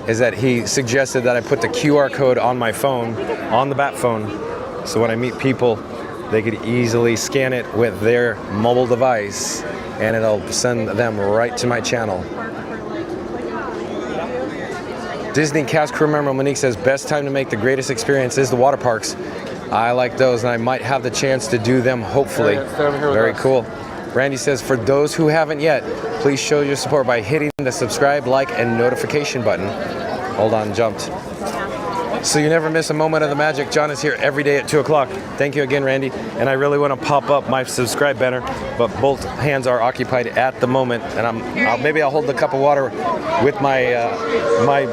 is that he suggested that I put the QR code on my phone, on the bat phone, so when I meet people, they could easily scan it with their mobile device and it'll send them right to my channel. Disney cast crew member Monique says, best time to make the greatest experience is the water parks. I like those and I might have the chance to do them hopefully. Very cool. Randy says, for those who haven't yet, please show your support by hitting the subscribe, like, and notification button. Hold on, jumped. So you never miss a moment of the magic. John is here every day at 2 o'clock. Thank you again, Randy. And I really want to pop up my subscribe banner, but both hands are occupied at the moment. And maybe I'll hold the cup of water with my my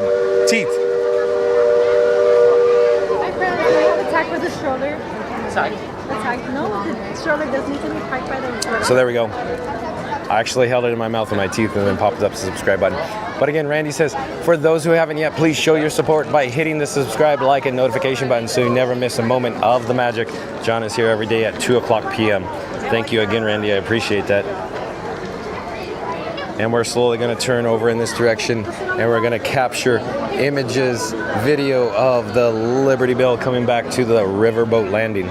teeth. My friend, do you have a tag for the stroller? Sorry. No, the stroller does need to be packed by the... So there we go. I actually held it in my mouth with my teeth and then popped up the subscribe button. But again, Randy says, for those who haven't yet, please show your support by hitting the subscribe, like, and notification button so you never miss a moment of the magic. John is here every day at 2 o'clock p.m. Thank you again, Randy. I appreciate that. And we're slowly going to turn over in this direction and we're going to capture images, video of the Liberty Bell coming back to the riverboat landing.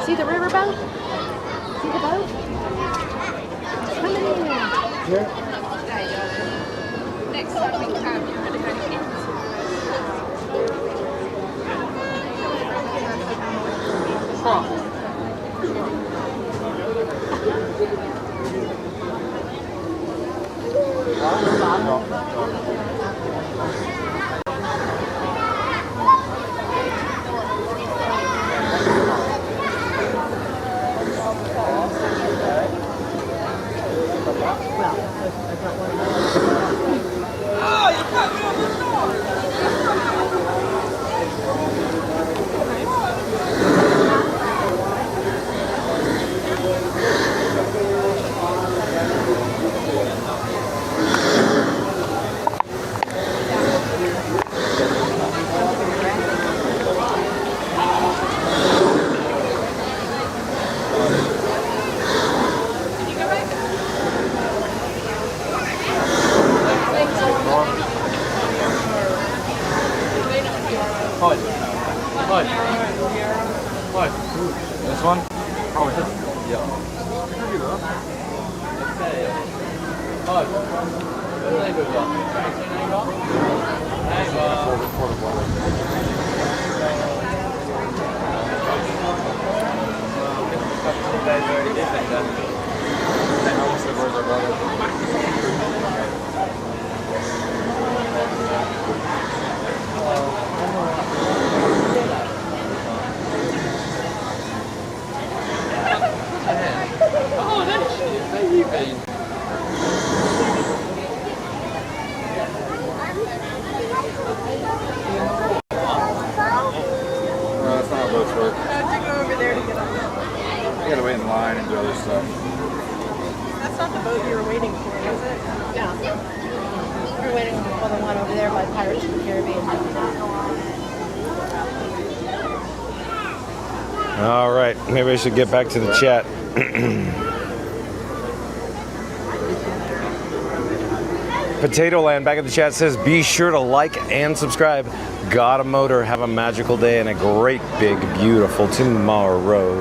See the riverboat? See the boat? It's coming in. Next time we come, you're going to go to Kent. That's not how boats work. How'd you go over there to get on? You gotta wait in line and do other stuff. That's not the boat you were waiting for, was it? Yeah. We were waiting for the one over there by Pirates of the Caribbean. All right, maybe I should get back to the chat. Potato Land back in the chat says, be sure to like and subscribe. Got a motor, have a magical day and a great big beautiful tomorrow.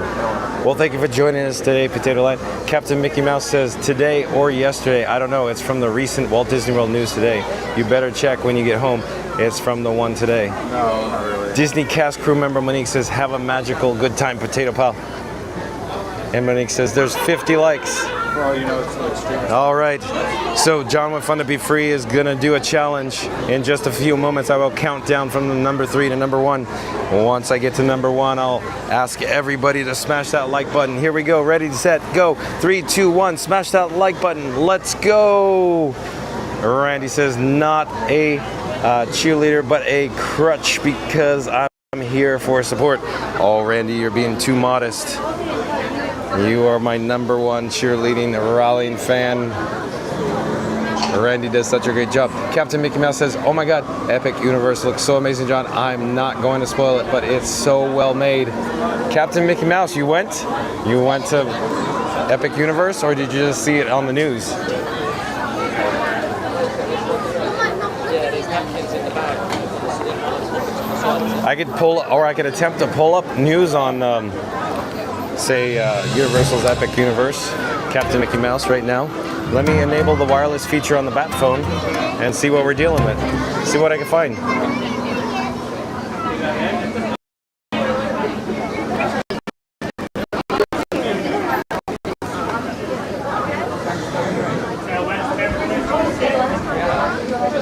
Well, thank you for joining us today, Potato Land. Captain Mickey Mouse says, today or yesterday, I don't know, it's from the recent Walt Disney World news today. You better check when you get home. It's from the one today. No, not really. Disney cast crew member Monique says, have a magical good time, Potato Pal. And Monique says, there's 50 likes. Well, you know, it's so extreme. All right. So John with Fun to Be Free is going to do a challenge. In just a few moments, I will count down from the number 3 to number 1. Once I get to number 1, I'll ask everybody to smash that like button. Here we go. Ready, set, go. 3, 2, 1. Smash that like button. Let's go. Randy says, not a cheerleader, but a crutch because I'm here for support. Oh, Randy, you're being too modest. You are my number 1 cheerleading, rallying fan. Randy does such a great job. Captain Mickey Mouse says, oh my God, Epic Universe looks so amazing, John. I'm not going to spoil it, but it's so well made. Captain Mickey Mouse, you went? You went to Epic Universe, or did you just see it on the news? I could pull, or I could attempt to pull up news on, say, Universal's Epic Universe, Captain Mickey Mouse right now. Let me enable the wireless feature on the bat phone and see what we're dealing with. See what I can find.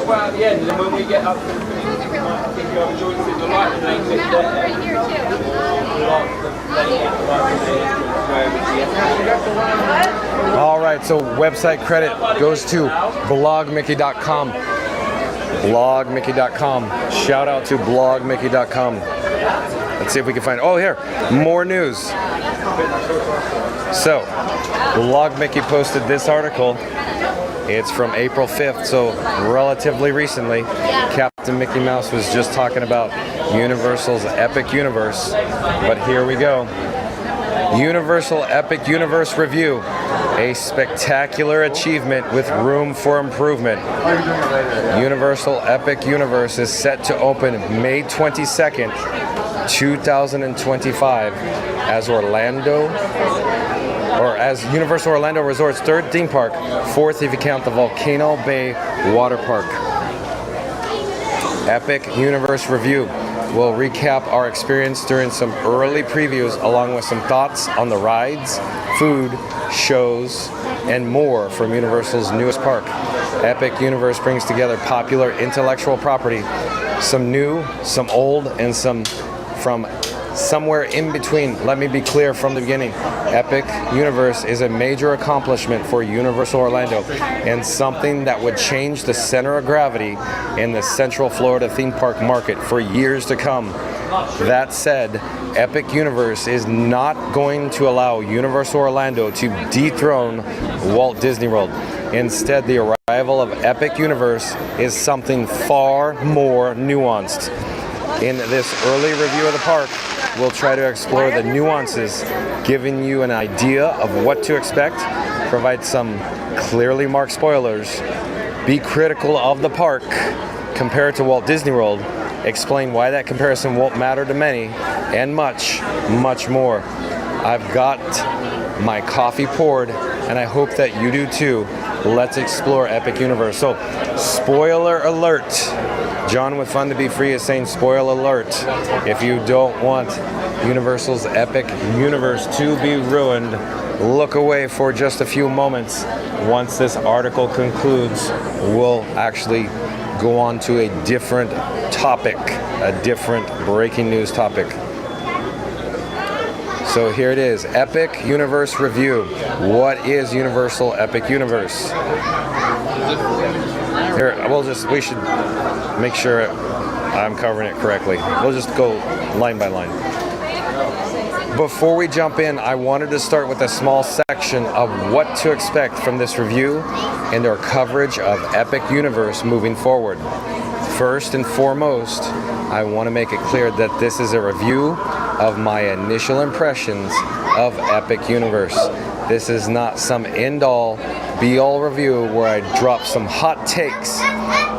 Well, at the end, and when we get up to the finish, I think you have a joint in the light and they sit there. Right here too. All right, so website credit goes to blogmickey.com. Blogmickey.com. Shout out to blogmickey.com. Let's see if we can find, oh, here, more news. So, Blog Mickey posted this article. It's from April 5th, so relatively recently. Captain Mickey Mouse was just talking about Universal's Epic Universe, but here we go. Universal Epic Universe Review. A spectacular achievement with room for improvement. Universal Epic Universe is set to open May 22nd, 2025 as Universal Orlando Resort's 3rd theme park, 4th if you count the Volcano Bay Water Park. Epic Universe Review will recap our experience during some early previews along with some thoughts on the rides, food, shows, and more from Universal's newest park. Epic Universe brings together popular intellectual property, some new, some old, and some from somewhere in between. Let me be clear from the beginning. Epic Universe is a major accomplishment for Universal Orlando and something that would change the center of gravity in the Central Florida theme park market for years to come. That said, Epic Universe is not going to allow Universal Orlando to dethrone Walt Disney World. Instead, the arrival of Epic Universe is something far more nuanced. In this early review of the park, we'll try to explore the nuances, giving you an idea of what to expect, provide some clearly marked spoilers, be critical of the park compared to Walt Disney World, explain why that comparison won't matter to many, and much, much more. I've got my coffee poured, and I hope that you do too. let's explore Epic Universe. So, spoiler alert. John with Fun to Be Free is saying spoiler alert. If you don't want Universal's Epic Universe to be ruined, look away for just a few moments. Once this article concludes, we'll actually go on to a different topic, a different breaking news topic. So here it is, Epic Universe Review. What is Universal Epic Universe? Here, we should make sure I'm covering it correctly. We'll just go line by line. Before we jump in, I wanted to start with a small section of what to expect from this review and our coverage of Epic Universe moving forward. First and foremost, I want to make it clear that this is a review of my initial impressions of Epic Universe. This is not some end-all, be-all review where I drop some hot takes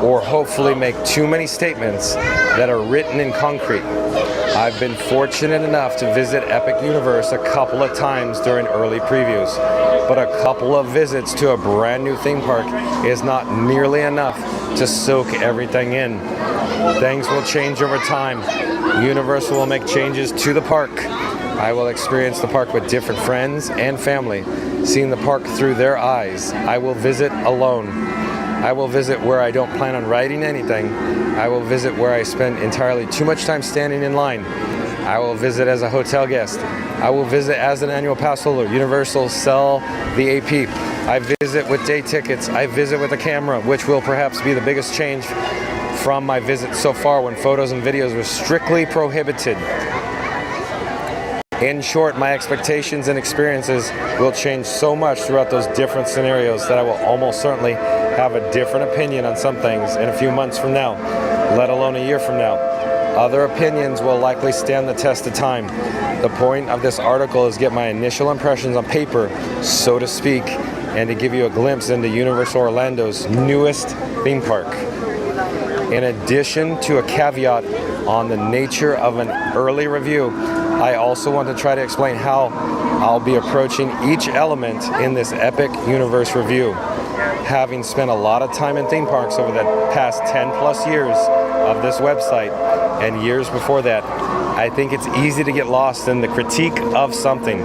or hopefully make too many statements that are written in concrete. I've been fortunate enough to visit Epic Universe a couple of times during early previews, but a couple of visits to a brand new theme park is not nearly enough to soak everything in. Things will change over time. Universal will make changes to the park. I will experience the park with different friends and family, seeing the park through their eyes. I will visit alone. I will visit where I don't plan on riding anything. I will visit where I spend entirely too much time standing in line. I will visit as a hotel guest. I will visit as an annual pass holder. Universal sell the AP. I visit with day tickets. I visit with a camera, which will perhaps be the biggest change from my visit so far when photos and videos were strictly prohibited. In short, my expectations and experiences will change so much throughout those different scenarios that I will almost certainly have a different opinion on some things in a few months from now, let alone a year from now. Other opinions will likely stand the test of time. The point of this article is to get my initial impressions on paper, so to speak, and to give you a glimpse into Universal Orlando's newest theme park. In addition to a caveat on the nature of an early review, I also want to try to explain how I'll be approaching each element in this Epic Universe review. Having spent a lot of time in theme parks over the past 10 plus years of this website and years before that, I think it's easy to get lost in the critique of something.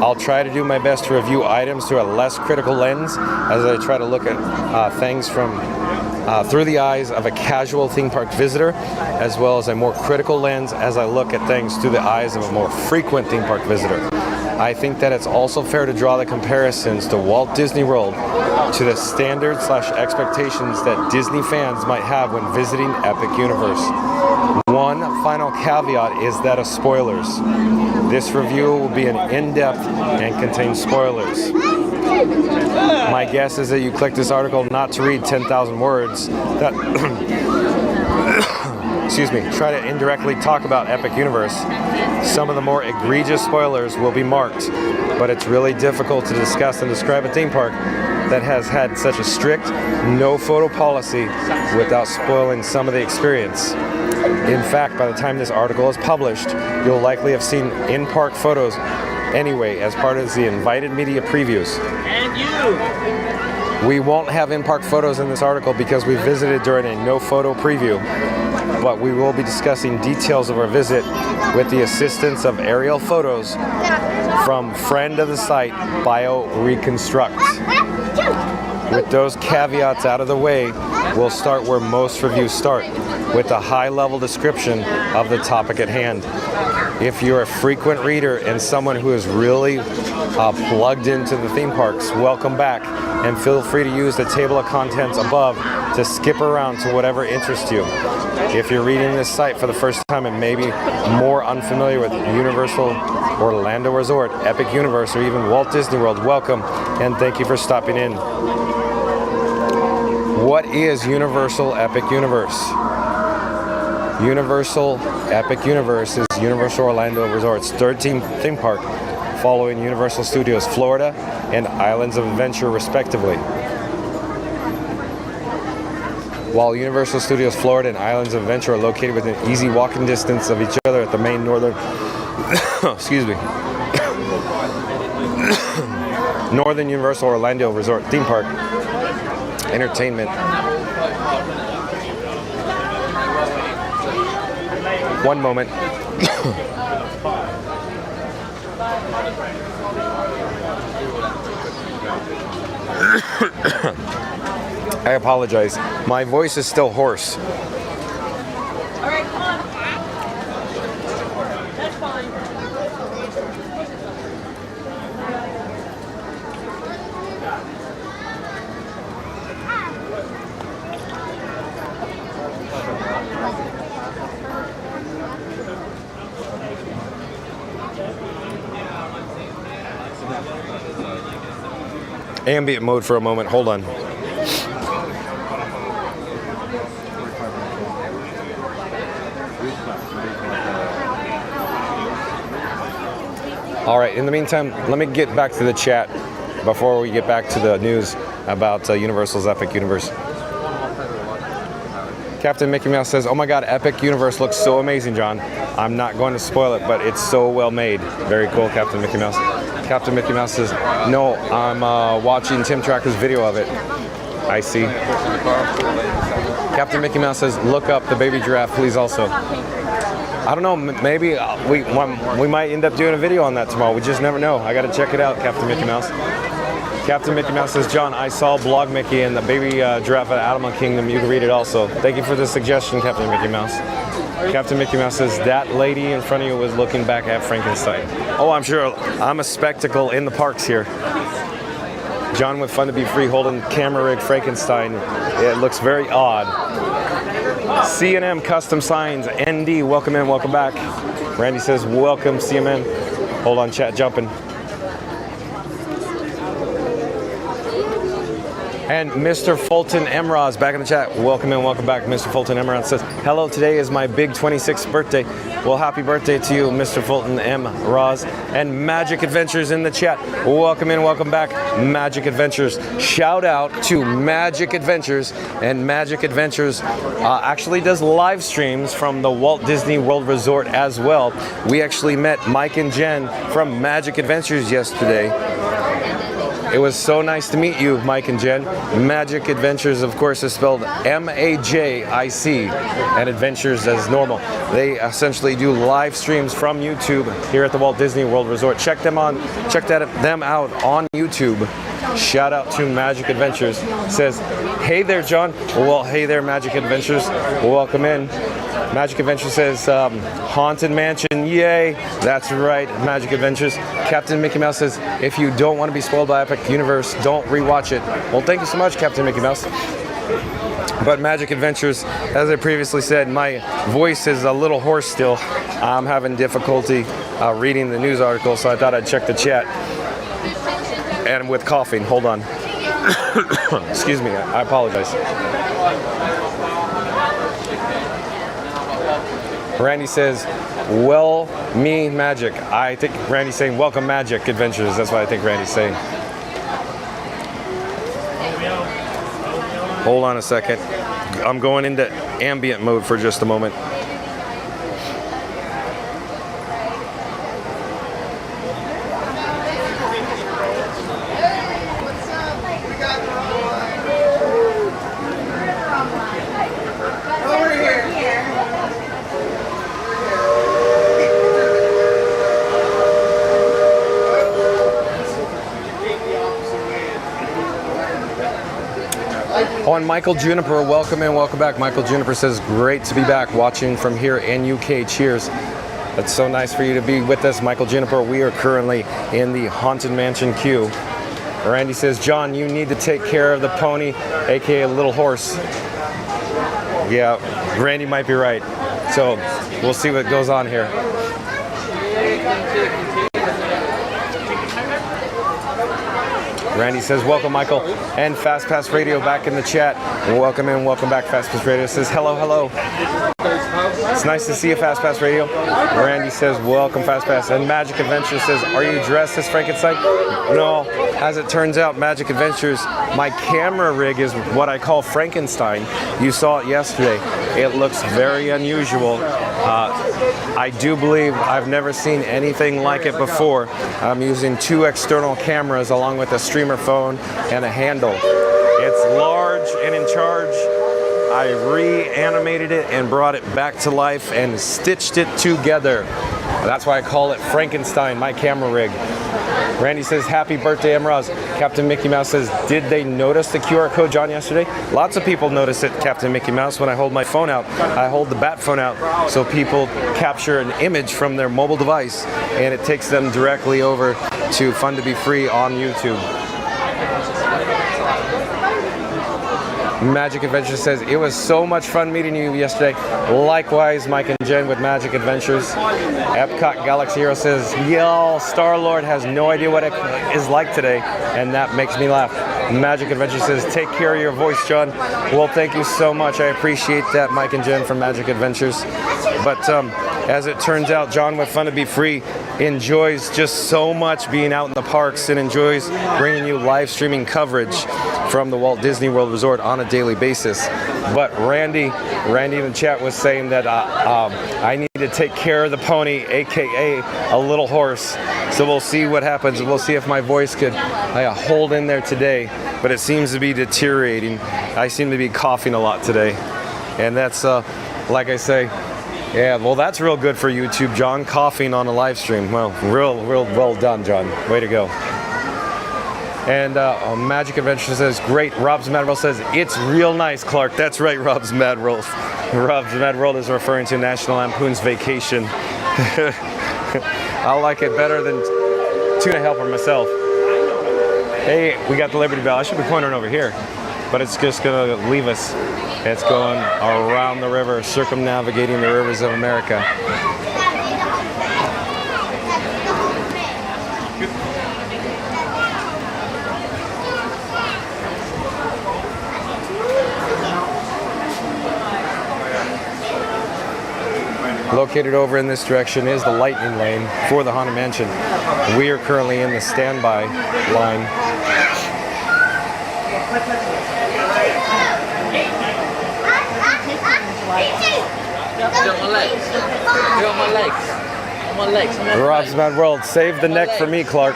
I'll try to do my best to review items through a less critical lens as I try to look at things from through the eyes of a casual theme park visitor, as well as a more critical lens as I look at things through the eyes of a more frequent theme park visitor. I think that it's also fair to draw the comparisons to Walt Disney World to the standards/expectations that Disney fans might have when visiting Epic Universe. One final caveat is that of spoilers. This review will be an in-depth and contain spoilers. My guess is that you clicked this article not to read 10,000 words that try to indirectly talk about Epic Universe. Some of the more egregious spoilers will be marked, but it's really difficult to discuss and describe a theme park that has had such a strict no photo policy without spoiling some of the experience. In fact, by the time this article is published, you'll likely have seen in-park photos anyway as part of the invited media previews. And you! We won't have in-park photos in this article because we visited during a no photo preview, but we will be discussing details of our visit with the assistance of aerial photos from friend of the site, Bio Reconstruct. With those caveats out of the way, we'll start where most reviews start, with a high-level description of the topic at hand. If you're a frequent reader and someone who is really plugged into the theme parks, welcome back, and feel free to use the table of contents above to skip around to whatever interests you. If you're reading this site for the first time and maybe more unfamiliar with Universal Orlando Resort, Epic Universe, or even Walt Disney World, welcome, and thank you for stopping in. What is Universal Epic Universe? Universal Epic Universe is Universal Orlando Resort's third theme park, following Universal Studios Florida and Islands of Adventure respectively. While Universal Studios Florida and Islands of Adventure are located within easy walking distance of each other at the main northern Northern Universal Orlando Resort Theme Park Entertainment. One moment. I apologize. My voice is still hoarse. All right, come on. That's fine. Ambient mode for a moment. Hold on. All right, in the meantime, let me get back to the chat before we get back to the news about Universal's Epic Universe. Captain Mickey Mouse says, "Oh my God, Epic Universe looks so amazing, John. I'm not going to spoil it, but it's so well made." Very cool, Captain Mickey Mouse. Captain Mickey Mouse says, "No, I'm watching Tim Tracker's video of it." I see. Captain Mickey Mouse says, "Look up the baby giraffe, please also." I don't know, maybe we might end up doing a video on that tomorrow. We just never know. I got to check it out, Captain Mickey Mouse. Captain Mickey Mouse says, "John, I saw Blog Mickey and the baby giraffe at Animal Kingdom. You can read it also." Thank you for the suggestion, Captain Mickey Mouse. Captain Mickey Mouse says, "That lady in front of you was looking back at Frankenstein." Oh, I'm sure. I'm a spectacle in the parks here. John with Fun to Be Free holding camera rig Frankenstein. It looks very odd. C&M Custom Signs, ND, welcome in, welcome back. Randy says, "Welcome, CMN." Hold on, chat jumping. And Mr. Fulton Emraz back in the chat. Welcome in, welcome back. Mr. Fulton Emraz says, "Hello, today is my big 26th birthday." Well, happy birthday to you, Mr. Fulton Emraz. And Magic Adventures in the chat. Welcome in, welcome back. Magic Adventures. Shout out to Magic Adventures. And Magic Adventures actually does live streams from the Walt Disney World Resort as well. We actually met Mike and Jen from Magic Adventures yesterday. It was so nice to meet you, Mike and Jen. Magic Adventures, of course, is spelled MAJIC, and Adventures as normal. They essentially do live streams from YouTube here at the Walt Disney World Resort. Check them out on YouTube. Shout out to Magic Adventures. Says, "Hey there, John." Well, hey there, Magic Adventures. Welcome in. Magic Adventures says, "Haunted Mansion, yay." That's right, Magic Adventures. Captain Mickey Mouse says, "If you don't want to be spoiled by Epic Universe, don't rewatch it." Well, thank you so much, Captain Mickey Mouse. But Magic Adventures, as I previously said, my voice is a little hoarse still. I'm having difficulty reading the news article, so I thought I'd check the chat. And with coughing, hold on. Excuse me, I apologize. Randy says, "Well, me, Magic." I think Randy's saying, "Welcome, Magic Adventures." That's what I think Randy's saying. Hold on a second. I'm going into ambient mode for just a moment. Oh, and Michael Juniper, welcome in, welcome back. Michael Juniper says, "Great to be back watching from here in UK. Cheers." That's so nice for you to be with us, Michael Juniper. We are currently in the Haunted Mansion queue. Randy says, "John, you need to take care of the pony, aka Little Horse." Yeah, Randy might be right. So we'll see what goes on here. Randy says, "Welcome, Michael." And Fast Pass Radio back in the chat. Welcome in, welcome back. Fast Pass Radio says, "Hello, hello." It's nice to see you, Fast Pass Radio. Randy says, "Welcome, Fast Pass." And Magic Adventure says, "Are you dressed as Frankenstein?" No, as it turns out, Magic Adventures, my camera rig is what I call Frankenstein. You saw it yesterday. It looks very unusual. I do believe I've never seen anything like it before. I'm using 2 external cameras along with a streamer phone and a handle. It's large and in charge. I reanimated it and brought it back to life and stitched it together. That's why I call it Frankenstein, my camera rig. Randy says, happy birthday, Emraz. Captain Mickey Mouse says, did they notice the QR code, John, yesterday? Lots of people notice it, Captain Mickey Mouse. When I hold my phone out, I hold the bat phone out so people capture an image from their mobile device and it takes them directly over to Fun to Be Free on YouTube. Magic Adventure says, it was so much fun meeting you yesterday. Likewise, Mike and Jen with Magic Adventures. Epcot Galaxy Hero says, y'all, Star-Lord has no idea what it is like today, and that makes me laugh. Magic Adventure says, take care of your voice, John. Well, thank you so much. I appreciate that, Mike and Jen from Magic Adventures. But as it turns out, John with Fun to Be Free enjoys just so much being out in the parks and enjoys bringing you live streaming coverage from the Walt Disney World Resort on a daily basis. But Randy in the chat was saying that I need to take care of the pony, aka a little horse. So we'll see what happens. We'll see if my voice could hold in there today. But it seems to be deteriorating. I seem to be coughing a lot today, and that's like I say. Yeah, well, that's real good for YouTube, John. Coughing on a live stream. Well, real well done, John. Way to go. And Magic Adventure says, great. Rob's Mad World says, it's real nice, Clark. That's right, Rob's Mad World. Rob's Mad World is referring to National Lampoon's Vacation. I like it better than Tuna Helper myself. Hey, we got the Liberty Bell. I should be pointing over here, but it's just going to leave us. It's going around the river, circumnavigating the rivers of America. Located over in this direction is the lightning lane for the Haunted Mansion. We are currently in the standby line. Rob's Mad World, save the neck for me, Clark.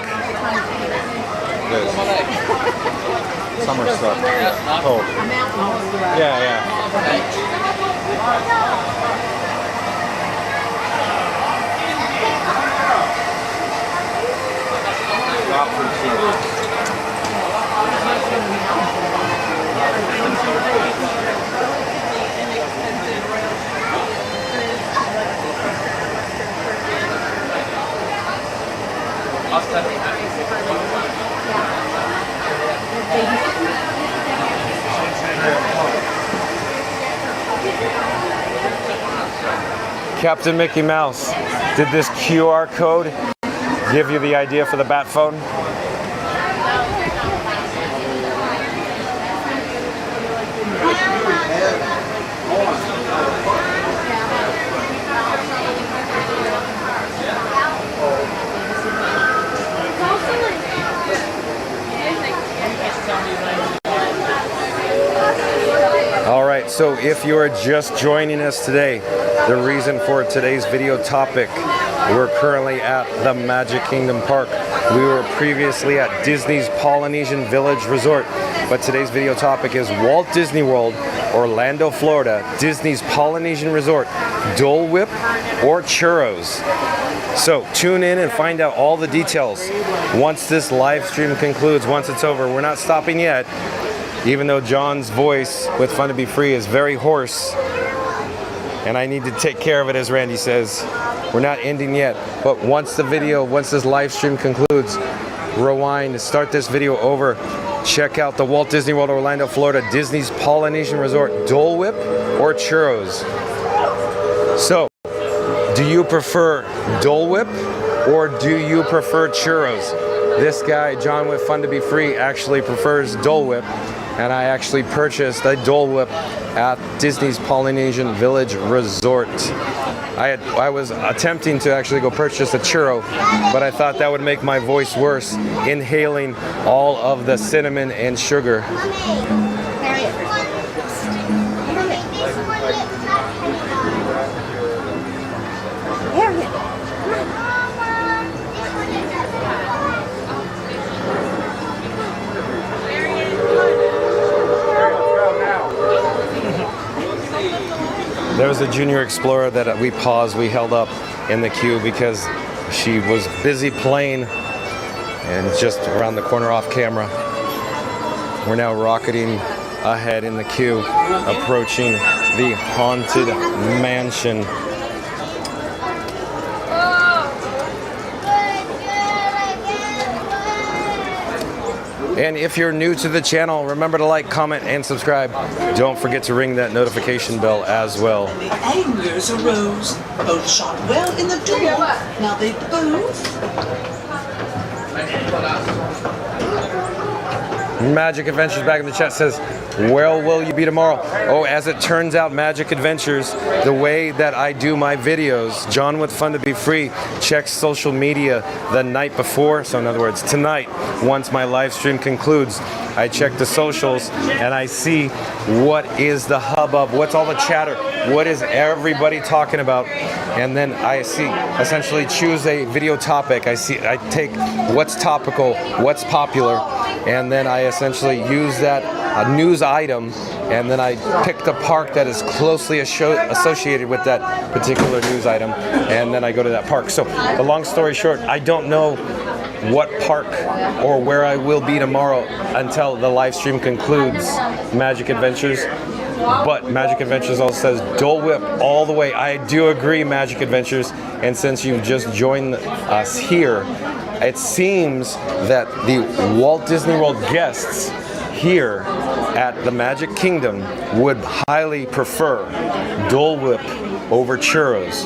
Summer stuff. Oh. Yeah. Captain Mickey Mouse, did this QR code give you the idea for the bat phone? All right, so if you are just joining us today, the reason for today's video topic, we're currently at the Magic Kingdom Park. We were previously at Disney's Polynesian Village Resort, but today's video topic is Walt Disney World, Orlando, Florida, Disney's Polynesian Resort, Dole Whip or Churros. So tune in and find out all the details once this live stream concludes, once it's over. We're not stopping yet, even though John's voice with Fun to Be Free is very hoarse. And I need to take care of it, as Randy says. We're not ending yet, but once this live stream concludes, rewind, start this video over, check out the Walt Disney World Orlando, Florida, Disney's Polynesian Resort, Dole Whip or Churros. So, do you prefer Dole Whip or do you prefer Churros? This guy, John with Fun to Be Free, actually prefers Dole Whip, and I actually purchased a Dole Whip at Disney's Polynesian Village Resort. I was attempting to actually go purchase a churro, but I thought that would make my voice worse, inhaling all of the cinnamon and sugar. There was a junior explorer that we paused, we held up in the queue because she was busy playing and just around the corner off camera. We're now rocketing ahead in the queue, approaching the Haunted Mansion. And if you're new to the channel, remember to like, comment, and subscribe. Don't forget to ring that notification bell as well. Anglers arose, both shot well in the duel. Now they both. Magic Adventures back in the chat says, where will you be tomorrow? Oh, as it turns out, Magic Adventures, the way that I do my videos, John with Fun to Be Free, checks social media the night before. So in other words, tonight, once my live stream concludes, I check the socials and I see what is the hubbub, what's all the chatter, what is everybody talking about, and then I see, essentially choose a video topic. I take what's topical, what's popular, and then I essentially use that news item, and then I pick the park that is closely associated with that particular news item, and then I go to that park. So the long story short, I don't know what park or where I will be tomorrow until the live stream concludes Magic Adventures. But Magic Adventures also says Dole Whip all the way. I do agree, Magic Adventures, and since you've just joined us here, it seems that the Walt Disney World guests here at the Magic Kingdom would highly prefer Dole Whip over churros.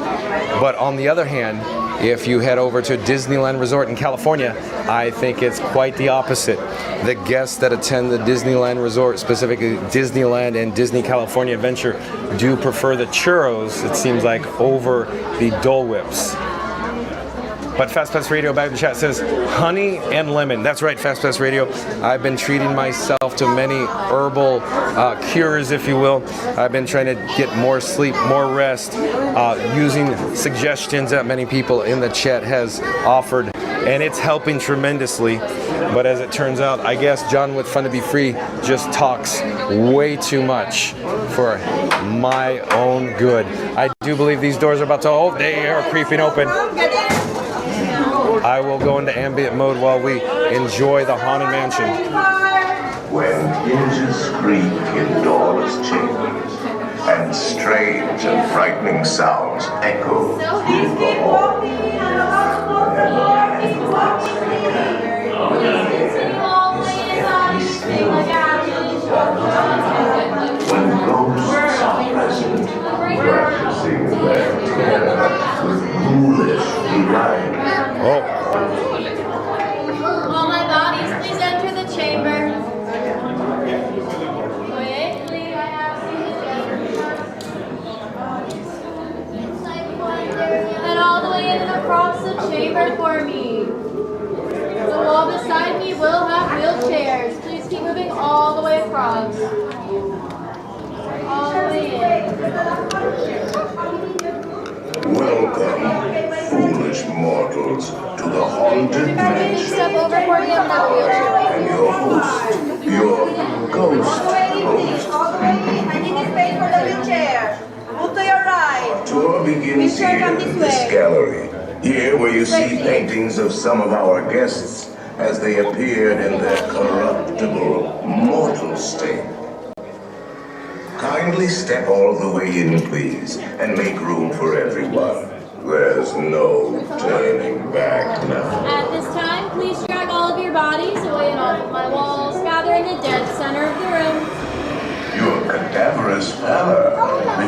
But on the other hand, if you head over to Disneyland Resort in California, I think it's quite the opposite. The guests that attend the Disneyland Resort, specifically Disneyland and Disney California Adventure, do prefer the churros, it seems like, over the Dole Whips. But Fast Pass Radio back in the chat says honey and lemon. That's right, Fast Pass Radio. I've been treating myself to many herbal cures, if you will. I've been trying to get more sleep, more rest, using suggestions that many people in the chat has offered, and it's helping tremendously. But as it turns out, I guess John with Fun to Be Free just talks way too much for my own good. I do believe these doors are about to, oh, they are creeping open. I will go into ambient mode while we enjoy the Haunted Mansion. When hinges creak in doorless chambers, and strange and frightening sounds echo through the hall, when ghosts are present, practicing their terror with ghoulish delight. Oh. All my bodies, please enter the chamber. Head all the way in and across the chamber for me. The wall beside me will have wheelchairs. Please keep moving all the way across. All the way in. Welcome, foolish mortals, to the Haunted Mansion. Step over for me on that wheelchair. And your host, your ghost host. I need space for the wheelchair. Move to your right. Tour begins here in this gallery. Here where you see paintings of some of our guests as they appeared in their corruptible, mortal state. Kindly step all the way in, please, and make room for everyone. There's no turning back now. At this time, please drag all of your bodies away and off of my walls. Gather in the dead center of the room. Your cadaverous pallor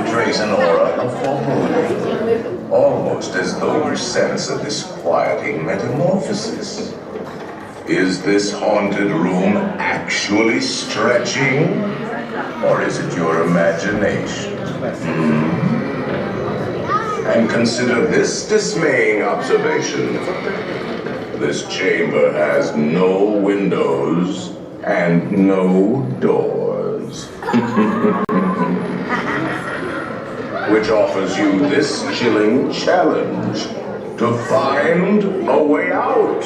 betrays an aura of foreboding, almost as though you sense a disquieting metamorphosis. Is this haunted room actually stretching? Or is it your imagination? And consider this dismaying observation. This chamber has no windows and no doors. Which offers you this chilling challenge to find a way out.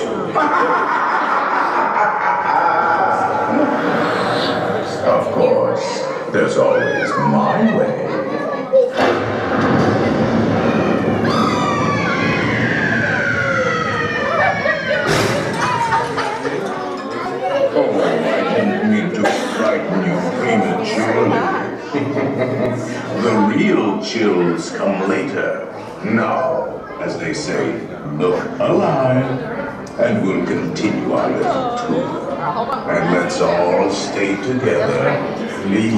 Of course, there's always my way. Oh, I didn't mean to frighten you prematurely. The real chills come later. Now, as they say, look alive, and we'll continue our little tour. And let's all stay together, please.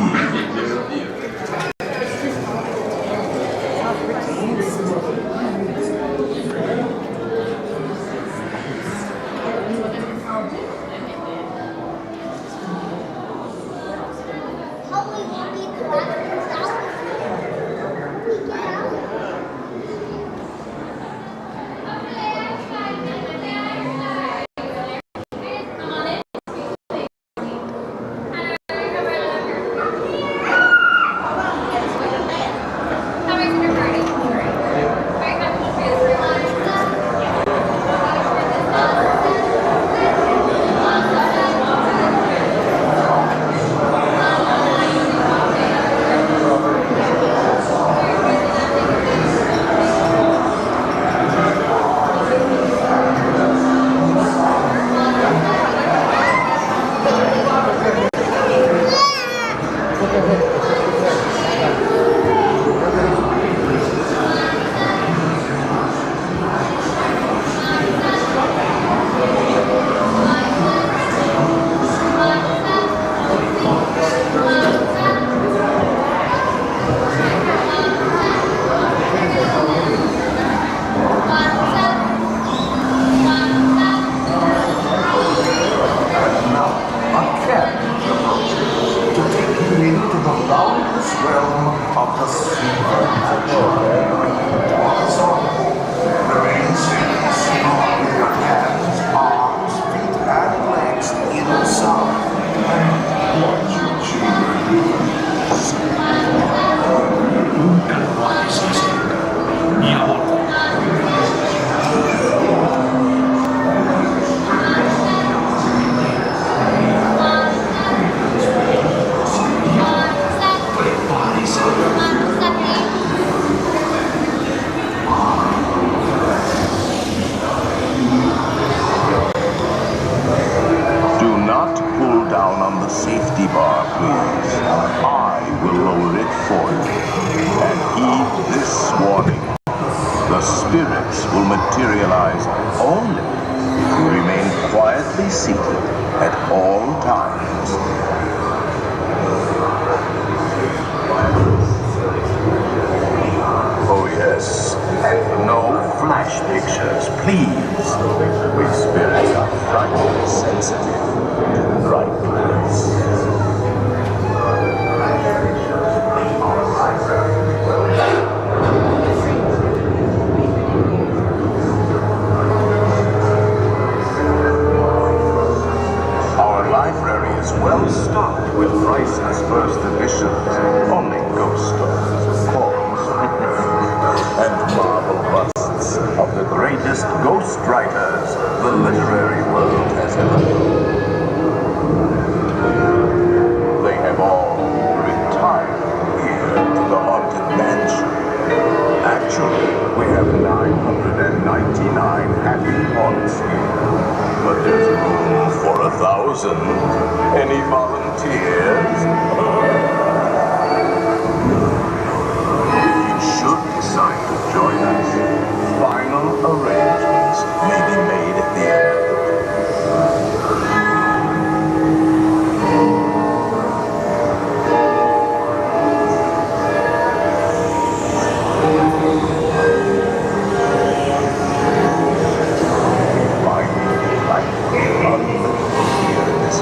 Here in this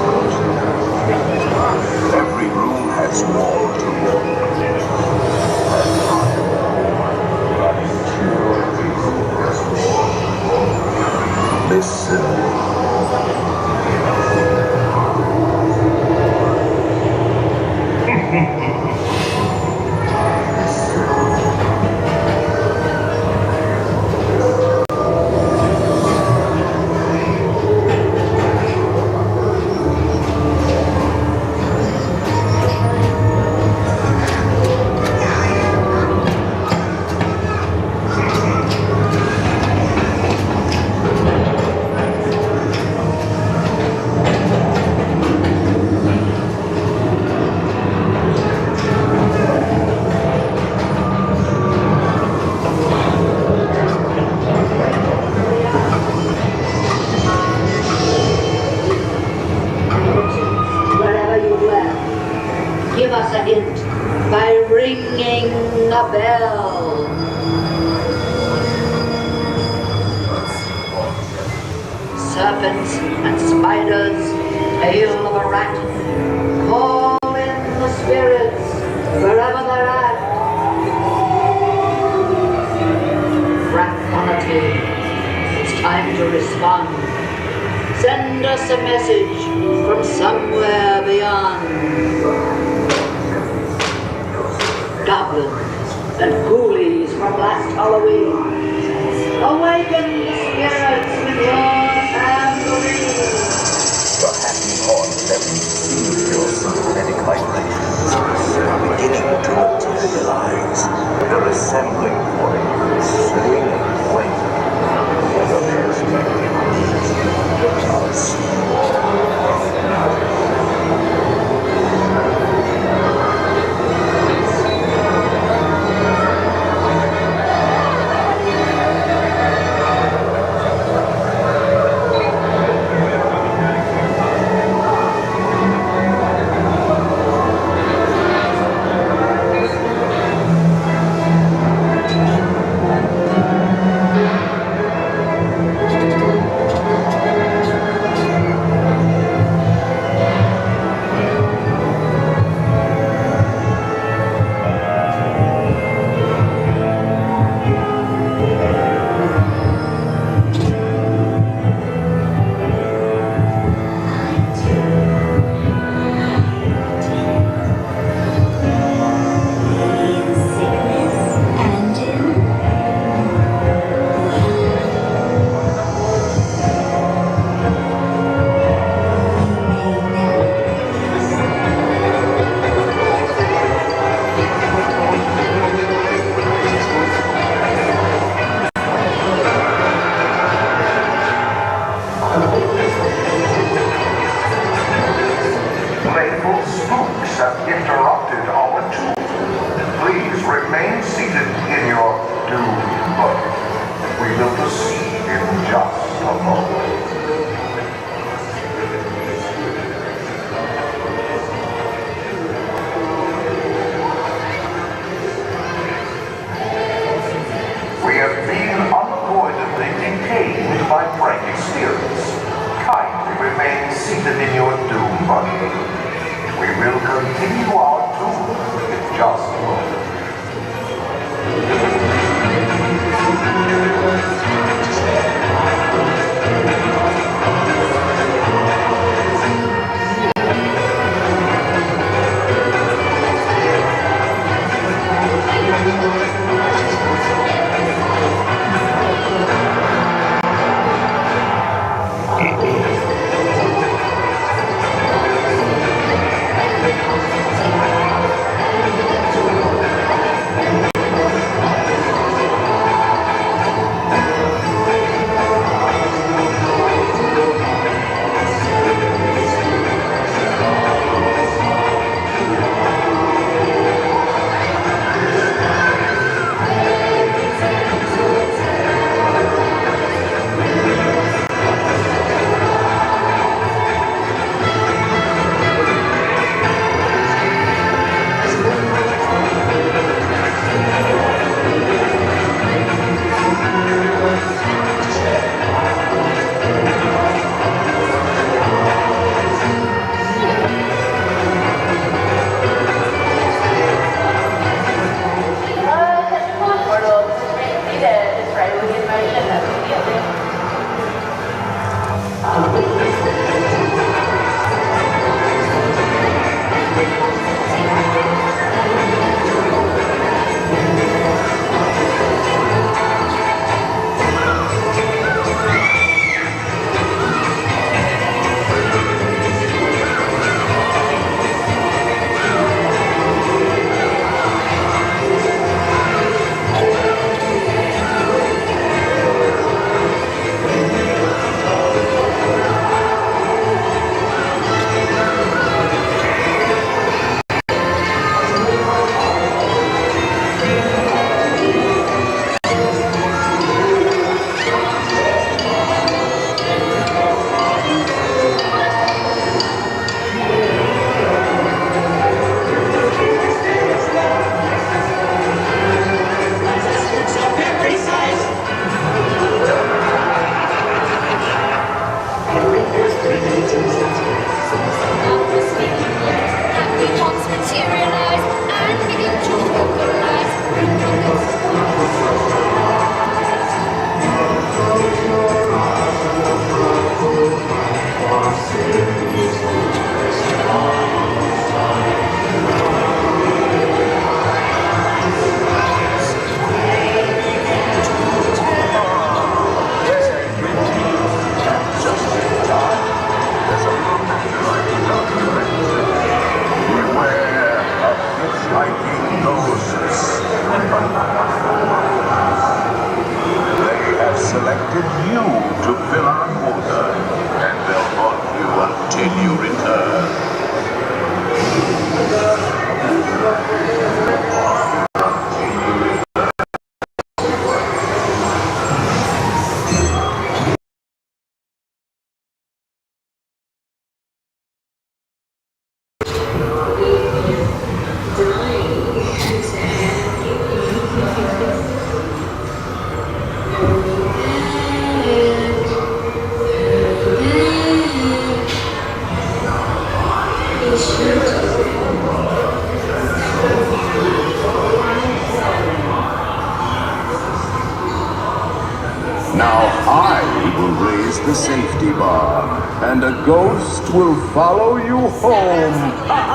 Give us a hint by ringing a bell. Serpents and spiders, tail of a rat, call in the spirits wherever they're at. Fraternity, it's time to respond. Send us a message from somewhere beyond. Goblins and ghoulies from last Halloween, awaken the spirits with your tambourine. The happy haunts have received your sympathetic vibrations are beginning to materialize. They're assembling for you, swinging weight, and the perspective is ghosts. They have selected you to fill our quota, and they'll haunt you until you return. Now I will raise the safety bar, and a ghost will follow you home.